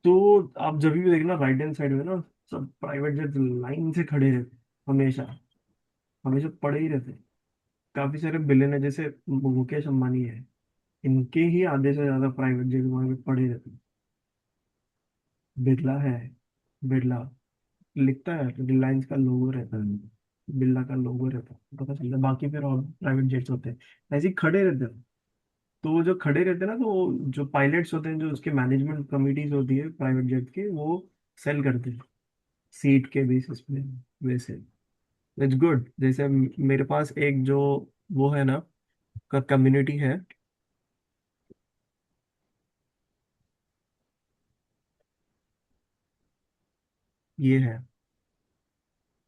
तो आप जब भी देखना राइट हैंड साइड में ना, सब प्राइवेट जेट लाइन से खड़े रहते हैं, हमेशा हमेशा पड़े ही रहते हैं। काफी सारे बिलियनर जैसे मुकेश अंबानी है, इनके ही आधे से ज्यादा प्राइवेट जेट वहां पे पड़े रहते हैं। बिरला है, बिरला लिखता है रिलायंस का लोगो रहता है, बिरला का लोगो रहता है, पता चलता है। बाकी फिर और प्राइवेट जेट्स होते हैं ऐसे ही खड़े रहते हैं। तो वो जो खड़े रहते हैं ना, तो वो जो पायलट्स होते हैं, जो उसके मैनेजमेंट कमिटीज होती है प्राइवेट जेट की, वो सेल करते हैं सीट के बेसिस पे। वैसे इट्स गुड। जैसे मेरे पास एक जो वो है ना, का कम्युनिटी है, ये है,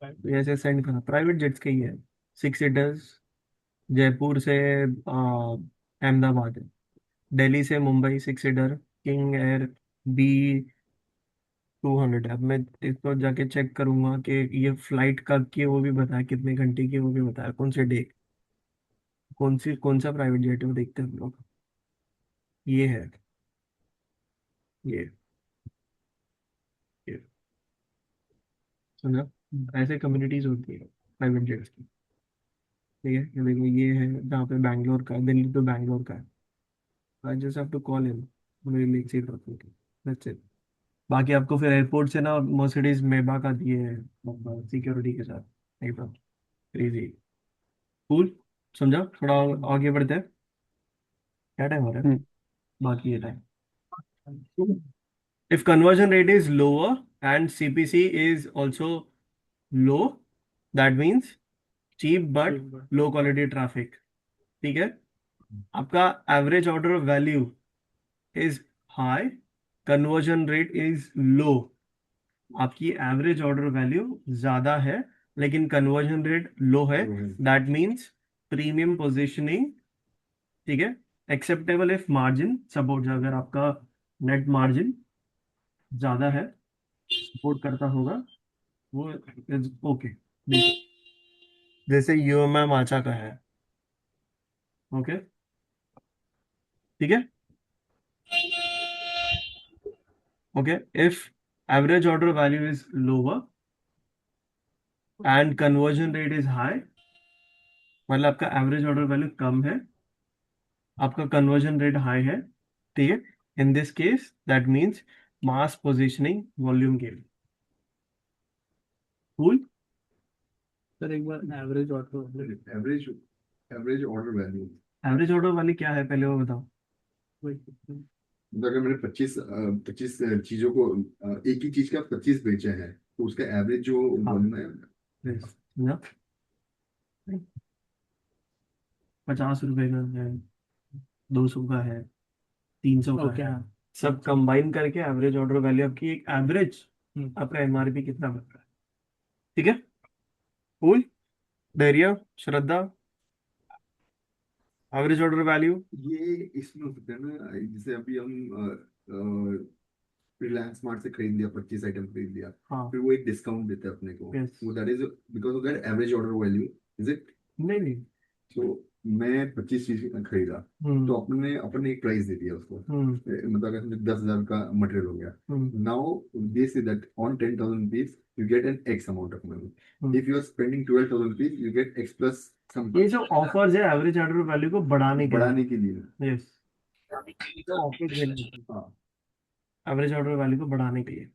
ये ऐसे सेंड करना, प्राइवेट जेट्स के ही है। 6 सीटर्स, जयपुर से अहमदाबाद है, दिल्ली से Mumbai 6 seater, king air B200 है। अब मैं इसको जाके चेक करूंगा कि ये फ्लाइट कब की है, वो भी बताया, कितने घंटे की है वो भी बताया, कौन से डे, कौन सा प्राइवेट जेट है वो देखते हैं हम लोग। ये है, ये ये समझा। ऐसे कम्युनिटीज होती है प्राइवेट जेट्स की। ठीक है, ये देखो, ये है जहाँ पे बैंगलोर का है, दिल्ली तो बैंगलोर का है। I just have to call him, मेरे लिए एक सीट रखो, दैट्स इट। बाकी आपको फिर एयरपोर्ट से ना मर्सिडीज मेबा का दिए है सिक्योरिटी के साथ, एकदम क्रेजी, कूल। समझा। थोड़ा आगे बढ़ते हैं, क्या टाइम हो रहा है, हम्म। बाकी ये time. If conversion rate is lower and CPC is also low, that means cheap but low quality traffic। ठीक है। आपका average order value is high, conversion rate is low. आपकी एवरेज ऑर्डर वैल्यू ज्यादा है लेकिन कन्वर्जन रेट लो है, that means premium positioning. ठीक है। एक्सेप्टेबल इफ मार्जिन सपोर्ट, अगर आपका नेट मार्जिन ज्यादा है, सपोर्ट करता होगा, वो इज ओके। जैसे यूएमआई माचा का है, ओके। ठीक है, okay. If average order value is lower and conversion rate is high, मतलब आपका एवरेज ऑर्डर वैल्यू कम है, आपका कन्वर्जन रेट हाई है, ठीक है। In this case that means mass positioning volume gain. Cool. Sir एक बार average order average average order value, average order वाली क्या है पहले वो बताओ। मतलब अगर मैंने 25 चीजों को एक ही चीज का 25 बेचे हैं, तो उसका एवरेज जो हाँ, वॉल्यूम है। yes, समझा। 50 रुपए का है, 200 का है, 300 का ओके है, हाँ। सब कंबाइन करके एवरेज ऑर्डर वैल्यू आपकी एक एवरेज, आपका एमआरपी कितना बन रहा है। ठीक है, कूल। धैर्य, श्रद्धा, एवरेज ऑर्डर वैल्यू। ये इसमें होता है ना, जैसे अभी हम रिलायंस स्मार्ट से खरीद लिया, 25 आइटम खरीद लिया, हाँ, फिर वो एक डिस्काउंट देते हैं अपने को, यस। वो that is because of that average order value, is it? नहीं नहीं। तो मैं 25 चीज खरीदा, तो अपने अपने एक प्राइस दे दिया उसको, मतलब अगर 10,000 का मटेरियल हो गया, now they say that on 10,000 rupees you get an X amount of money. If you are spending 12,000 rupees, you get X plus some ये जो ऑफर्स है एवरेज ऑर्डर वैल्यू को बढ़ाने के लिए। यस, ऑफर्स हाँ, एवरेज ऑर्डर वैल्यू को बढ़ाने के लिए।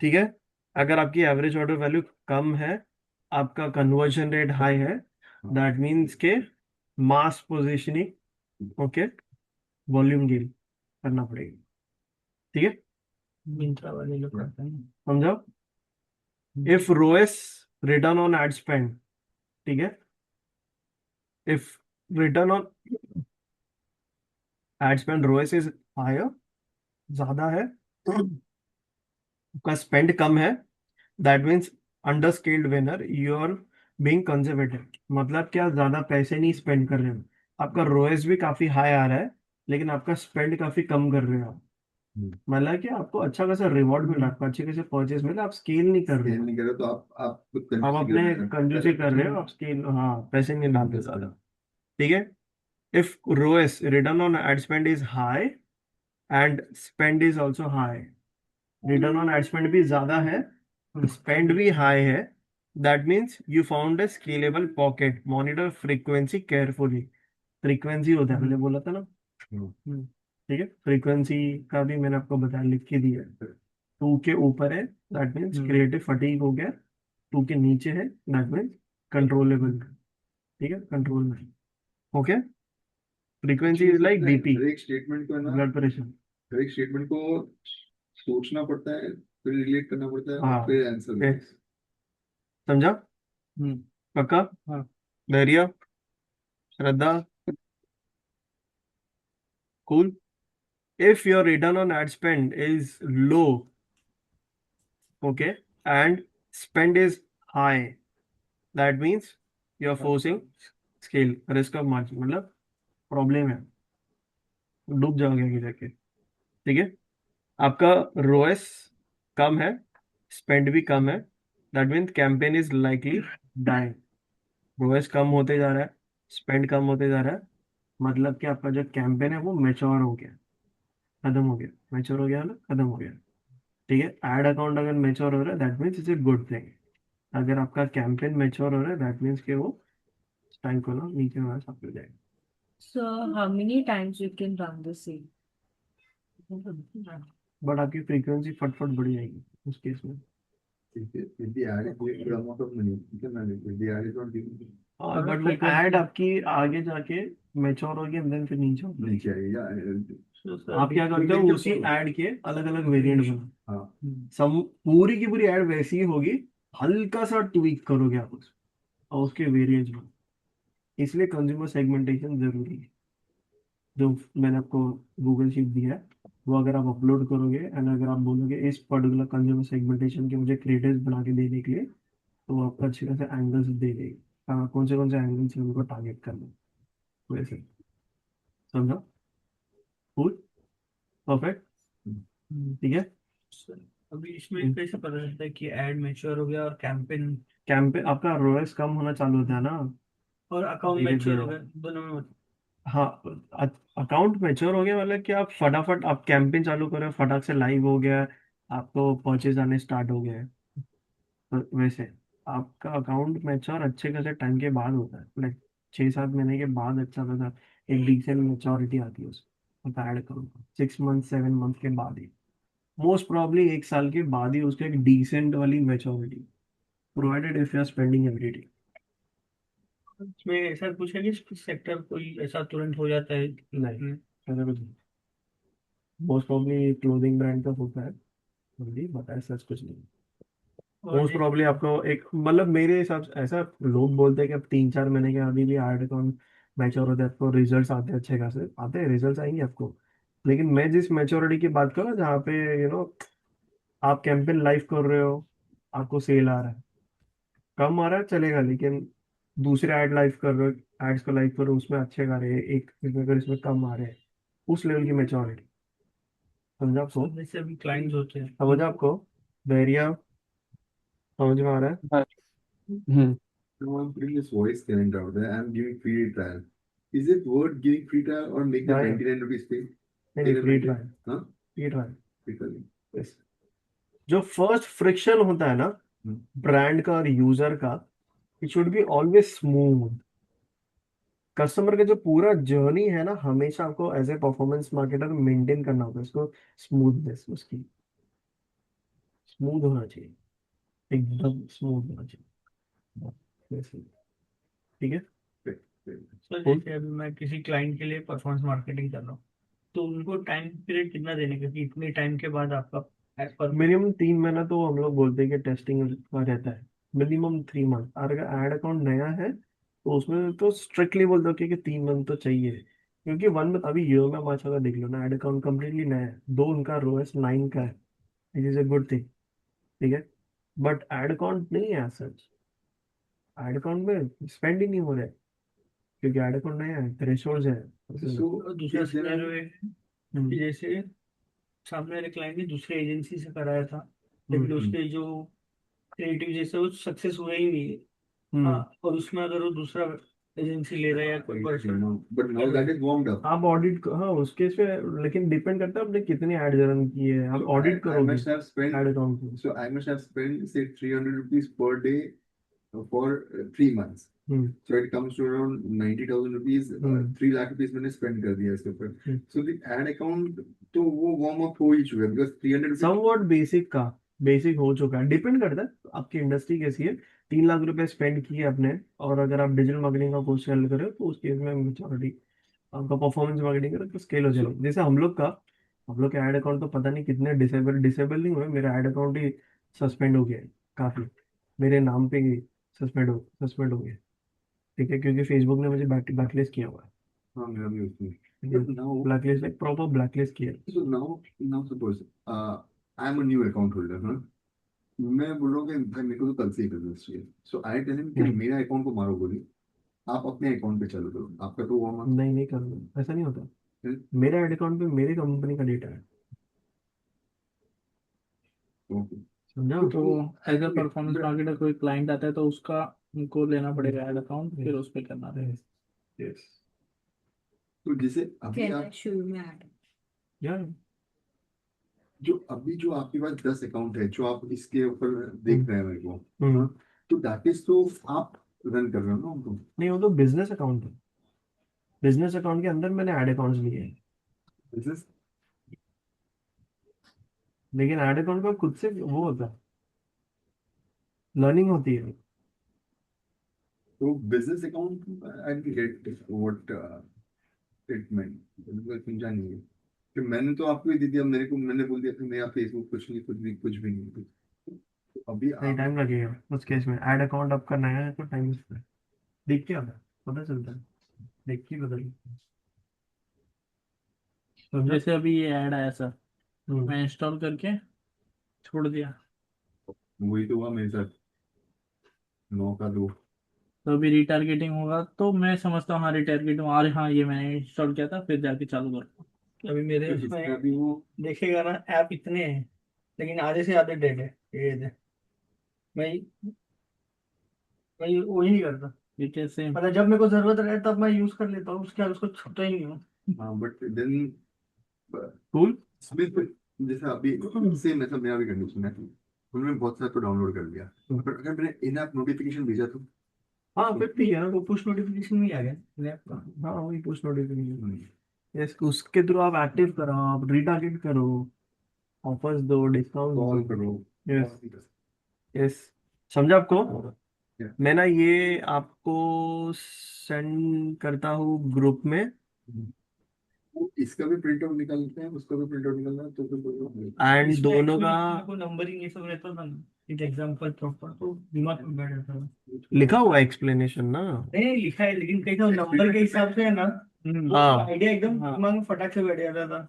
ठीक है। अगर आपकी एवरेज ऑर्डर वैल्यू कम है, आपका कन्वर्जन रेट हाई है, दैट मीन्स के मास पोजिशनिंग, ओके, वॉल्यूम गेन करना पड़ेगा। ठीक है, मिंत्रा वाले लोग करते हैं। समझो। If ROAS, return on ad spend, ठीक है, if return on ad spend ROAS is higher, ज्यादा है, आपका स्पेंड कम है, that means under scaled winner, you are being conservative, मतलब क्या ज्यादा पैसे नहीं स्पेंड कर रहे हो, आपका रोएस भी काफी हाई आ रहा है, लेकिन आपका स्पेंड काफी कम कर रहे हो आप। मतलब कि आपको अच्छा खासा रिवॉर्ड मिला, आपको अच्छे खासे परचेज मिला, आप स्केल नहीं कर रहे स्केल हो, नहीं करे तो आप खुद आप कंजूसी कर अपने रहे हैं, कंजूसी कर रहे हो, आप स्केल, हाँ पैसे नहीं डालते ज्यादा। ठीक है। If ROAS return on ad spend is high and spend is also high, return on ad spend भी ज्यादा है, स्पेंड भी हाई है, that means you found a scalable pocket, monitor frequency carefully. Frequency होता है, मैंने बोला था ना। ठीक है, फ्रीक्वेंसी का भी मैंने आपको बताया, लिख के दिया है। 2 के ऊपर है दैट मीन्स क्रिएटिव फटीग हो गया, 2 के नीचे है दैट मीन्स कंट्रोलेबल। ठीक है, कंट्रोल में। Okay, frequency is like BP, हर एक स्टेटमेंट को है ना, ब्लड प्रेशर। हर एक स्टेटमेंट को सोचना पड़ता है, फिर रिलेट करना पड़ता है, और हाँ, फिर आंसर। yes, समझा? हम्म। पक्का? हाँ। धैर्य, श्रद्धा, cool. If your return on ad spend is low, okay, and spend is high, that means you're forcing scale, risk of margin, मतलब प्रॉब्लम है, डूब जाओगे आगे जाके। ठीक है, आपका रोएस कम है, स्पेंड भी कम है, that means campaign is likely dying. ROAS कम होते जा रहा है, स्पेंड कम होते जा रहा है, मतलब कि आपका जो कैंपेन है वो मेच्योर हो गया, खत्म हो गया, मेच्योर हो गया ना, खत्म हो गया। ठीक है, एड अकाउंट अगर मेच्योर हो रहा है that means it's a good thing. अगर आपका कैंपेन मेच्योर हो रहा है दैट मीन्स कि वो टाइम को ना नीचे वाला सब हो जाएगा। So how many times you can run the sale? But आपकी फ्रीक्वेंसी फटफट बढ़ जाएगी उस केस में। If the ad is giving good amount of money, you can manage. If the ad is not giving, हाँ, बट वो add आपकी आगे जाके मेच्योर होगी देन फिर नीचे होगी। नहीं चाहिए आप क्या करते हो, उसी एड के अलग अलग वेरिएंट बना, हाँ, सब पूरी की पूरी एड वैसी ही होगी, हल्का सा ट्वीक करोगे आप और उसके वेरिएंट्स में। इसलिए कंज्यूमर सेगमेंटेशन जरूरी है। जो मैंने आपको गूगल शीट दिया है वो अगर आप अपलोड करोगे एंड अगर आप बोलोगे इस पर्टिकुलर कंज्यूमर सेगमेंटेशन के मुझे क्रिएटिव्स बना के देने के लिए, तो वो आपको अच्छे खासे एंगल्स दे देगी, कौन से एंगल्स से उनको टारगेट करना है, वैसे। समझा? Cool, perfect. ठीक है। अभी इसमें कैसे पता चलता है कि एड मैच्योर हो गया और कैंपेन कैंपेन आपका रोएस कम होना चालू होता है ना, और अकाउंट धीरे मैच्योर हो धीरे। गया, दोनों में हाँ, अकाउंट मैच्योर हो गया मतलब कि आप फटाफट आप कैंपेन चालू करो, फटाक से लाइव हो गया, आपको परचेज आने स्टार्ट हो गए। तो वैसे आपका अकाउंट मैच्योर अच्छे खासे टाइम के बाद होता है, लाइक 6-7 महीने के बाद अच्छा खासा एक डिसेंट मैच्योरिटी आती है उसमें, आप ऐड करो 6 मंथ 7 मंथ के बाद ही, मोस्ट प्रॉब्ली 1 साल के बाद ही उसका एक डिसेंट वाली maturity, provided if you are spending every day. इसमें ऐसा कुछ है कि सेक्टर कोई ऐसा तुरंत हो जाता है? नहीं, ऐसा कुछ नहीं, मोस्ट प्रॉब्ली क्लोथिंग ब्रांड का होता है बट ऐसा कुछ नहीं। और मोस्ट प्रॉब्ली आपको एक, मतलब मेरे हिसाब से ऐसा लोग बोलते हैं कि अब 3-4 महीने के अभी भी एड अकाउंट मैच्योर होते हैं, आपको रिजल्ट्स आते हैं, अच्छे खासे आते हैं रिजल्ट्स आएंगे आपको। लेकिन मैं जिस मैच्योरिटी की बात कर रहा हूँ जहाँ पे आप कैंपेन लाइव कर रहे हो, आपको सेल आ रहा है, कम आ रहा है चलेगा, लेकिन दूसरे ऐड लाइव कर रहे हो, एड्स को लाइव कर रहे हो उसमें अच्छे आ रहे हैं, एक इसमें अगर इसमें कम आ रहे हैं, उस लेवल की मैच्योरिटी। समझा आपको? जैसे अभी क्लाइंट्स होते हैं, समझा आपको? धैर्य, समझ में आ रहा है? हाँ। हम्म। no, I'm putting this voice talent out there. I'm giving free trial. Is it worth giving free trial or make the क्या है? 99 rupees pay? नहीं, Pay the फ्री 90? ट्रायल, हाँ, free trial. free trial. Yes. जो first friction होता है ना brand का और यूजर का, it should be always smooth. Customer का जो पूरा जर्नी है ना, हमेशा आपको as a performance marketer maintain करना होगा उसको, स्मूथनेस उसकी स्मूथ होना चाहिए, एकदम स्मूथ होना चाहिए वैसे। ठीक है। Sir Cool. जैसे अभी मैं किसी क्लाइंट के लिए परफॉर्मेंस मार्केटिंग कर रहा हूँ, तो उनको टाइम पीरियड कितना देने का कि इतने टाइम के बाद आपका एज पर मिनिमम 3 महीना तो हम लोग बोलते हैं कि टेस्टिंग का रहता है, मिनिमम 3 मंथ। और अगर एड अकाउंट नया है तो उसमें तो स्ट्रिक्टली बोल दो कि 3 मंथ तो चाहिए, क्योंकि 1 मंथ अभी यो में माचा का देख लो ना, एड अकाउंट कम्प्लीटली नया है, दो उनका रोएस 9 का है, it is a good thing. ठीक है, बट एड अकाउंट नहीं है सच, एड अकाउंट में स्पेंड ही नहीं हो रहा है क्योंकि एड अकाउंट नहीं है, थ्रेशोल्ड है। सो और दूसरा सिनेरियो है हम्म, कि जैसे सामने वाले क्लाइंट ने दूसरे एजेंसी से कराया था, लेकिन हम्म, उसके जो क्रिएटिव जैसे वो सक्सेस हुआ ही नहीं है। हम्म। हाँ, और उसमें अगर वो दूसरा एजेंसी ले रहा है या कोई पर्सन बट नाउ कर रहा दैट है, इज वार्म्ड अप। आप ऑडिट, हाँ उस केस पे, लेकिन डिपेंड करता है आपने कितनी एड रन की है, आप So ऑडिट I करोगे must have spent, ad account को। so I must have spent say 300 rupees per day for 3 months. Hmm, So it comes to around 90,000 rupees. Hmm, 3 lakh rupees मैंने spend कर दिया इसके ऊपर। हम्म। So the ad account तो वो warm up हो ही चुका है because 300 rupees। समवॉट बेसिक का, बेसिक हो चुका है, डिपेंड करता है आपकी इंडस्ट्री कैसी है। 3 लाख रुपए स्पेंड किए आपने, और अगर आप डिजिटल मार्केटिंग का कोर्स सेल करो तो उस केस में मेजॉरिटी आपका परफॉर्मेंस मार्केटिंग करो तो स्केल हो So जाएगा। जैसे हम लोग के ऐड अकाउंट तो पता नहीं कितने डिसेबल डिसेबल नहीं हुए, मेरा ऐड अकाउंट ही सस्पेंड हो गया है काफी, मेरे नाम पे ही सस्पेंड हो गया। ठीक है, क्योंकि फेसबुक ने मुझे ब्लैकलिस्ट किया हुआ हाँ मेरा भी उसमें। है। But now, blacklist, like proper blacklist किया है। so now suppose I am a new account holder, हाँ। मैं बोल रहा हूँ कि भाई मेरे को तो कल से ही बिजनेस चाहिए। So I tell him कि नहीं, मेरा अकाउंट को मारो गोली, आप अपने अकाउंट पे चालू करो, आपका तो warm up नहीं, नहीं करूँगा, ऐसा नहीं होता। है। मेरे ऐड अकाउंट पे मेरे कंपनी का डेटा है, Okay. समझा। तो as a performance But marketer कोई क्लाइंट आता है तो उसका उनको लेना पड़ेगा ऐड अकाउंट, फिर उस पे करना रहेगा। यस, तो जैसे अभी कैन आई आप शुरू में ऐड? यार। जो आपके पास 10 अकाउंट है जो आप इसके ऊपर हम्म, देख रहे हैं मेरे को, हम्म। हाँ। तो दैट इज तो आप रन कर रहे हो ना उनको। नहीं, वो तो बिजनेस अकाउंट है, बिजनेस अकाउंट के अंदर मैंने ऐड अकाउंट्स लिए हैं, बिजनेस, लेकिन ऐड अकाउंट का खुद से वो होता है, लर्निंग होती है। तो business account I get what it mean, समझा नहीं है कि मैंने तो आपको ही दे दिया, मेरे को मैंने बोल दिया कि मेरा फेसबुक कुछ नहीं, कुछ भी नहीं। तो अभी नहीं, आप टाइम लगेगा उस केस में, ऐड अकाउंट आपका नया है तो टाइम लगता है। देख के आता है, पता चलता है, देख के बदल, समझा। जैसे अभी ये ऐड आया सर, हम्म, मैं इंस्टॉल करके छोड़ दिया, वही तो हुआ मेरे साथ, 9 का 2। तो अभी रिटारगेटिंग होगा तो मैं समझता हूँ हाँ रिटारगेटिंग, अरे हाँ ये मैंने इंस्टॉल किया था, फिर जाके चालू करूँ। अभी मेरे तो इसका उसमें भी वो देखेगा ना, ऐप इतने हैं लेकिन आधे से आधे डेड है। ये दे, मैं मैं वही नहीं करता। ये कैसे? मतलब जब मेरे को जरूरत रहे तब मैं यूज कर लेता हूँ, उसके बाद उसको छूता ही नहीं हूँ। हाँ बट देन कूल। इसमें तो जैसे अभी सेम मतलब मेरा भी कंडीशन है, उन्होंने बहुत सारा तो डाउनलोड कर लिया, पर अगर मैंने इन ऐप नोटिफिकेशन भेजा तो हाँ फिर ठीक है ना। वो पुश नोटिफिकेशन नहीं आ गया लैप का। हाँ, वही पुश नोटिफिकेशन, हम्म, यस, उसके थ्रू आप एक्टिव करो, आप रिटारगेट करो, ऑफर्स दो, डिस्काउंट कॉल दो। करो। यस, यस, समझा आपको। Yeah. मैं ना ये आपको सेंड करता हूँ ग्रुप में, वो इसका भी प्रिंट आउट निकालते हैं, उसका भी प्रिंट आउट निकालना है तो फिर बोलो। एंड इसमें दोनों एक्चुअली का मेरे को नंबरिंग ये सब रहता था ना, एक एग्जांपल प्रॉपर, तो दिमाग में बैठ जाता था। लिखा हुआ एक्सप्लेनेशन ना। नहीं लिखा है, लेकिन कहीं तो नंबर के हिसाब से है ना, वो हाँ, आइडिया एकदम हाँ। दिमाग में फटाक से बैठ जाता था।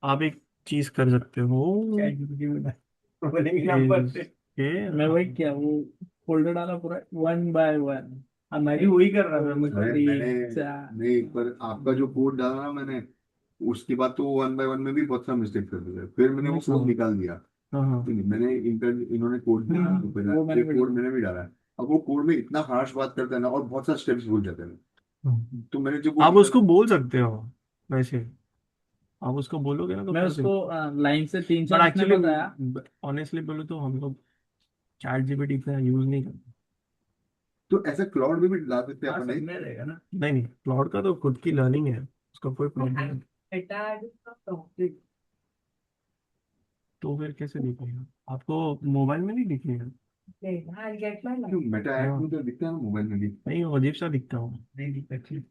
आप एक चीज कर सकते हो, चैट जीपीटी में बोलेंगे नंबर से। के मैं वही किया, वो फोल्डर डाला पूरा 1 by 1। हाँ, मैं भी वही कर रहा था। मैं अरे मैंने 3 4। नहीं, पर आपका जो कोड डाला ना मैंने, उसके बाद तो 1 बाय 1 में भी बहुत सारा मिस्टेक कर दिया, फिर मैंने वो कोड निकाल दिया। हाँ, हाँ, नहीं, मैंने इन्होंने कोड दिया हाँ, तो वो मैंने भी कोड डाला। मैंने भी डाला है। अब वो कोड में इतना हार्श बात करता है ना, और बहुत सारे स्टेप्स भूल जाते हैं, हाँ। तो मैंने जो वो आप निकाल। उसको बोल सकते हो वैसे, आप उसको बोलोगे ना तो मैं कर उसको सकते। लाइन से 3 बट 4 उसने एक्चुअली, बताया। ऑनेस्टली बोलो तो हम लोग चैट जीपीटी इतना यूज नहीं करते। तो ऐसा क्लाउड में भी ला सकते हैं हाँ, अपन, सब नहीं? में रहेगा ना। नहीं, नहीं, क्लाउड का तो खुद की लर्निंग है, उसका कोई प्रॉब्लम नहीं। तो फिर कैसे दिखेगा आपको, मोबाइल में नहीं दिखेगा। जो मेटा ऐप हाँ, में तो दिखता है ना मोबाइल में भी। नहीं, वो अजीब सा दिखता हूँ। नहीं दिक्कत।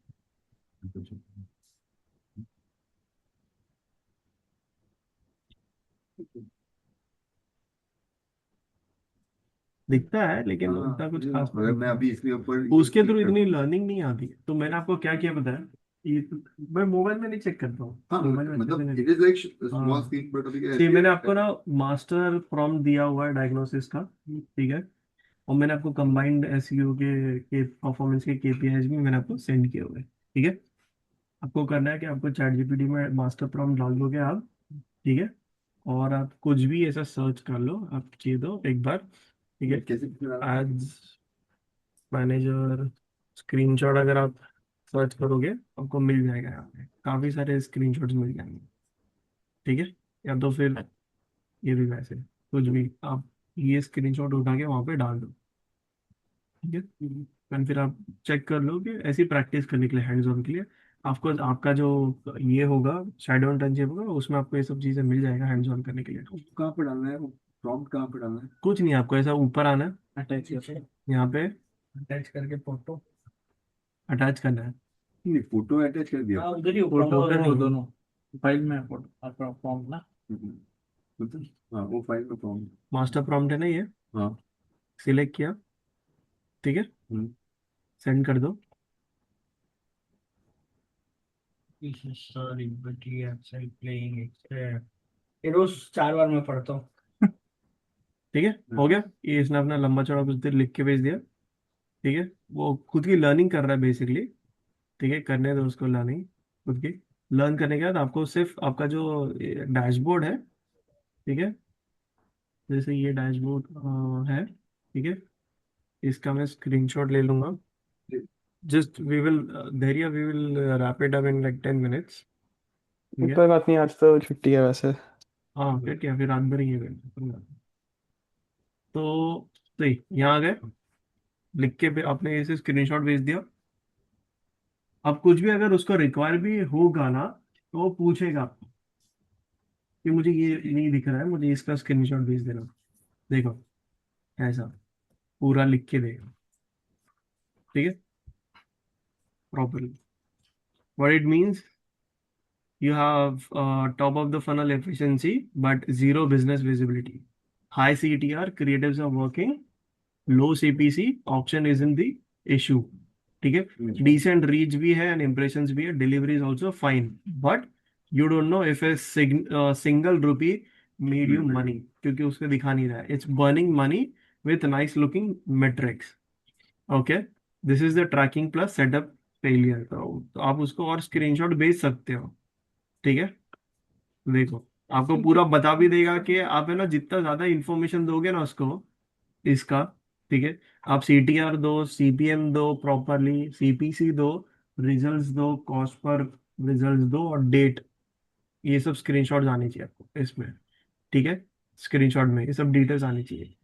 दिखता है लेकिन हाँ उतना कुछ ये खास नहीं अगर मैं दिखता। अभी इसके ऊपर ये उसके थ्रू क्लिक इतनी करता लर्निंग नहीं आती, तो मैंने आपको क्या किया पता है, ये तो मैं मोबाइल में नहीं चेक करता हूँ, हाँ मोबाइल में अच्छे से मतलब नहीं। इट इज लाइक स्मॉल हाँ स्क्रीन बट अभी सी, ऐसे मैंने आपको ना मास्टर प्रॉम्प्ट दिया हुआ है डायग्नोसिस का, ठीक है, और मैंने आपको कंबाइंड एसईओ के परफॉर्मेंस के केपीआईज भी मैंने आपको सेंड किए हुए हैं, ठीक है। आपको करना है कि आपको चैट जीपीटी में मास्टर प्रॉम्प्ट डाल दोगे आप, ठीक है, और आप कुछ भी ऐसा सर्च कर लो, आप चाहिए तो एक बार, ठीक है। कैसे डाला? एड्स मैनेजर स्क्रीनशॉट अगर आप सर्च करोगे आपको मिल जाएगा, यहाँ पे काफ़ी सारे स्क्रीनशॉट्स मिल जाएंगे, ठीक है। या तो फिर ये भी वैसे कुछ भी आप ये स्क्रीनशॉट उठा के वहाँ पे डाल दो, ठीक है। फिर आप चेक कर लो कि ऐसी प्रैक्टिस करने के लिए, हैंड्स ऑन के लिए आपको आपका जो ये होगा शैडो इंटर्नशिप होगा उसमें आपको ये सब चीज़ें मिल जाएगा हैंड्स ऑन करने के लिए। कहाँ पे डालना है वो प्रॉम्प्ट, कहाँ पे डालना है? कुछ नहीं, आपको ऐसा ऊपर आना है, अटैच करके, यहाँ पे अटैच करके फोटो। अटैच करना है। नहीं, फोटो अटैच कर दिया। हाँ उधर ही फोटो ऊपर नहीं, दोनों फाइल में फोटो फॉर्म ना। हम्म, मतलब हाँ वो फाइल में प्रॉम्प्ट। मास्टर प्रॉम्प्ट है ना ये, हाँ। सिलेक्ट किया, ठीक है, हम्म, सेंड कर दो। सॉरी बट ये एक्सेल प्लेइंग एक्सेल ये रोज 4 बार मैं पढ़ता हूँ। ठीक है, हो गया, ये इसने अपना लंबा चौड़ा कुछ देर लिख के भेज दिया, ठीक है। वो खुद की लर्निंग कर रहा है बेसिकली, ठीक है, करने दो उसको लर्निंग खुद की। लर्न करने के बाद आपको सिर्फ आपका जो डैशबोर्ड है, ठीक है, जैसे ये डैशबोर्ड है, ठीक है, इसका मैं स्क्रीनशॉट ले लूंगा। जस्ट वी विल धैर्य we will wrap it up in like 10 minutes, ठीक है। कोई बात नहीं, आज तो छुट्टी है वैसे। हाँ फिर क्या, फिर रात भर ही है तो सही, यहाँ आ गए, लिख के फिर आपने इसे स्क्रीनशॉट भेज दिया। अब कुछ भी अगर उसको रिक्वायर भी होगा ना तो वो पूछेगा आपको कि मुझे ये नहीं दिख रहा है, मुझे इसका स्क्रीनशॉट भेज देना, देखो ऐसा पूरा लिख के देगा, ठीक है, properly. What it means, you have top of the funnel efficiency but zero business visibility, high CTR, creatives are working, low CPC, auction isn't the issue, ठीक है। डिसेंट रीच भी है एंड इम्प्रेशंस भी है, delivery is also fine, but you don't know if a single rupee made you money, क्योंकि उसको दिखा नहीं रहा है, it's burning money with nice looking metrics, okay. This is the tracking plus setup failure, तो आप उसको और स्क्रीनशॉट भेज सकते हो, ठीक है। देखो आपको पूरा बता भी देगा कि आप है ना जितना ज्यादा इंफॉर्मेशन दोगे ना उसको इसका, ठीक है, आप सीटीआर दो, सीपीएम दो प्रॉपरली, सीपीसी दो, रिजल्ट्स दो, कॉस्ट पर रिजल्ट्स दो और डेट, ये सब स्क्रीनशॉट्स आनी चाहिए आपको इसमें, ठीक है। स्क्रीनशॉट में ये सब डिटेल्स आनी चाहिए।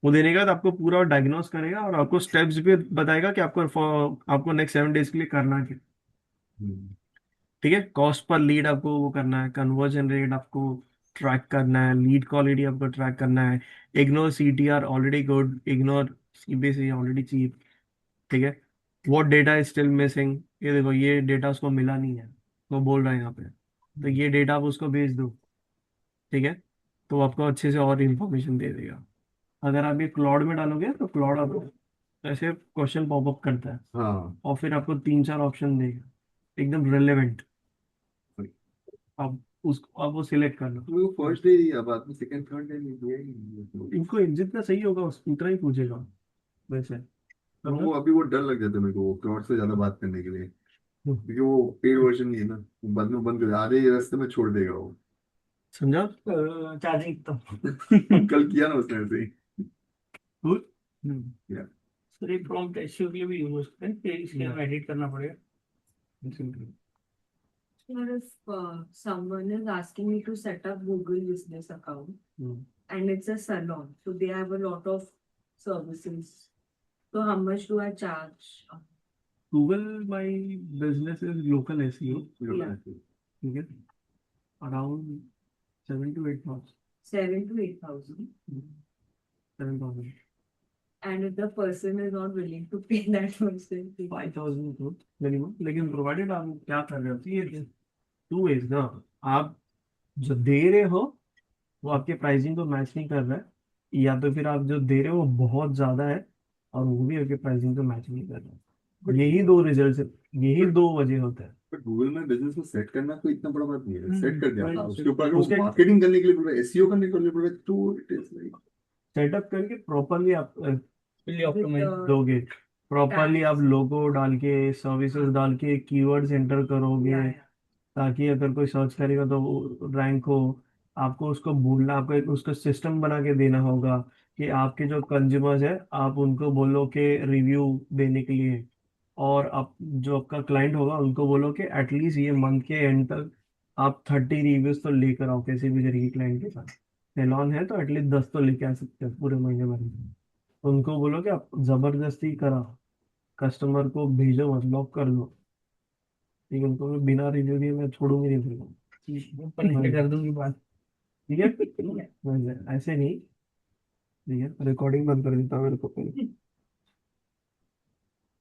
वो देने के बाद आपको पूरा डायग्नोस करेगा और आपको स्टेप्स भी बताएगा कि आपको नेक्स्ट 7 डेज के लिए करना क्या, ठीक है। कॉस्ट पर लीड आपको वो करना है, कन्वर्जन रेट आपको ट्रैक करना है, लीड क्वालिटी आपको ट्रैक करना है, ignore CTR already good, ignore CBC already cheap, ठीक है। What data is still missing, ये देखो ये डेटा उसको मिला नहीं है, वो बोल रहा है यहाँ पे, तो ये डेटा आप उसको भेज दो, ठीक है, तो वो आपको अच्छे से और इन्फॉर्मेशन दे देगा। अगर आप ये क्लाउड में डालोगे तो क्लाउड आपको ऐसे क्वेश्चन पॉपअप करता है हाँ और फिर आपको 3 4 ऑप्शन देगा एकदम रिलेवेंट, आप वो सिलेक्ट कर लो। वो फर्स्ट डे ही, अब आदमी सेकंड थर्ड डे नहीं दिया ही। इनको जितना सही होगा उतना ही पूछेगा वैसे, अब समझा? वो अभी वो डर लग जाता है मेरे को क्लाउड से ज्यादा बात करने के लिए, क्योंकि वो पेड वर्जन नहीं है ना, वो बाद में बंद कर आधे रास्ते में छोड़ देगा वो। समझा? चार्जिंग तो कल किया ना उसने ऐसे ही। Good? Yeah. सर ये प्रॉम्प्ट एसईओ के लिए भी यूज हो सकते हैं, फिर इसके Yeah. एडिट करना पड़ेगा। Or if someone is asking me to set up Google business account Hmm. and it's a salon, so they have a lot of services. So how much do I charge? Google my business is local SEO, Yeah. ठीक है, around 7 to 8 months, 7 to 8,000. 7,000, And if the person is not willing to pay that much, then 5,000 minimum, लेकिन provided आप क्या कर रहे हो, ये 2 ways ना, आप जो दे रहे हो वो आपके प्राइसिंग को मैच नहीं कर रहा है, या तो फिर आप जो दे रहे हो वो बहुत ज्यादा है और वो भी आपके प्राइसिंग को मैच नहीं कर रहा है, यही दो रिजल्ट, यही दो वजह होते हैं। बट गूगल में बिजनेस में सेट करना कोई इतना बड़ा बात नहीं है, सेट कर दिया वही आपने, उसके set ऊपर अगर उसके मार्केटिंग करने के लिए बोल रहे एसईओ करने के लिए बोल रहे तो इट इज लाइक सेटअप करके प्रॉपरली आप fully optimized। दोगे, प्रॉपरली आप लोगो डाल के सर्विसेज डाल के कीवर्ड्स एंटर करोगे, या ताकि अगर कोई सर्च करेगा तो रैंक हो। आपको उसको बोलना, आपको एक उसका सिस्टम बना के देना होगा कि आपके जो कंज्यूमर्स है आप उनको बोलो कि रिव्यू देने के लिए, और आप जो आपका क्लाइंट होगा उनको बोलो कि एटलीस्ट ये मंथ के एंड तक आप 30 रिव्यूज तो लेकर आओ किसी भी तरीके क्लाइंट के साथ। सेलॉन है तो एटलीस्ट 10 तो लेके आ सकते हैं पूरे महीने भर में। उनको बोलो कि आप जबरदस्ती करा, कस्टमर को भेजो मत, ब्लॉक कर दो। ठीक है, उनको मैं बिना रिव्यू दिए मैं छोड़ूंगी नहीं फिर। ऊपर नीचे कर दूंगी बात। ठीक है, ऐसे नहीं। ठीक है, रिकॉर्डिंग बंद कर देता हूँ मेरे को।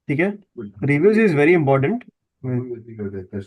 ठीक है, रिव्यूज इज वेरी इंपॉर्टेंट। कर देते हैं